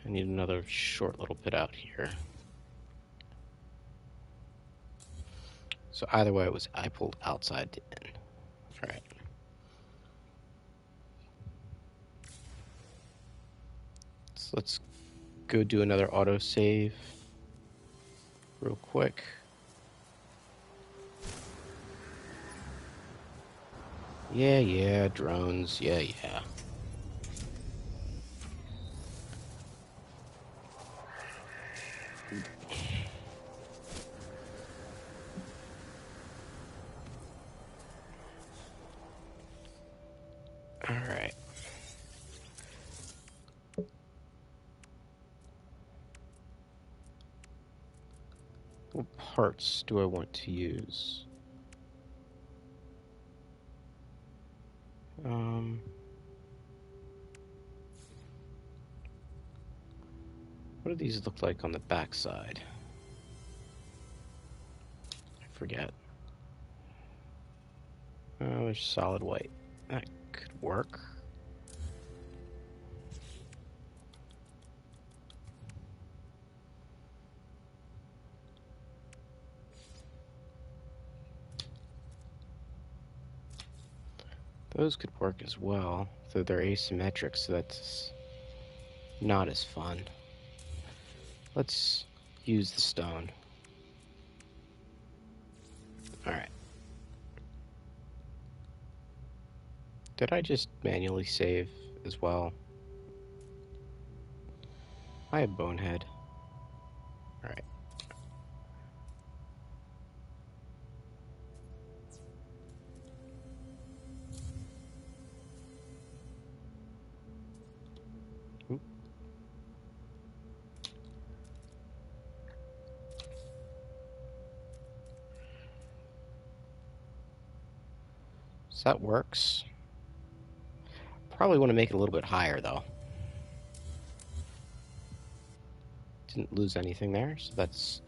I need another short little bit out here. So either way, I pulled outside to in. All right. So let's go do another autosave real quick. Yeah, drones. Yeah. What parts do I want to use? What do these look like on the back side? I forget. Oh, there's solid white. That could work. Those could work as well, though they're asymmetric, so that's not as fun. Let's use the stone. Alright. Did I just manually save as well? I have bonehead. Alright. So that works. Probably want to make it a little bit higher, though. Didn't lose anything there, so that's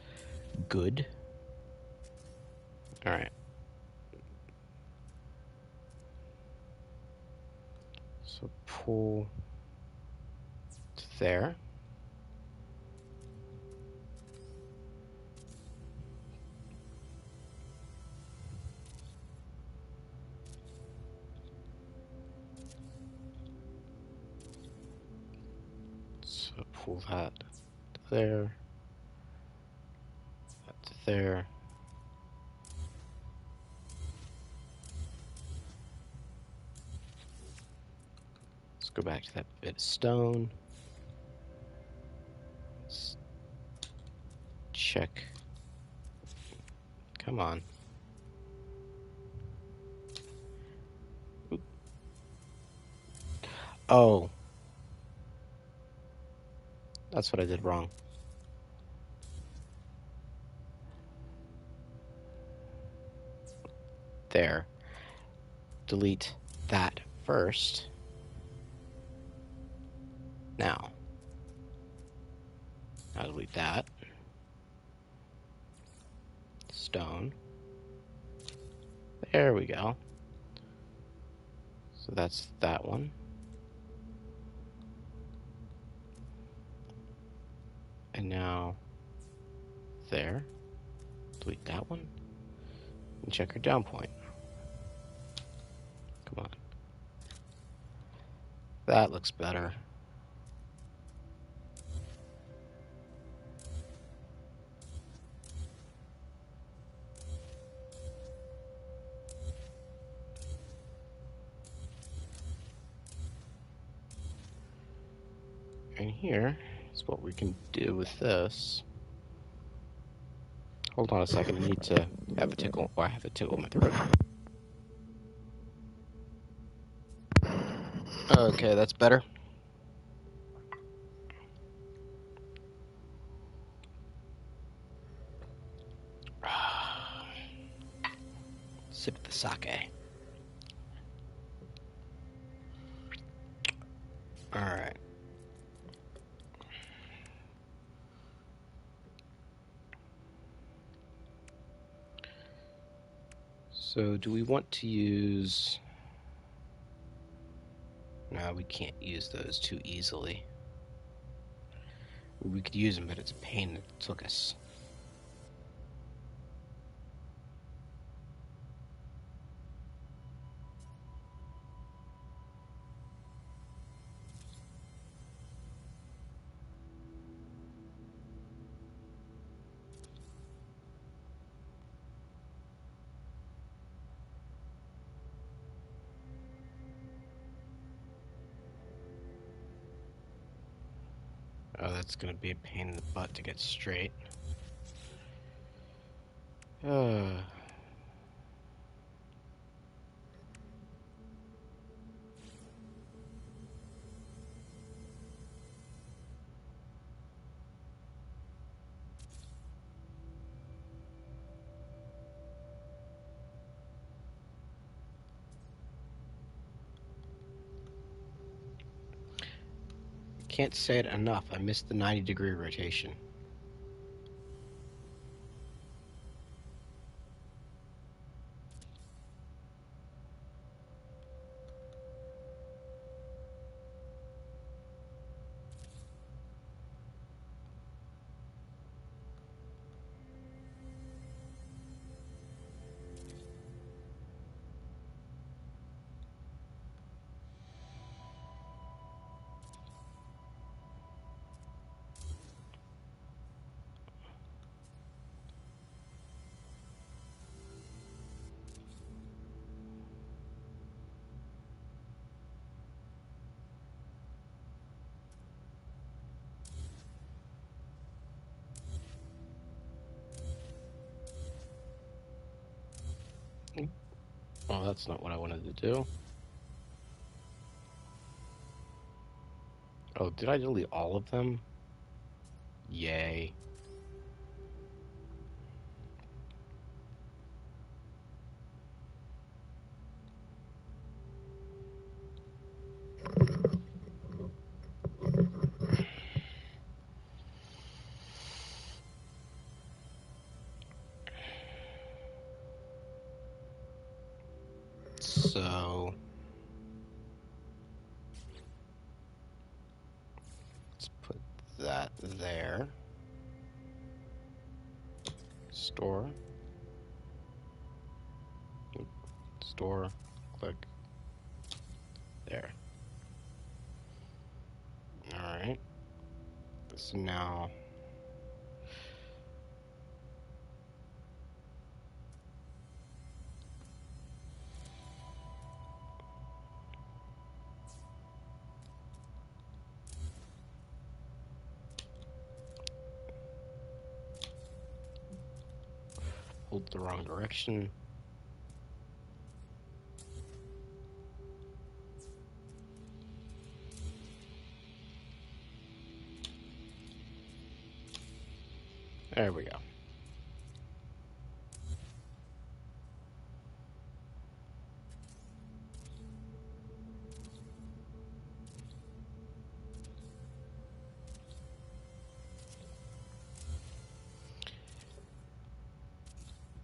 good. Alright. So pull to there. So pull that to there. That to there. Let's go back to that bit of stone. Let's check. Come on. Oop. Oh. That's what I did wrong. There. Delete that first. Now. I'll delete that. Stone. There we go. So that's that one. And now there. Delete that one. And check our down point. Come on. That looks better. And here is what we can do with this. Hold on a second, I need to have a tickle. Oh, I have a tickle in my throat. Okay, that's better. Sip the sake. Alright. So, do we want to use... No, we can't use those too easily. We could use them, but it's a pain that took us. Oh, that's gonna be a pain in the butt to get straight. can't say it enough. I missed the 90-degree rotation. Oh, that's not what I wanted to do. Oh, did I delete all of them? Yay. So let's put that there. Store. Store. Click. There. Alright. So now hold the wrong direction. There we go.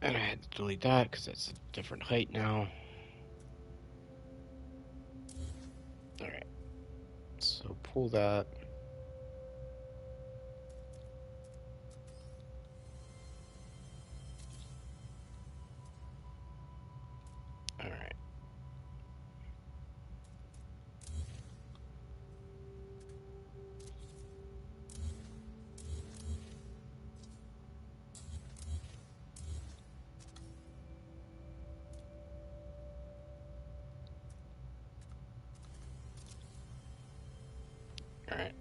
And I had to delete that because it's a different height now. Alright. So pull that. Alright. Alright.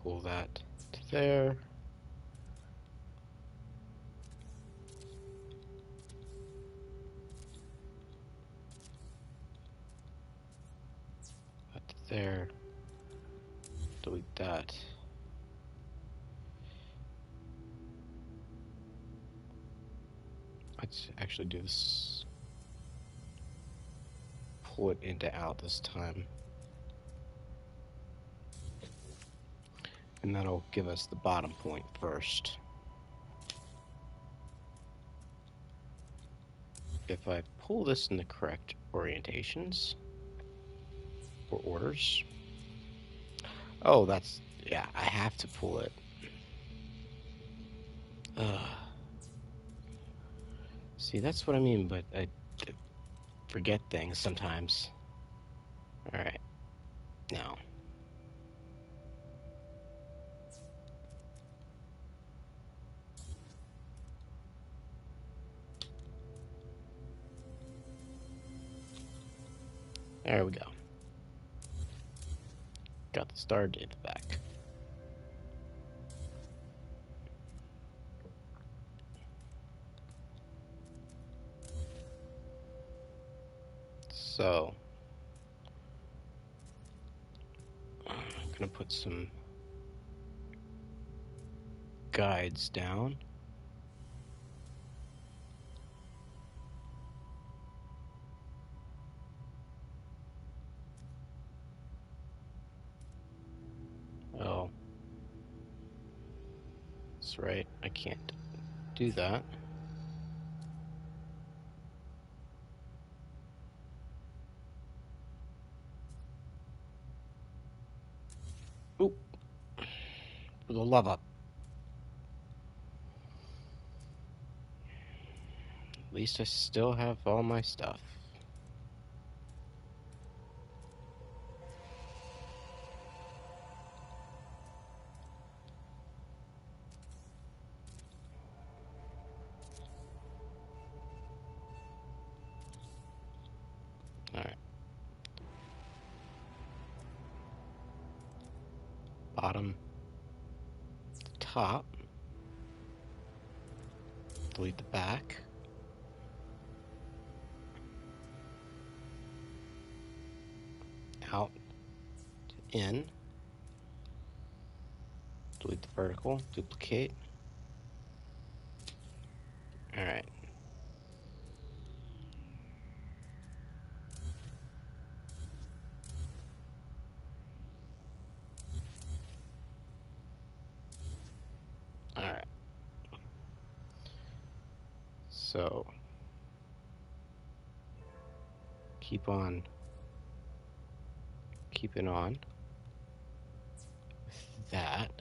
Pull that to there. That to there. Delete that. Let's actually do this. Pull it into out this time. And that'll give us the bottom point first. If I pull this in the correct orientations or orders. Oh, that's, yeah, I have to pull it. See, that's what I mean, but I forget things sometimes. Alright, now. There we go. Got the start date back. So, I'm gonna put some guides down. this, right? I can't do that. Oop. For the love up. At least I still have all my stuff. Alright. Bottom. Top. Delete the back. Out. In. Delete the vertical. Duplicate. Alright. Alright. So keep on keeping on with that.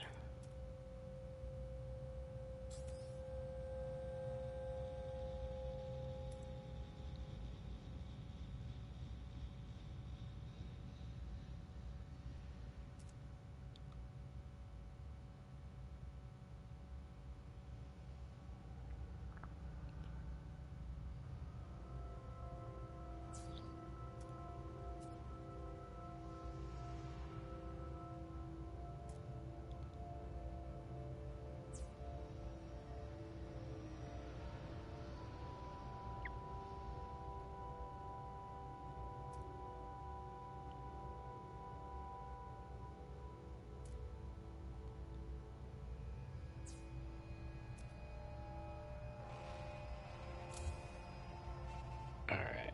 Alright.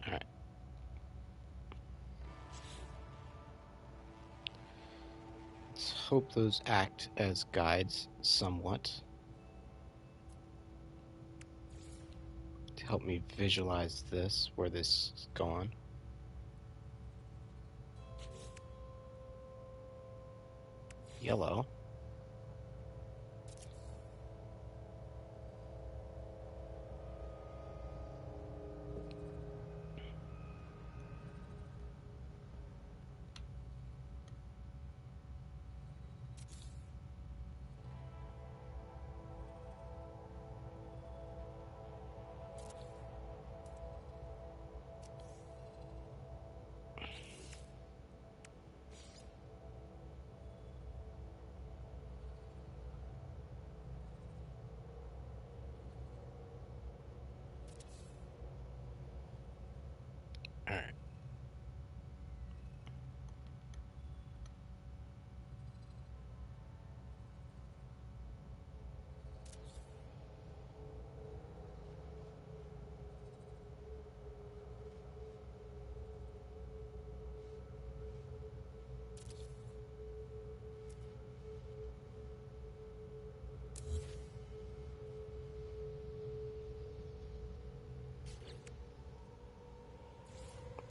Alright. Let's hope those act as guides somewhat to help me visualize this, where this is gone. Yellow. Alright.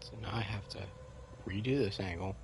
So now I have to redo this angle.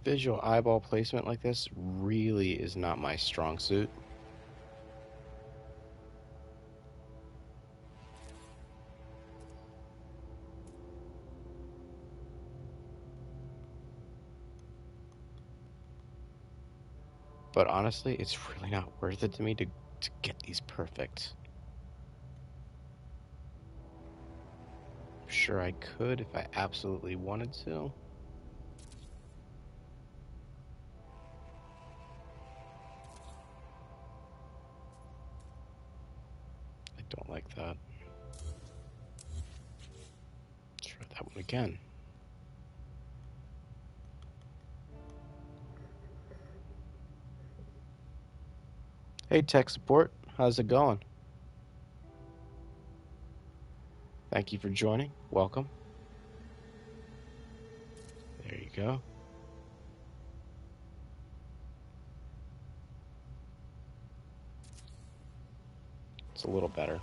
Visual eyeball placement like this really is not my strong suit. But honestly, it's really not worth it to me to get these perfect. I'm sure I could if I absolutely wanted to. I don't like that. Let's try that one again. Hey, tech support. How's it going? Thank you for joining. Welcome. There you go. It's a little better.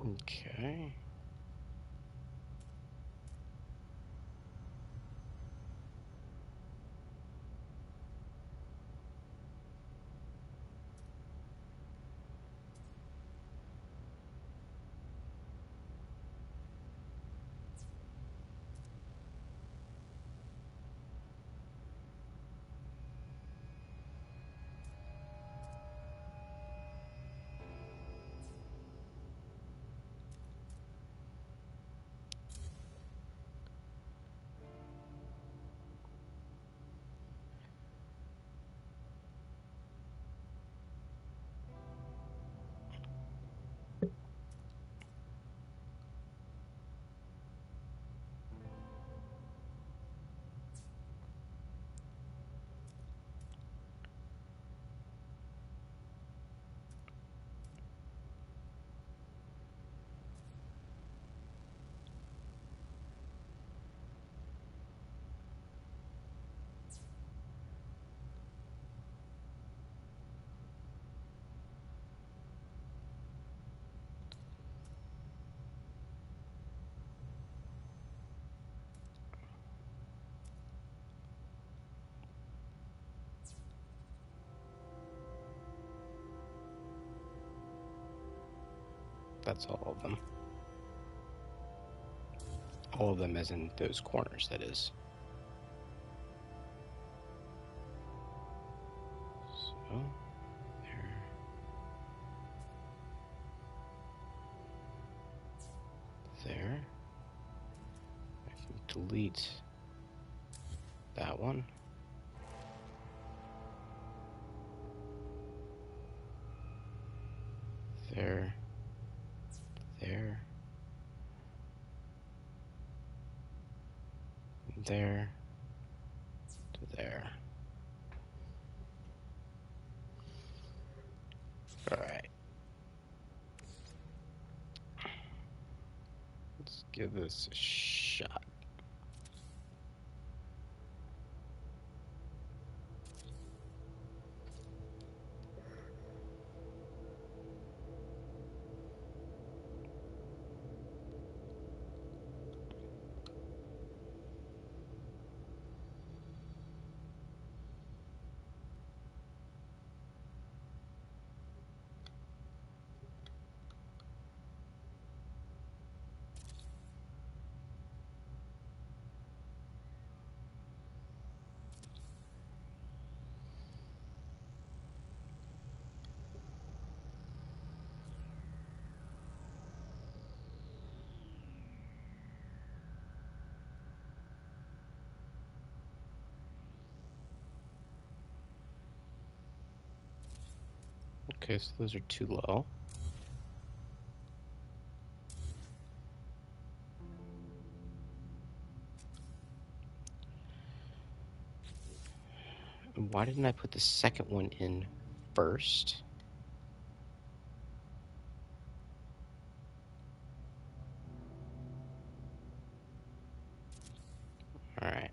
Okay. That's all of them. All of them as in those corners, that is. So, there. I can delete that one. There. There. There. To there. Alright. Let's give this a shot. Okay, so those are too low. Why didn't I put the second one in first? All right.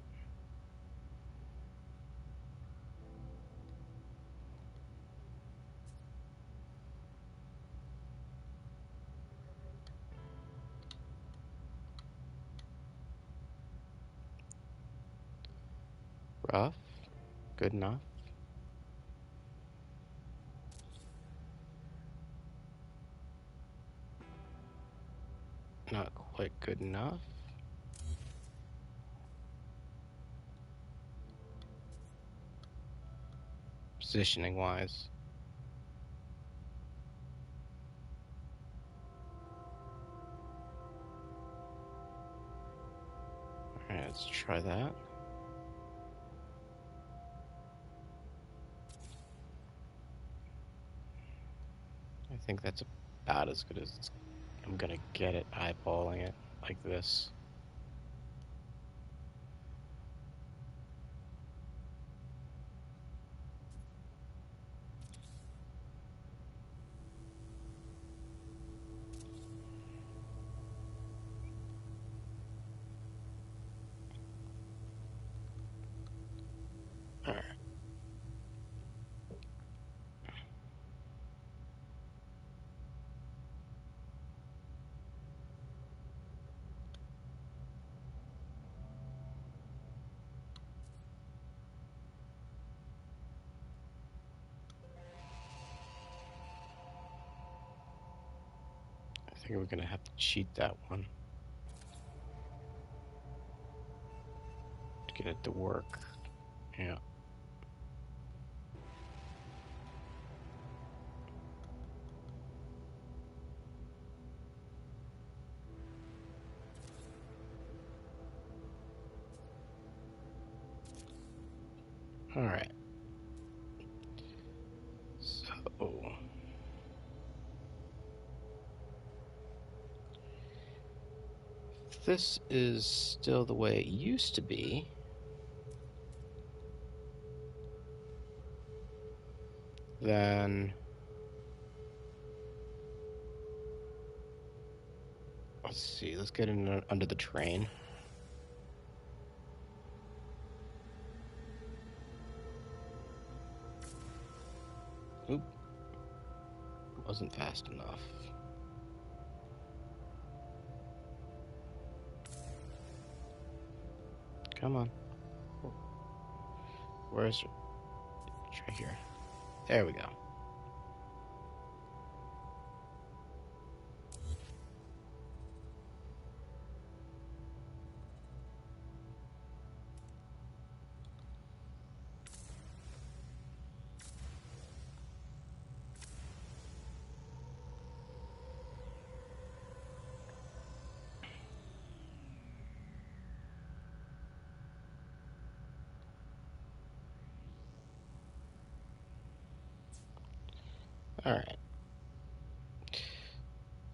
Rough. Good enough. Not quite good enough. Positioning wise. All right, let's try that. I think that's about as good as I'm gonna get it eyeballing it like this. All right. I think we're gonna have to cheat that one to get it to work. Yeah. All right. So if this is still the way it used to be, then let's see. Let's get in under the train. Oop. Wasn't fast enough. Come on. Where's it? Try here. There we go. All right.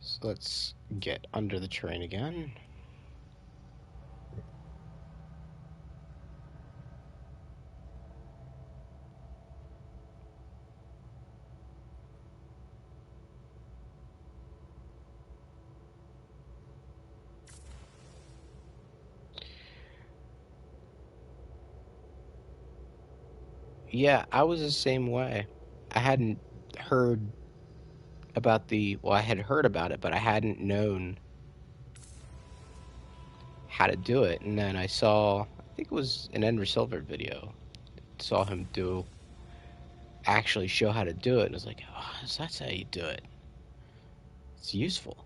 So let's get under the train again. Yeah, I was the same way. I hadn't heard about well, I had heard about it, but I hadn't known how to do it. And then I saw, I think it was an Enver Silver video, saw him actually show how to do it. And I was like, oh, so that's how you do it. It's useful.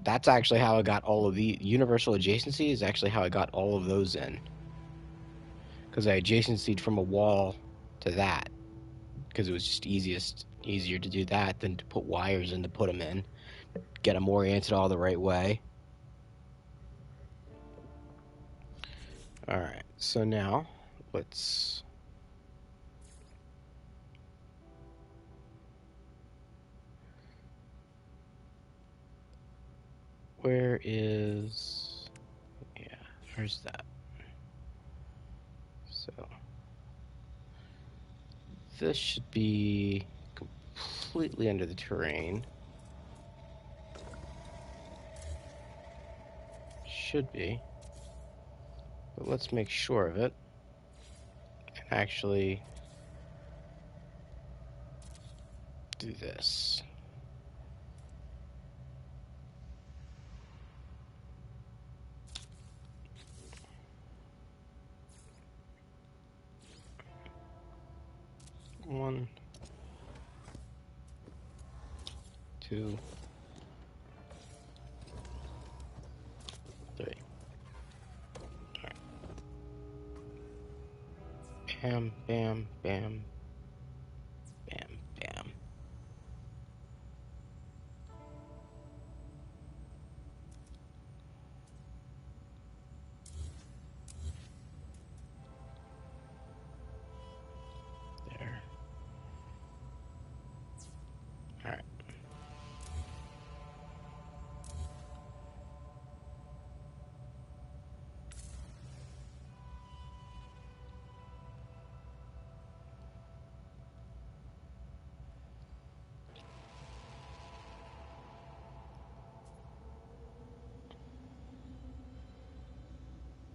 That's actually how I got all of the universal adjacency is actually how I got all of those in. Because I adjacencied from a wall to that. Because it was just easier to do that than to put wires in to put them in. Get them oriented all the right way. All right, so now let's. Where is. Yeah, where's that? So this should be completely under the terrain. Should be. But let's make sure of it. And actually do this. One, two, three. All right. Bam, bam, bam, bam, bam. There. All right.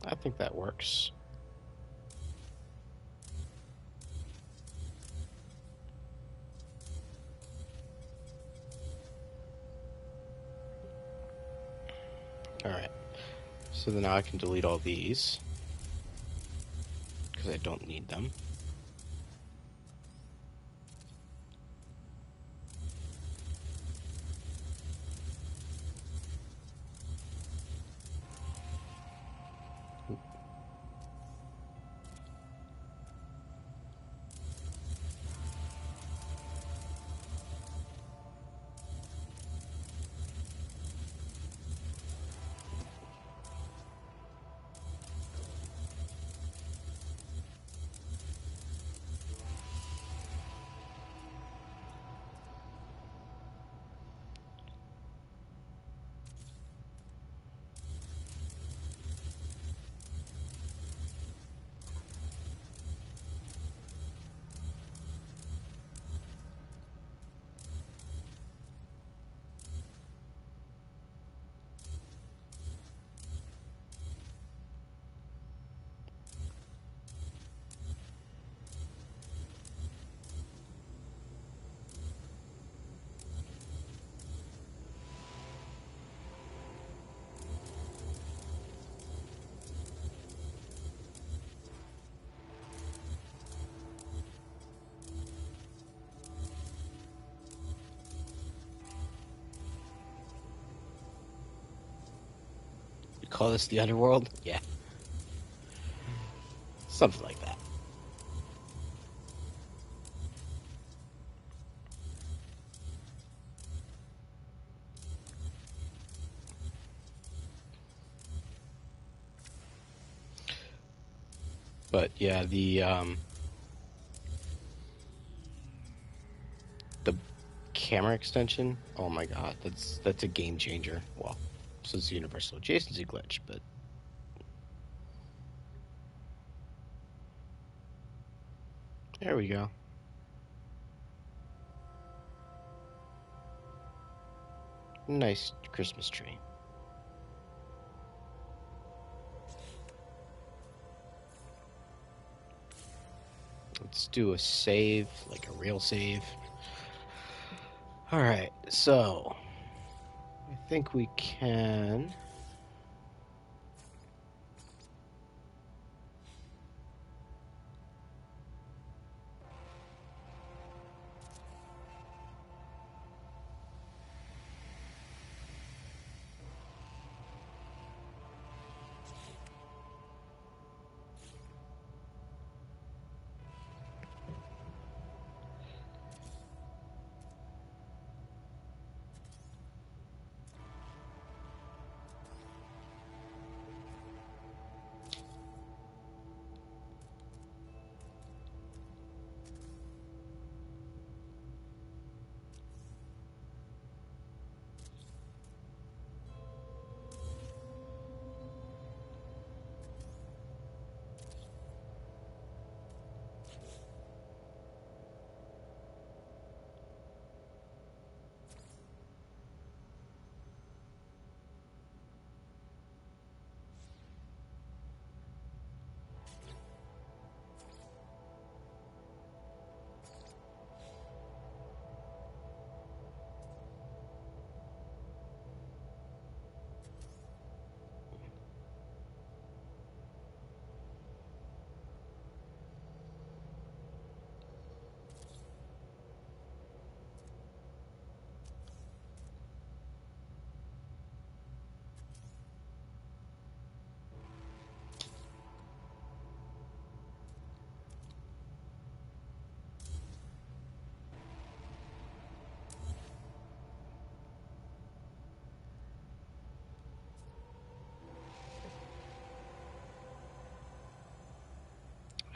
I think that works. All right. So then now I can delete all these because I don't need them. You call this the underworld? Yeah. Something like that. But yeah, the camera extension, oh my god, that's a game changer. Well, so it's universal adjacency glitch, but there we go. Nice Christmas tree. Let's do a save, like a real save. All right, so I think we can.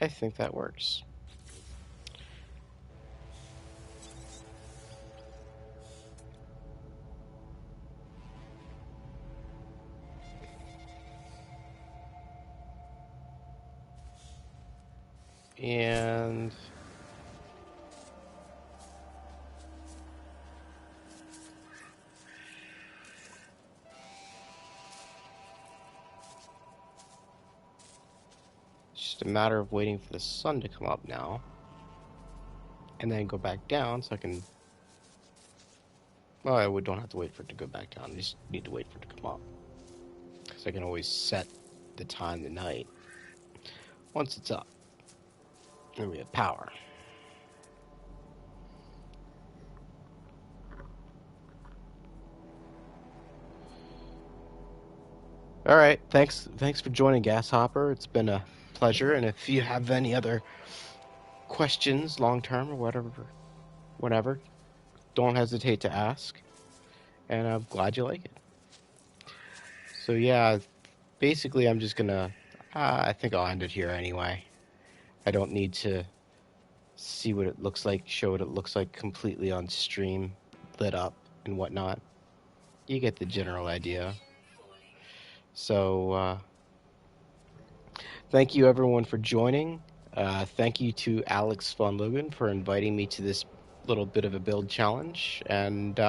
I think that works. And it's just a matter of waiting for the sun to come up now. And then go back down so I can... Well, I don't have to wait for it to go back down. I just need to wait for it to come up. Because I can always set the time to night once it's up. Then we have power. All right, thanks for joining, Gasshopper. It's been a pleasure. And if you have any other questions, long term or whatever, don't hesitate to ask. And I'm glad you like it. So yeah, basically, I'm just gonna. I think I'll end it here anyway. I don't need to see what it looks like, show what it looks like completely on stream, lit up and whatnot. You get the general idea. So thank you everyone for joining. Thank you to Alex Von Logan for inviting me to this little bit of a build challenge, and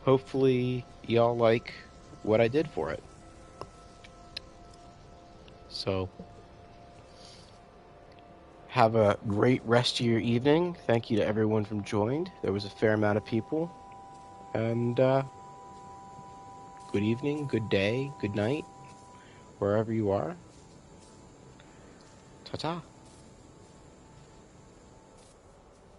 hopefully y'all like what I did for it. So have a great rest of your evening. Thank you to everyone from joined. There was a fair amount of people, and good evening, good day, good night, wherever you are. Ta-ta.